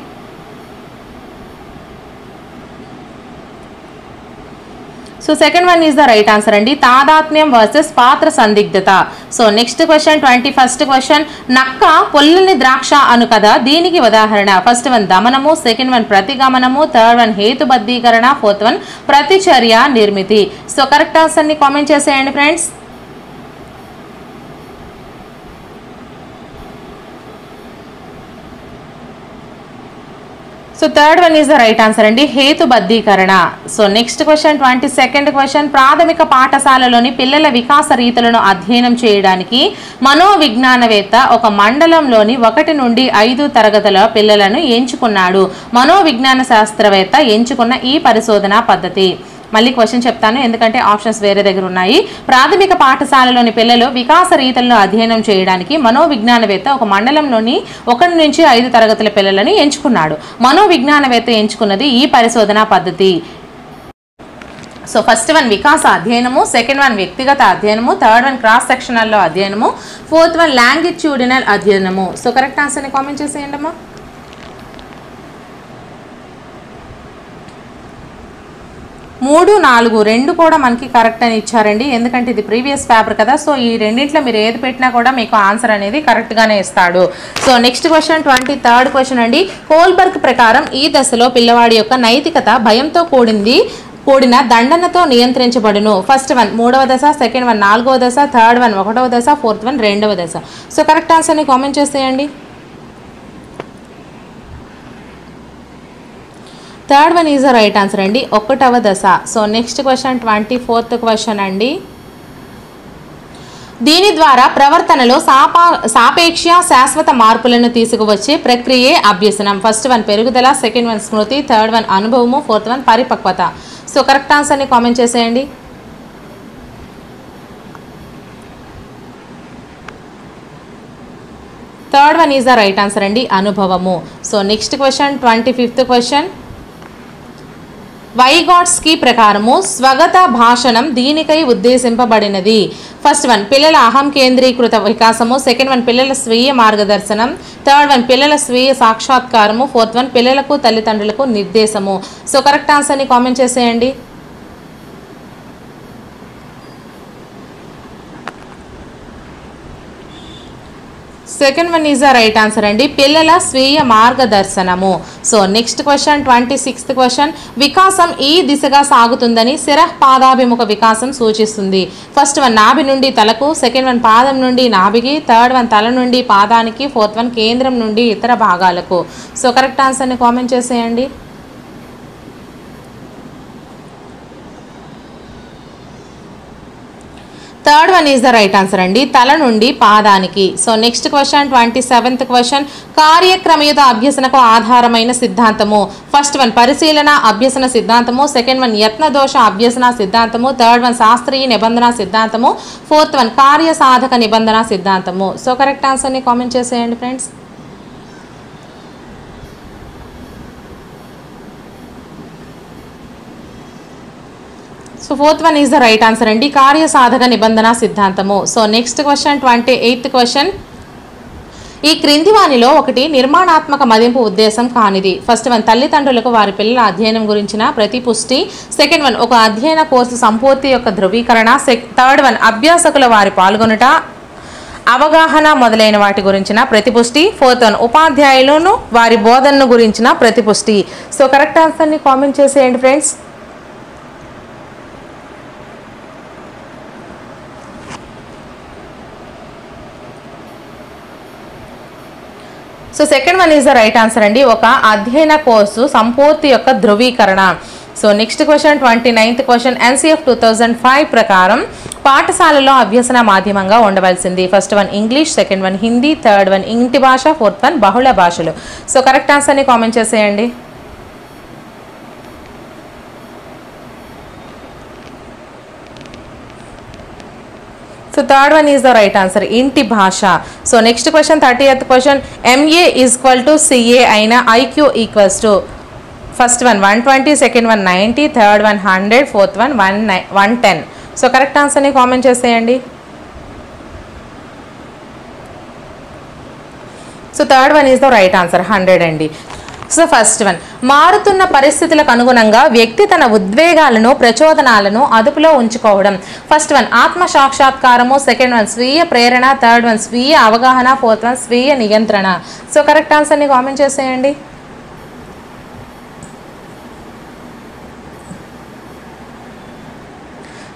So second one is the right answer అండి, తాదాత్మ్యం వర్సెస్ పాత్ర సందిగ్ధత. So next question 21st question. నక్క పొల్లని ద్రాక్ష అను కదా దీనికి ఉదాహరణ. ఫస్ట్ వన్ దమనము, సెకండ్ వన్ ప్రతిగమనము, థర్డ్ వన్ హేతుబద్ధీకరణ, ఫోర్త్ వన్ ప్రతిచర్య నిర్మితి. సో కరెక్ట్ ఆన్సర్ని కామెంట్ చేసేయండి friends. So third one is the right answer అండి, హేతుబద్ధీకరణ. So next question 22nd question. ప్రాథమిక పాఠశాలలోని పిల్లల వికాస రీతులను అధ్యయనం చేయడానికి మనోవిజ్ఞానవేత్త ఒక మండలంలోని 1 నుండి 5 తరగతుల పిల్లలను ఎంచుకున్నాడు. మనోవిజ్ఞాన శాస్త్రవేత్త ఎంచుకున్న ఈ పరిశోధన పద్ధతి. మళ్ళీ క్వశ్చన్ చెప్తాను ఎందుకంటే ఆప్షన్స్ వేరే దగ్గర ఉన్నాయి. ప్రాథమిక పాఠశాలలోని పిల్లలు వికాస రీతులను అధ్యయనం చేయడానికి మనోవిజ్ఞానవేత్త ఒక మండలంలోని 1 నుంచి 5 తరగతుల పిల్లలను ఎంచుకున్నాడు. మనోవిజ్ఞానవేత్త ఎంచుకున్నది ఈ పరిశోధన పద్ధతి. సో ఫస్ట్ వన్ వికాస అధ్యయనము, సెకండ్ వన్ వ్యక్తిగత అధ్యయనము, థర్డ్ వన్ క్రాస్ సెక్షనల్లో అధ్యయనము, ఫోర్త్ వన్ లాంగిట్యూడినల్ అధ్యయనము. సో కరెక్ట్ ఆన్సర్ని కామెంట్ చేసేయండి అమ్మా. 3, 4 రెండు కూడా మనకి కరెక్ట్ అని ఇచ్చారండి. ఎందుకంటే ఇది ప్రీవియస్ పేపర్ కదా. సో ఈ రెండింటిలో మీరు ఏది పెట్టినా కూడా మీకు ఆన్సర్ అనేది కరెక్ట్గానే ఇస్తాడు. So next question 23rd question అండి. కోల్బర్గ్ ప్రకారం ఈ దశలో పిల్లవాడి యొక్క నైతికత భయంతో కూడిన దండనతో నియంత్రించబడును. ఫస్ట్ వన్ 3వ దశ, సెకండ్ వన్ 4వ దశ, థర్డ్ వన్ 1వ దశ, ఫోర్త్ వన్ 2వ దశ. సో కరెక్ట్ ఆన్సర్ని కామెంట్ చేసేయండి. Third one is the right answer అండి, 1వ దశ. So next question 24th question అండి. దీని ద్వారా ప్రవర్తనలో సాపేక్ష శాశ్వత మార్పులను తీసుకువచ్చే ప్రక్రియే అభ్యసనం. ఫస్ట్ వన్ పెరుగుదల, సెకండ్ వన్ స్మృతి, థర్డ్ వన్ అనుభవము, ఫోర్త్ వన్ పరిపక్వత. సో కరెక్ట్ ఆన్సర్ని కామెంట్ చేసేయండి. Third one is the right answer అండి, అనుభవము. So next question 25th question. Vygotsky ప్రకారము స్వగత భాషణం దీనికై ఉద్దేశింపబడినది. ఫస్ట్ వన్ పిల్లల అహం కేంద్రీకృత వికాసము, సెకండ్ వన్ పిల్లల స్వీయ మార్గదర్శనం, థర్డ్ వన్ పిల్లల స్వీయ సాక్షాత్కారము, ఫోర్త్ వన్ పిల్లలకు తల్లిదండ్రులకు నిర్దేశము. సో కరెక్ట్ ఆన్సర్ని కామెంట్ చేసేయండి. Second one is the right answer అండి, పిల్లల స్వీయ మార్గదర్శనము. So next question 26th question. వికాసం ఈ దిశగా సాగుతుందని శిరఃపాదాభిముఖ వికాసం సూచిస్తుంది. ఫస్ట్ వన్ నాభి నుండి తలకు, సెకండ్ వన్ పాదం నుండి నాభికి, థర్డ్ వన్ తల నుండి పాదానికి, ఫోర్త్ వన్ కేంద్రం నుండి ఇతర భాగాలకు. సో కరెక్ట్ ఆన్సర్ని కామెంట్ చేసేయండి. Third one is the right answer అండి, తల నుండి పాదానికి. So next question 27th question. కార్యక్రమయుత అభ్యసనకు ఆధారమైన సిద్ధాంతము. ఫస్ట్ వన్ పరిశీలన అభ్యసన సిద్ధాంతము, సెకండ్ వన్ యత్నదోష అభ్యసన సిద్ధాంతము, థర్డ్ వన్ శాస్త్రీయ నిబంధన సిద్ధాంతము, ఫోర్త్ వన్ కార్యసాధక నిబంధన సిద్ధాంతము. సో కరెక్ట్ ఆన్సర్ని కామెంట్ చేసేయండి friends. So fourth one is the right answer అండి, కార్యసాధక నిబంధన సిద్ధాంతము. So next question 28th question. ఈ క్రింది వానిలో ఒకటి నిర్మాణాత్మక మదింపు ఉద్దేశం కానిది. ఫస్ట్ వన్ తల్లిదండ్రులకు వారి పిల్లల అధ్యయనం గురించిన ప్రతిపుష్టి, సెకండ్ వన్ ఒక అధ్యయన కోర్సు సంపూర్తి యొక్క ధృవీకరణ, థర్డ్ వన్ అభ్యాసకుల వారి పాల్గొనుట, అవగాహన మొదలైన వాటి గురించిన ప్రతిపుష్టి, ఫోర్త్ వన్ ఉపాధ్యాయులను వారి బోధనను గురించిన ప్రతిపుష్టి. సో కరెక్ట్ ఆన్సర్ని కామెంట్ చేసేయండి friends. So second one is the right answer అండి, ఒక అధ్యయన కోర్సు సంపూర్తి యొక్క ధృవీకరణ. So next question 29th question. NCF 2005 ప్రకారం పాఠశాలలో అభ్యసన మాధ్యమంగా ఉండవలసింది. First one English, second one Hindi, third one ఇంటి భాష, ఫోర్త్ వన్ బహుళ భాషలు. సో కరెక్ట్ ఆన్సర్ని కామెంట్ చేసేయండి. So third one is the right answer, ఇంటి భాష. So next question 30th question. MA = CA అయిన IQ = first one 120, second one 90, third one 100, fourth one 110. So correct ఆన్సర్ని కామెంట్ చేసేయండి. So third one is the right answer, 100 అండి. సో ఫస్ట్ వన్ మారుతున్న పరిస్థితులకు అనుగుణంగా వ్యక్తి తన ఉద్వేగాలను ప్రచోదనాలను అదుపులో ఉంచుకోవడం. ఫస్ట్ వన్ ఆత్మ సాక్షాత్కారము, సెకండ్ వన్ స్వీయ ప్రేరణ, థర్డ్ వన్ స్వీయ అవగాహన, ఫోర్త్ వన్ స్వీయ నియంత్రణ. సో కరెక్ట్ ఆన్సర్ని కామెంట్ చేసేయండి.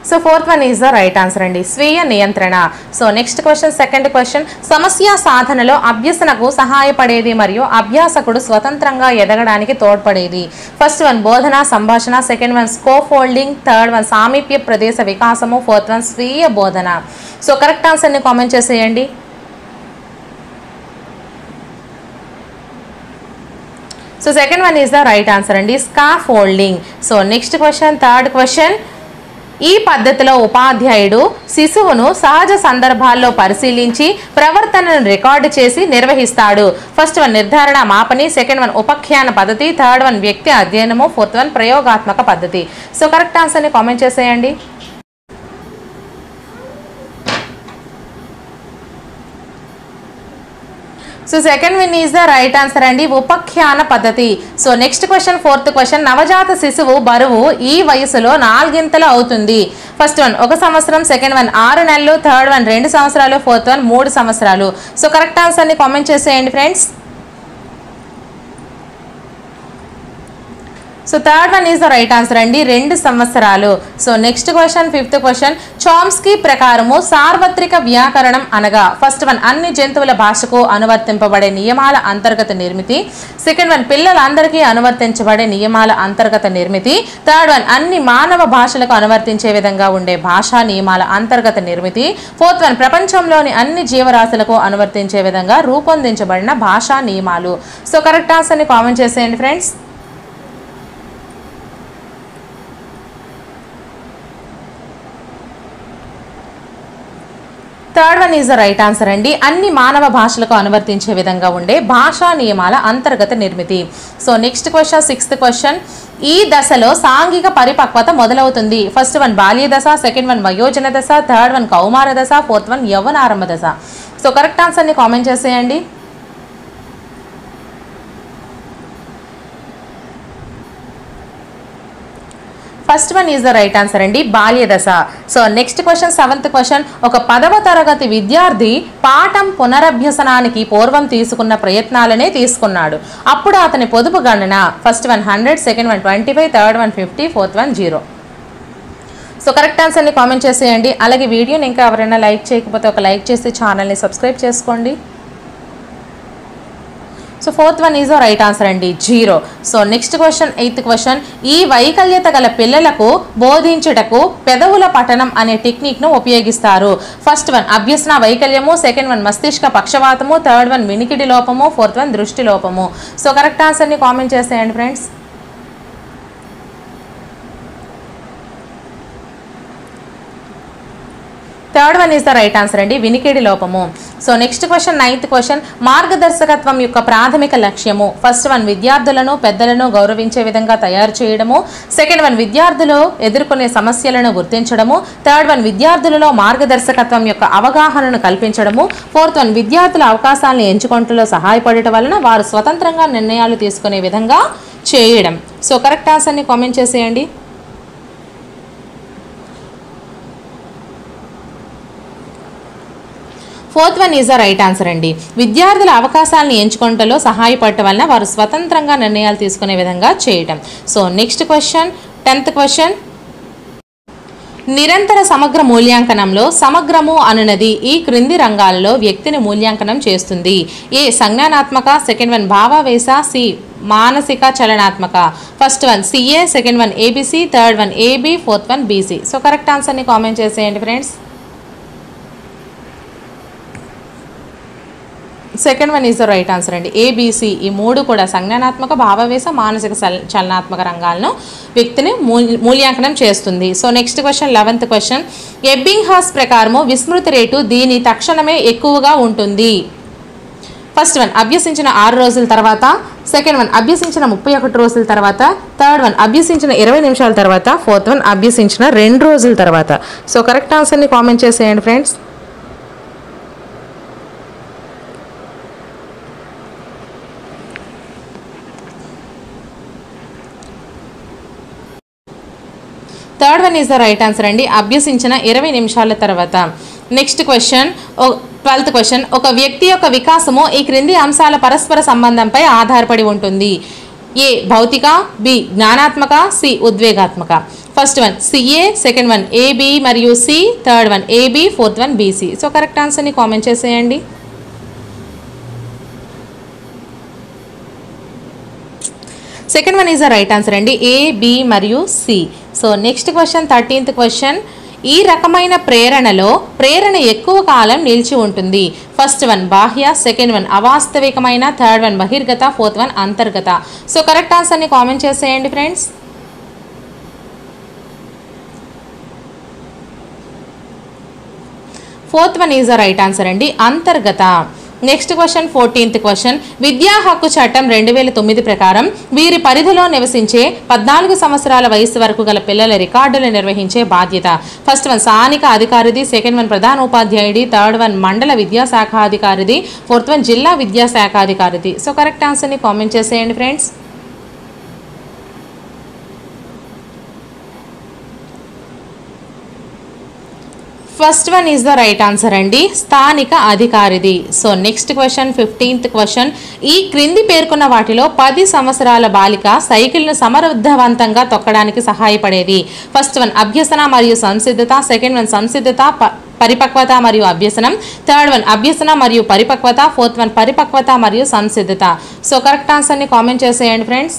So fourth one is the right answer అండి, స్వీయ నియంత్రణ. So next question second question. సమస్య సాధనలో అభ్యసనకు సహాయపడేది మరియు అభ్యాసకుడు స్వతంత్రంగా ఎదగడానికి తోడ్పడేది. ఫస్ట్ వన్ బోధన సంభాషణ, second one scaffolding, third one సామీప్య ప్రదేశ వికాసము, ఫోర్త్ వన్ స్వీయ బోధన. సో కరెక్ట్ ఆన్సర్ని కామెంట్ చేసేయండి. So second one is the right answer అండి, scaffolding. So next question third question. ఈ పద్ధతిలో ఉపాధ్యాయుడు శిశువును సహజ సందర్భాల్లో పరిశీలించి ప్రవర్తనను రికార్డు చేసి నిర్వహిస్తాడు. ఫస్ట్ వన్ నిర్ధారణ మాపని, సెకండ్ వన్ ఉపఖ్యాన పద్ధతి, థర్డ్ వన్ వ్యక్తి అధ్యయనము, ఫోర్త్ వన్ ప్రయోగాత్మక పద్ధతి. సో కరెక్ట్ ఆన్సర్ని కామెంట్ చేసేయండి. So second one is the right answer అండి, ఉపఖ్యాన పద్ధతి. So next question, fourth question, నవజాత శిశువు బరువు ఈ వయసులో 4 అవుతుంది. ఫస్ట్ వన్ 1 సంవత్సరం, సెకండ్ వన్ 6 నెలలు, థర్డ్ వన్ 2 సంవత్సరాలు, ఫోర్త్ వన్ 3 సంవత్సరాలు. సో కరెక్ట్ ఆన్సర్ని కామెంట్ చేసేయండి friends. So third one is the right answer అండి, 2 సంవత్సరాలు. So next question, fifth question, Chomsky ప్రకారము సార్వత్రిక వ్యాకరణం అనగా ఫస్ట్ వన్ అన్ని జంతువుల భాషకు అనువర్తింపబడే నియమాల అంతర్గత నిర్మితి, సెకండ్ వన్ పిల్లలందరికీ అనువర్తించబడే నియమాల అంతర్గత నిర్మితి, థర్డ్ వన్ అన్ని మానవ భాషలకు అనువర్తించే విధంగా ఉండే భాషా నియమాల అంతర్గత నిర్మితి, ఫోర్త్ వన్ ప్రపంచంలోని అన్ని జీవరాశులకు అనువర్తించే విధంగా రూపొందించబడిన భాషా నియమాలు. సో కరెక్ట్ ఆన్సర్ని కామెంట్ చేసేయండి friends. Third one is the right answer అండి, అన్ని మానవ భాషలకు అనువర్తించే విధంగా ఉండే భాషా నియమాల అంతర్గత నిర్మితి. So next question, sixth question, ఈ దశలో సాంఘిక పరిపక్వత మొదలవుతుంది. ఫస్ట్ వన్ బాల్య దశ, సెకండ్ వన్ వయోజన దశ, థర్డ్ వన్ కౌమార దశ, ఫోర్త్ వన్ యవ్వనారంభ దశ. సో కరెక్ట్ ఆన్సర్ని కామెంట్ చేసేయండి. First one is the right answer అండి, బాల్య దశ. So next question, seventh question, ఒక 10వ తరగతి విద్యార్థి పాఠం పునరభ్యసనానికి పూర్వం తీసుకున్న ప్రయత్నాలనే తీసుకున్నాడు. అప్పుడు అతని పొదుపు గణన first one 100, second one 25, third one 50, fourth one 0. So correct ఆన్సర్ని కామెంట్ చేసేయండి. అలాగే వీడియోని ఇంకా ఎవరైనా లైక్ చేయకపోతే ఒక లైక్ చేసి ఛానల్ని సబ్స్క్రైబ్ చేసుకోండి. So fourth one is the right answer అండి, 0. So next question, eighth question, ఈ వైకల్యత గల పిల్లలకు బోధించుటకు పెదవుల పఠనం అనే టెక్నిక్ను ఉపయోగిస్తారు. ఫస్ట్ వన్ అభ్యసన వైకల్యము, సెకండ్ వన్ మస్తిష్క పక్షవాతము, థర్డ్ వన్ వినికిడి లోపము, ఫోర్త్ వన్ దృష్టి లోపము. సో కరెక్ట్ ఆన్సర్ని కామెంట్ చేసేయండి friends. Third one is the right answer అండి, వినికిడి లోపము. So next question, ninth question, మార్గదర్శకత్వం యొక్క ప్రాథమిక లక్ష్యము. ఫస్ట్ వన్ విద్యార్థులను పెద్దలను గౌరవించే విధంగా తయారు చేయడము, సెకండ్ వన్ విద్యార్థులు ఎదుర్కొనే సమస్యలను గుర్తించడము, థర్డ్ వన్ విద్యార్థులలో మార్గదర్శకత్వం యొక్క అవగాహనను కల్పించడము, ఫోర్త్ వన్ విద్యార్థుల అవకాశాలను ఎంచుకుంటలో సహాయపడటం వలన వారు స్వతంత్రంగా నిర్ణయాలు తీసుకునే విధంగా చేయడం. సో కరెక్ట్ ఆన్సర్ని కామెంట్ చేసేయండి. Fourth one is the right answer అండి, విద్యార్థుల అవకాశాలను ఎంచుకోవడంలో సహాయపడటం వలన వారు స్వతంత్రంగా నిర్ణయాలు తీసుకునే విధంగా చేయటం. So next question, 10th question, నిరంతర సమగ్ర మూల్యాంకనంలో సమగ్రము అనునది ఈ క్రింది రంగాలలో వ్యక్తిని మూల్యాంకనం చేస్తుంది. ఏ సంజ్ఞానాత్మక, సెకండ్ వన్ భావావేశ, సి మానసిక చలనాత్మక. First one C A, second one A B C, third one A B, fourth one B C. So correct ఆన్సర్ని కామెంట్ చేసేయండి friends. Second one is the right answer అండి, ఏబిసి. ఈ 3 కూడా సంజ్ఞానాత్మక, భావావేశ, మానసిక చలనాత్మక రంగాలను వ్యక్తిని మూల్యాంకనం చేస్తుంది. So next question, 11th question, Ebbinghaus ప్రకారము విస్మృతి రేటు దీని తక్షణమే ఎక్కువగా ఉంటుంది. ఫస్ట్ వన్ అభ్యసించిన 6 రోజుల తర్వాత, సెకండ్ వన్ అభ్యసించిన 31 రోజుల తర్వాత, థర్డ్ వన్ అభ్యసించిన 20 నిమిషాల తర్వాత, ఫోర్త్ వన్ అభ్యసించిన 2 రోజుల తర్వాత. సో కరెక్ట్ ఆన్సర్ని కామెంట్ చేసేయండి friends. Third one is the right answer అండి, అభ్యసించిన 20 నిమిషాల తర్వాత. నెక్స్ట్ క్వశ్చన్, 12th క్వశ్చన్, ఒక వ్యక్తి యొక్క వికాసము ఈ క్రింది అంశాల పరస్పర సంబంధంపై ఆధారపడి ఉంటుంది. ఏ భౌతిక, బి జ్ఞానాత్మక, సి ఉద్వేగాత్మక. First one C A, second one A B మరియు C, third one A B, fourth one B C. So correct ఆన్సర్ని కామెంట్ చేసేయండి. Second one is the right answer అండి, ఏ, బి మరియు C. So next question, 13th question, ఈ రకమైన ప్రేరణలో ప్రేరణ ఎక్కువ కాలం నిలిచి ఉంటుంది. ఫస్ట్ వన్ బాహ్య, సెకండ్ వన్ అవాస్తవికమైన, థర్డ్ వన్ బహిర్గత, ఫోర్త్ వన్ అంతర్గత. సో కరెక్ట్ ఆన్సర్ని కామెంట్ చేసేయండి friends. Fourth one is the right answer అండి, అంతర్గత. Next question 14th question. విద్యా హక్కు చట్టం 2009 ప్రకారం వీరి పరిధిలో నివసించే 14 సంవత్సరాల వయసు వరకు గల పిల్లల రికార్డులు నిర్వహించే బాధ్యత. ఫస్ట్ వన్ స్థానిక అధికారిది, సెకండ్ వన్ ప్రధాన ఉపాధ్యాయుడి, థర్డ్ వన్ మండల విద్యాశాఖాధికారిది, ఫోర్త్ వన్ జిల్లా విద్యాశాఖాధికారిది. సో కరెక్ట్ ఆన్సర్ని కామెంట్ చేసేయండి friends. First one is the right answer అండి, స్థానిక అధికారిది. So next question 15th question. ఈ క్రింది పేర్కొన్న వాటిలో 10 సంవత్సరాల బాలిక సైకిల్ను సమర్థవంతంగా తొక్కడానికి సహాయపడేది. ఫస్ట్ వన్ అభ్యసన మరియు సంసిద్ధత, సెకండ్ వన్ సంసిద్ధత పరిపక్వత మరియు అభ్యసనం, థర్డ్ వన్ అభ్యసన మరియు పరిపక్వత, ఫోర్త్ వన్ పరిపక్వత మరియు సంసిద్ధత. సో కరెక్ట్ ఆన్సర్ని కామెంట్ చేసేయండి friends.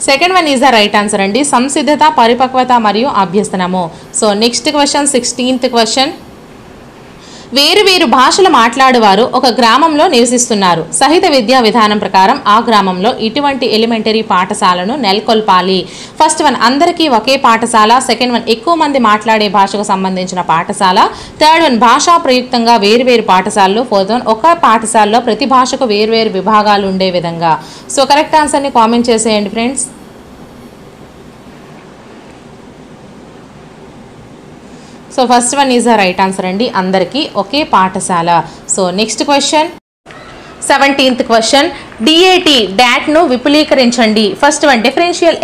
Second one is the right answer అండి, సంసిద్ధత పరిపక్వత మరియు అభ్యసనము. So next question 16th question. వేరు వేరు భాషలు మాట్లాడేవారు ఒక గ్రామంలో నివసిస్తున్నారు. సహిత విద్యా విధానం ప్రకారం ఆ గ్రామంలో ఇటువంటి ఎలిమెంటరీ పాఠశాలను నెలకొల్పాలి. ఫస్ట్ వన్ అందరికీ ఒకే పాఠశాల, సెకండ్ వన్ ఎక్కువ మంది మాట్లాడే భాషకు సంబంధించిన పాఠశాల, థర్డ్ వన్ భాషా ప్రయుక్తంగా వేరువేరు పాఠశాలలు, ఫోర్త్ వన్ ఒక పాఠశాలలో ప్రతి భాషకు వేరువేరు విభాగాలు ఉండే విధంగా. సో కరెక్ట్ ఆన్సర్ని కామెంట్ చేసేయండి friends. So first one is the right answer అండి, అందరికీ ఒకే పాఠశాల. So next question 17th question. డాట్ను విపులీకరించండి. First one differential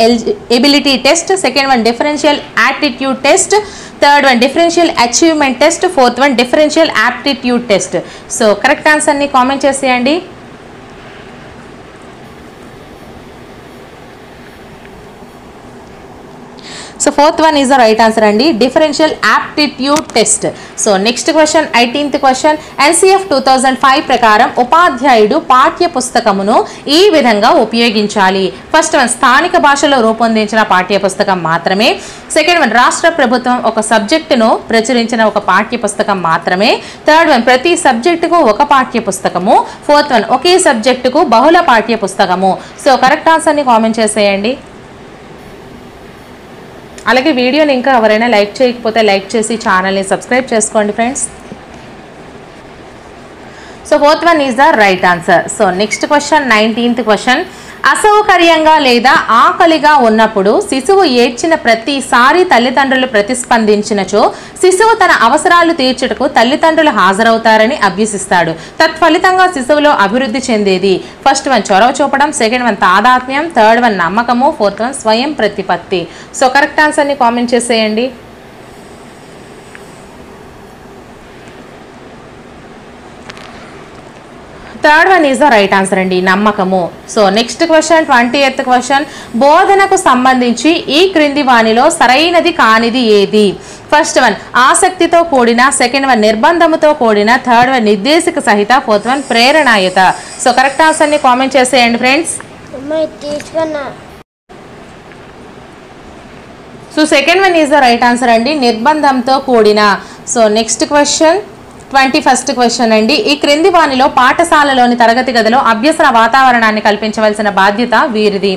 ability test, second one differential aptitude test, third one differential achievement test, fourth one differential aptitude test. So correct ఆన్సర్ని కామెంట్ చేసేయండి. So fourth one is the right answer అండి, differential aptitude test. So next question 18th question. NCF 2005 ప్రకారం ఉపాధ్యాయుడు పాఠ్య పుస్తకమును ఈ విధంగా ఉపయోగించాలి. ఫస్ట్ వన్ స్థానిక భాషలో రూపొందించిన పాఠ్య పుస్తకం మాత్రమే, సెకండ్ వన్ రాష్ట్ర ప్రభుత్వం ఒక సబ్జెక్టును ప్రచురించిన ఒక పాఠ్య పుస్తకం మాత్రమే, థర్డ్ వన్ ప్రతి సబ్జెక్టుకు ఒక పాఠ్య పుస్తకము, ఫోర్త్ వన్ ఒకే సబ్జెక్టుకు బహుళ పాఠ్య పుస్తకము. సో కరెక్ట్ ఆన్సర్ని కామెంట్ చేసేయండి. అలాగే వీడియోని ఇంకా ఎవరైనా లైక్ చేయకపోతే లైక్ చేసి ఛానల్ని సబ్స్క్రైబ్ చేసుకోండి friends. So fourth one is the right answer. So next question 19th question. అసౌకర్యంగా లేదా ఆకలిగా ఉన్నప్పుడు శిశువు ఏడ్చిన ప్రతిసారి తల్లిదండ్రులు ప్రతిస్పందించినచో శిశువు తన అవసరాలు తీర్చుటకు తల్లిదండ్రులు హాజరవుతారని అభ్యసిస్తాడు. తత్ఫలితంగా శిశువులో అభివృద్ధి చెందేది. ఫస్ట్ వన్ చొరవ చూపడం, సెకండ్ వన్ తాదాత్మ్యం, థర్డ్ వన్ నమ్మకము, ఫోర్త్ వన్ స్వయం ప్రతిపత్తి. సో కరెక్ట్ ఆన్సర్ని కామెంట్ చేసేయండి. Third one is the right answer అండి, నమ్మకము. So next question 20th question. బోధనకు సంబంధించి ఈ క్రింది వానిలో సరైనది కానిది ఏది? ఫస్ట్ వన్ ఆసక్తితో కూడిన, సెకండ్ వన్ నిర్బంధముతో కూడిన, థర్డ్ వన్ నిర్దేశక సహిత, ఫోర్త్ వన్ ప్రేరణాయుత. సో కరెక్ట్ ఆన్సర్ని కామెంట్ చేసేయండి friends. So second one is the right answer అండి, నిర్బంధంతో కూడిన. So next question 21st question అండి. ఈ క్రింది వానిలో పాఠశాలలోని తరగతి గదిలో అభ్యసన వాతావరణాన్ని కల్పించవలసిన బాధ్యత వీరిది.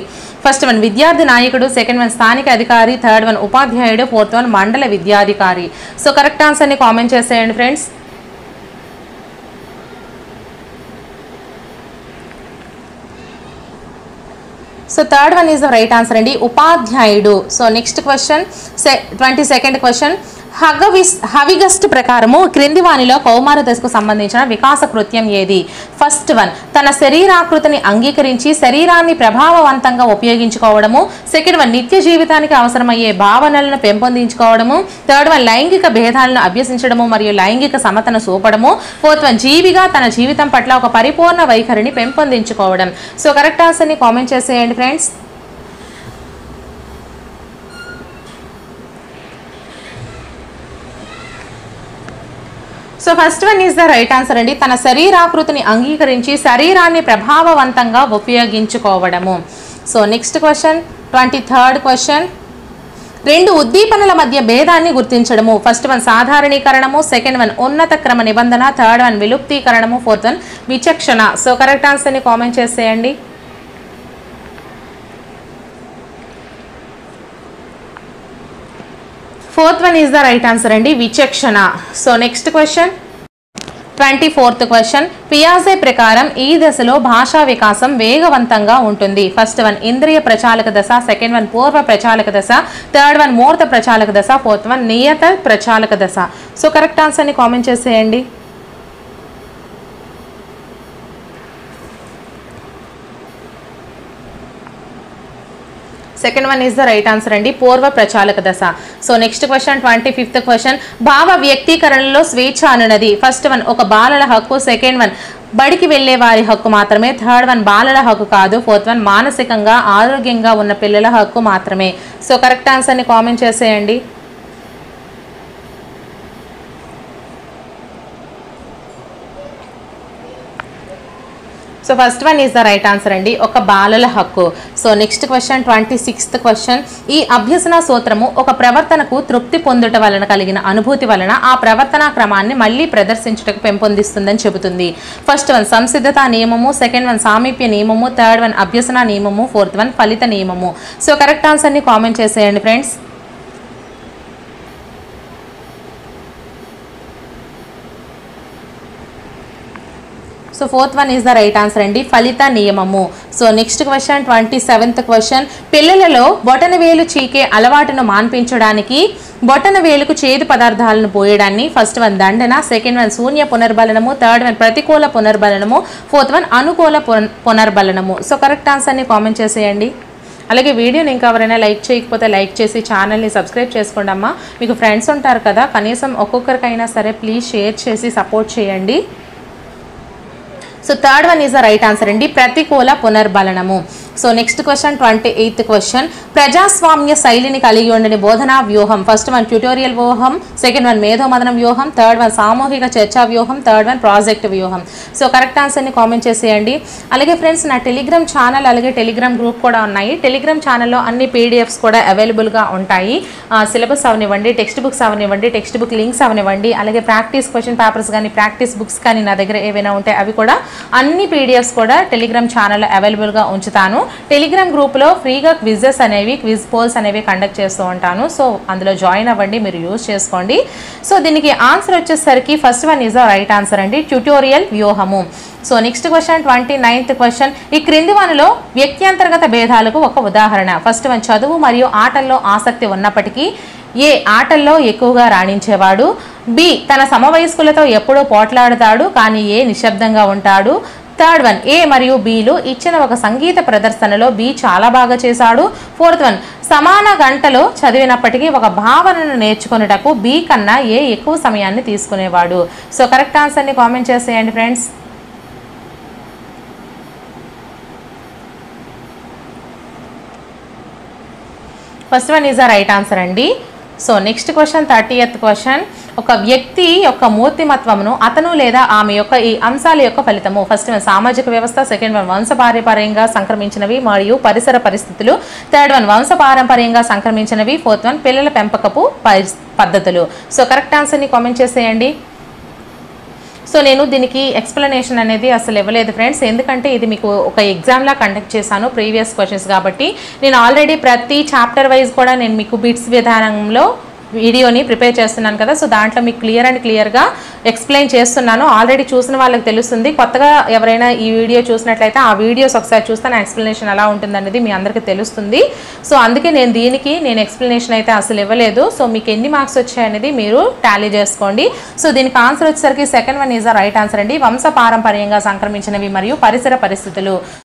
ఫస్ట్ వన్ విద్యార్థి నాయకుడు, సెకండ్ వన్ స్థానిక అధికారి, థర్డ్ వన్ ఉపాధ్యాయుడు, ఫోర్త్ వన్ మండల విద్యాధికారి. సో కరెక్ట్ ఆన్సర్ని కామెంట్ చేసేయండి friends. So third one is the right answer అండి, ఉపాధ్యాయుడు. So next question 22nd question. Havighurst ప్రకారము క్రింది వానిలో కౌమార దశకు సంబంధించిన వికాస కృత్యం ఏది? ఫస్ట్ వన్ తన శరీరాకృతిని అంగీకరించి శరీరాన్ని ప్రభావవంతంగా ఉపయోగించుకోవడము, సెకండ్ వన్ నిత్య జీవితానికి అవసరమయ్యే భావనలను పెంపొందించుకోవడము, థర్డ్ వన్ లైంగిక భేదాలను అభ్యసించడము మరియు లైంగిక సమతను చూపడము, ఫోర్త్ వన్ జీవిగా తన జీవితం పట్ల ఒక పరిపూర్ణ వైఖరిని పెంపొందించుకోవడం. సో కరెక్ట్ ఆన్సర్ని కామెంట్ చేసేయండి friends. So first one is the right answer అండి, తన శరీరాకృతిని అంగీకరించి శరీరాన్ని ప్రభావవంతంగా ఉపయోగించుకోవడము. So next question 23rd question. రెండు ఉద్దీపనల మధ్య భేదాన్ని గుర్తించడము. ఫస్ట్ వన్ సాధారణీకరణము, సెకండ్ వన్ ఉన్నత క్రమ నిబంధన, థర్డ్ వన్ విలుప్తీకరణము, ఫోర్త్ వన్ విచక్షణ. సో కరెక్ట్ ఆన్సర్ని కామెంట్ చేసేయండి. Fourth one is the right answer అండి, విచక్షణ. So next question 24th question. పియాజే ప్రకారం ఈ దశలో భాషా వికాసం వేగవంతంగా ఉంటుంది. ఫస్ట్ వన్ ఇంద్రియ ప్రచాలక దశ, సెకండ్ వన్ పూర్వ ప్రచాలక దశ, థర్డ్ వన్ మూర్త ప్రచాలక దశ, ఫోర్త్ వన్ నియత ప్రచాలక దశ. సో కరెక్ట్ ఆన్సర్ని కామెంట్ చేసేయండి. Second one is the right answer అండి, పూర్వ ప్రచాలక దశ. So next question 25th question. భావ వ్యక్తీకరణలో స్వేచ్ఛ అనున్నది. ఫస్ట్ వన్ ఒక బాలల హక్కు, సెకండ్ వన్ బడికి వెళ్లే వారి హక్కు మాత్రమే, థర్డ్ వన్ బాలల హక్కు కాదు, ఫోర్త్ వన్ మానసికంగా ఆరోగ్యంగా ఉన్న పిల్లల హక్కు మాత్రమే. సో కరెక్ట్ ఆన్సర్ని కామెంట్ చేసేయండి. So first one is the right answer అండి, ఒక బాలల హక్కు. So next question 26th question. ఈ అభ్యసన సూత్రము ఒక ప్రవర్తనకు తృప్తి పొందుట వలన కలిగిన అనుభూతి వలన ఆ ప్రవర్తనా క్రమాన్ని మళ్ళీ ప్రదర్శించుటకు పెంపొందిస్తుందని చెబుతుంది. ఫస్ట్ వన్ సంసిద్ధత నియమము, సెకండ్ వన్ సామీప్య నియమము, థర్డ్ వన్ అభ్యసన నియమము, ఫోర్త్ వన్ ఫలిత నియమము. సో కరెక్ట్ ఆన్సర్ని కామెంట్ చేసేయండి friends. So fourth one is the right answer అండి, ఫలిత నియమము. So next question 27th question. పిల్లలలో బొటన వేలు చీకే అలవాటును మాన్పించడానికి బొటన వేలుకు చేదు పదార్థాలను పోయడాన్ని ఫస్ట్ వన్ దండన, సెకండ్ వన్ శూన్య పునర్బలనము, థర్డ్ వన్ ప్రతికూల పునర్బలనము, ఫోర్త్ వన్ అనుకూల పునర్బలనము. సో కరెక్ట్ ఆన్సర్ని కామెంట్ చేసేయండి. అలాగే వీడియోని ఇంకా ఎవరైనా లైక్ చేయకపోతే లైక్ చేసి ఛానల్ని సబ్స్క్రైబ్ చేసుకోండి అమ్మా. మీకు ఫ్రెండ్స్ ఉంటారు కదా, కనీసం ఒక్కొక్కరికైనా సరే ప్లీజ్ షేర్ చేసి సపోర్ట్ చేయండి. So third one is the right answer అండి, ప్రతికూల పునర్బలనము. So next question 28th question. ప్రజాస్వామ్య శైలిని కలిగి ఉండని బోధనా వ్యూహం. ఫస్ట్ వన్ ట్యూటోరియల్ వ్యూహం, సెకండ్ వన్ మేధోమదన వ్యూహం, థర్డ్ వన్ సామూహిక చర్చా వ్యూహం, థర్డ్ వన్ ప్రాజెక్ట్ వ్యూహం. సో కరెక్ట్ ఆన్సర్ని కామెంట్ చేసేయండి. అలాగే ఫ్రెండ్స్ నా టెలిగ్రామ్ ఛానల్ అలాగే టెలిగ్రామ్ గ్రూప్ కూడా ఉన్నాయి. టెలిగ్రామ్ ఛానల్లో అన్ని పీడిఎఫ్స్ కూడా అవైలబుల్గా ఉంటాయి. సిలబస్ అవనివ్వండి, టెక్స్ట్ బుక్స్ అవనివ్వండి, టెక్స్ట్ బుక్ లింక్స్ అవనివ్వండి, అలాగే ప్రాక్టీస్ క్వశ్చన్ పేపర్స్ కానీ ప్రాక్టీస్ బుక్స్ కానీ నా దగ్గర ఏవైనా ఉంటే అవి కూడా అన్ని పీడిఎఫ్స్ కూడా టెలిగ్రామ్ ఛానల్లో అవైలబుల్గా ఉంచుతాను. టెలిగ్రామ్ గ్రూప్లో ఫ్రీగా క్విజెస్ అనేవి, క్విజ్ పోల్స్ అనేవి కండక్ట్ చేస్తూ ఉంటాను. సో అందులో జాయిన్ అవ్వండి, మీరు యూజ్ చేసుకోండి. సో దీనికి ఆన్సర్ వచ్చేసరికి first one is the right answer అండి, ట్యూటోరియల్ వ్యూహము. So next question 29th question. ఈ క్రింది వానిలో వ్యక్త్యంతర్గత భేదాలకు ఒక ఉదాహరణ. ఫస్ట్ వన్ చదువు మరియు ఆటల్లో ఆసక్తి ఉన్నప్పటికీ ఏ ఆటల్లో ఎక్కువగా రాణించేవాడు, బి తన సమవయస్కులతో ఎప్పుడూ పోట్లాడతాడు కానీ ఏ నిశ్శబ్దంగా ఉంటాడు, థర్డ్ వన్ ఏ మరియు బిలు ఇచ్చిన ఒక సంగీత ప్రదర్శనలో బి చాలా బాగా చేశాడు, ఫోర్త్ వన్ సమాన గంటలో చదివినప్పటికీ ఒక భావనను నేర్చుకునేటకు బి కన్నా ఏ ఎక్కువ సమయాన్ని తీసుకునేవాడు. సో కరెక్ట్ ఆన్సర్ని కామెంట్ చేసేయండి friends. First one is the right answer అండి. So next question 30th question. ఒక వ్యక్తి యొక్క మూర్తిమత్వమును అతను లేదా ఆమె యొక్క ఈ అంశాల యొక్క ఫలితము. ఫస్ట్ వన్ సామాజిక వ్యవస్థ, సెకండ్ వన్ వంశపారంపర్యంగా సంక్రమించినవి మరియు పరిసర పరిస్థితులు, థర్డ్ వన్ వంశపారంపర్యంగా సంక్రమించినవి, ఫోర్త్ వన్ పిల్లల పెంపకపు పద్ధతులు. సో కరెక్ట్ ఆన్సర్ని కామెంట్ చేసేయండి. సో నేను దీనికి ఎక్స్ప్లెనేషన్ అనేది అసలు ఇవ్వలేదు ఫ్రెండ్స్, ఎందుకంటే ఇది మీకు ఒక ఎగ్జామ్లా కండక్ట్ చేశాను ప్రీవియస్ క్వశ్చన్స్ కాబట్టి. నేను ఆల్రెడీ ప్రతి చాప్టర్ వైజ్ కూడా నేను మీకు బిట్స్ విధానంలో వీడియోని ప్రిపేర్ చేస్తున్నాను కదా. సో దాంట్లో మీకు క్లియర్గా ఎక్స్ప్లెయిన్ చేస్తున్నాను. ఆల్రెడీ చూసిన వాళ్ళకి తెలుస్తుంది. కొత్తగా ఎవరైనా ఈ వీడియో చూసినట్లయితే ఆ వీడియోస్ ఒకసారి చూస్తే నా ఎక్స్ప్లెనేషన్ ఎలా ఉంటుందనేది మీ అందరికీ తెలుస్తుంది. సో అందుకే నేను ఎక్స్ప్లెనేషన్ అయితే అసలు ఇవ్వలేదు. సో మీకు ఎన్ని మార్క్స్ వచ్చాయనేది మీరు టాలీ చేసుకోండి. సో దీనికి ఆన్సర్ వచ్చేసరికి second one is the right answer అండి, వంశపారంపర్యంగా సంక్రమించినవి మరియు పరిసర పరిస్థితులు.